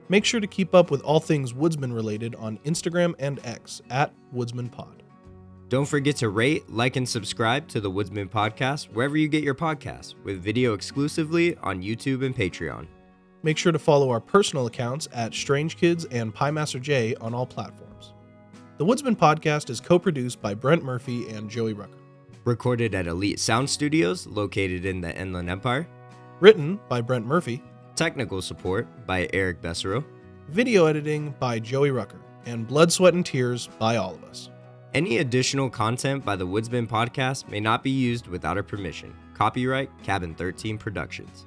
Make sure to keep up with all things Woodsman related on Instagram and X at WoodsmanPod. Don't forget to rate, like, and subscribe to the Woodsman Podcast wherever you get your podcasts, with video exclusively on YouTube and Patreon. Make sure to follow our personal accounts at Strange Kids and PieMasterJ on all platforms. The Woodsman Podcast is co-produced by Brent Murphy and Joey Rucker. Recorded at Elite Sound Studios, located in the Inland Empire. Written by Brent Murphy. Technical support by Eric Bessero. Video editing by Joey Rucker. And Blood, Sweat, and Tears by all of us. Any additional content by the Woodsman Podcast may not be used without our permission. Copyright Cabin 13 Productions.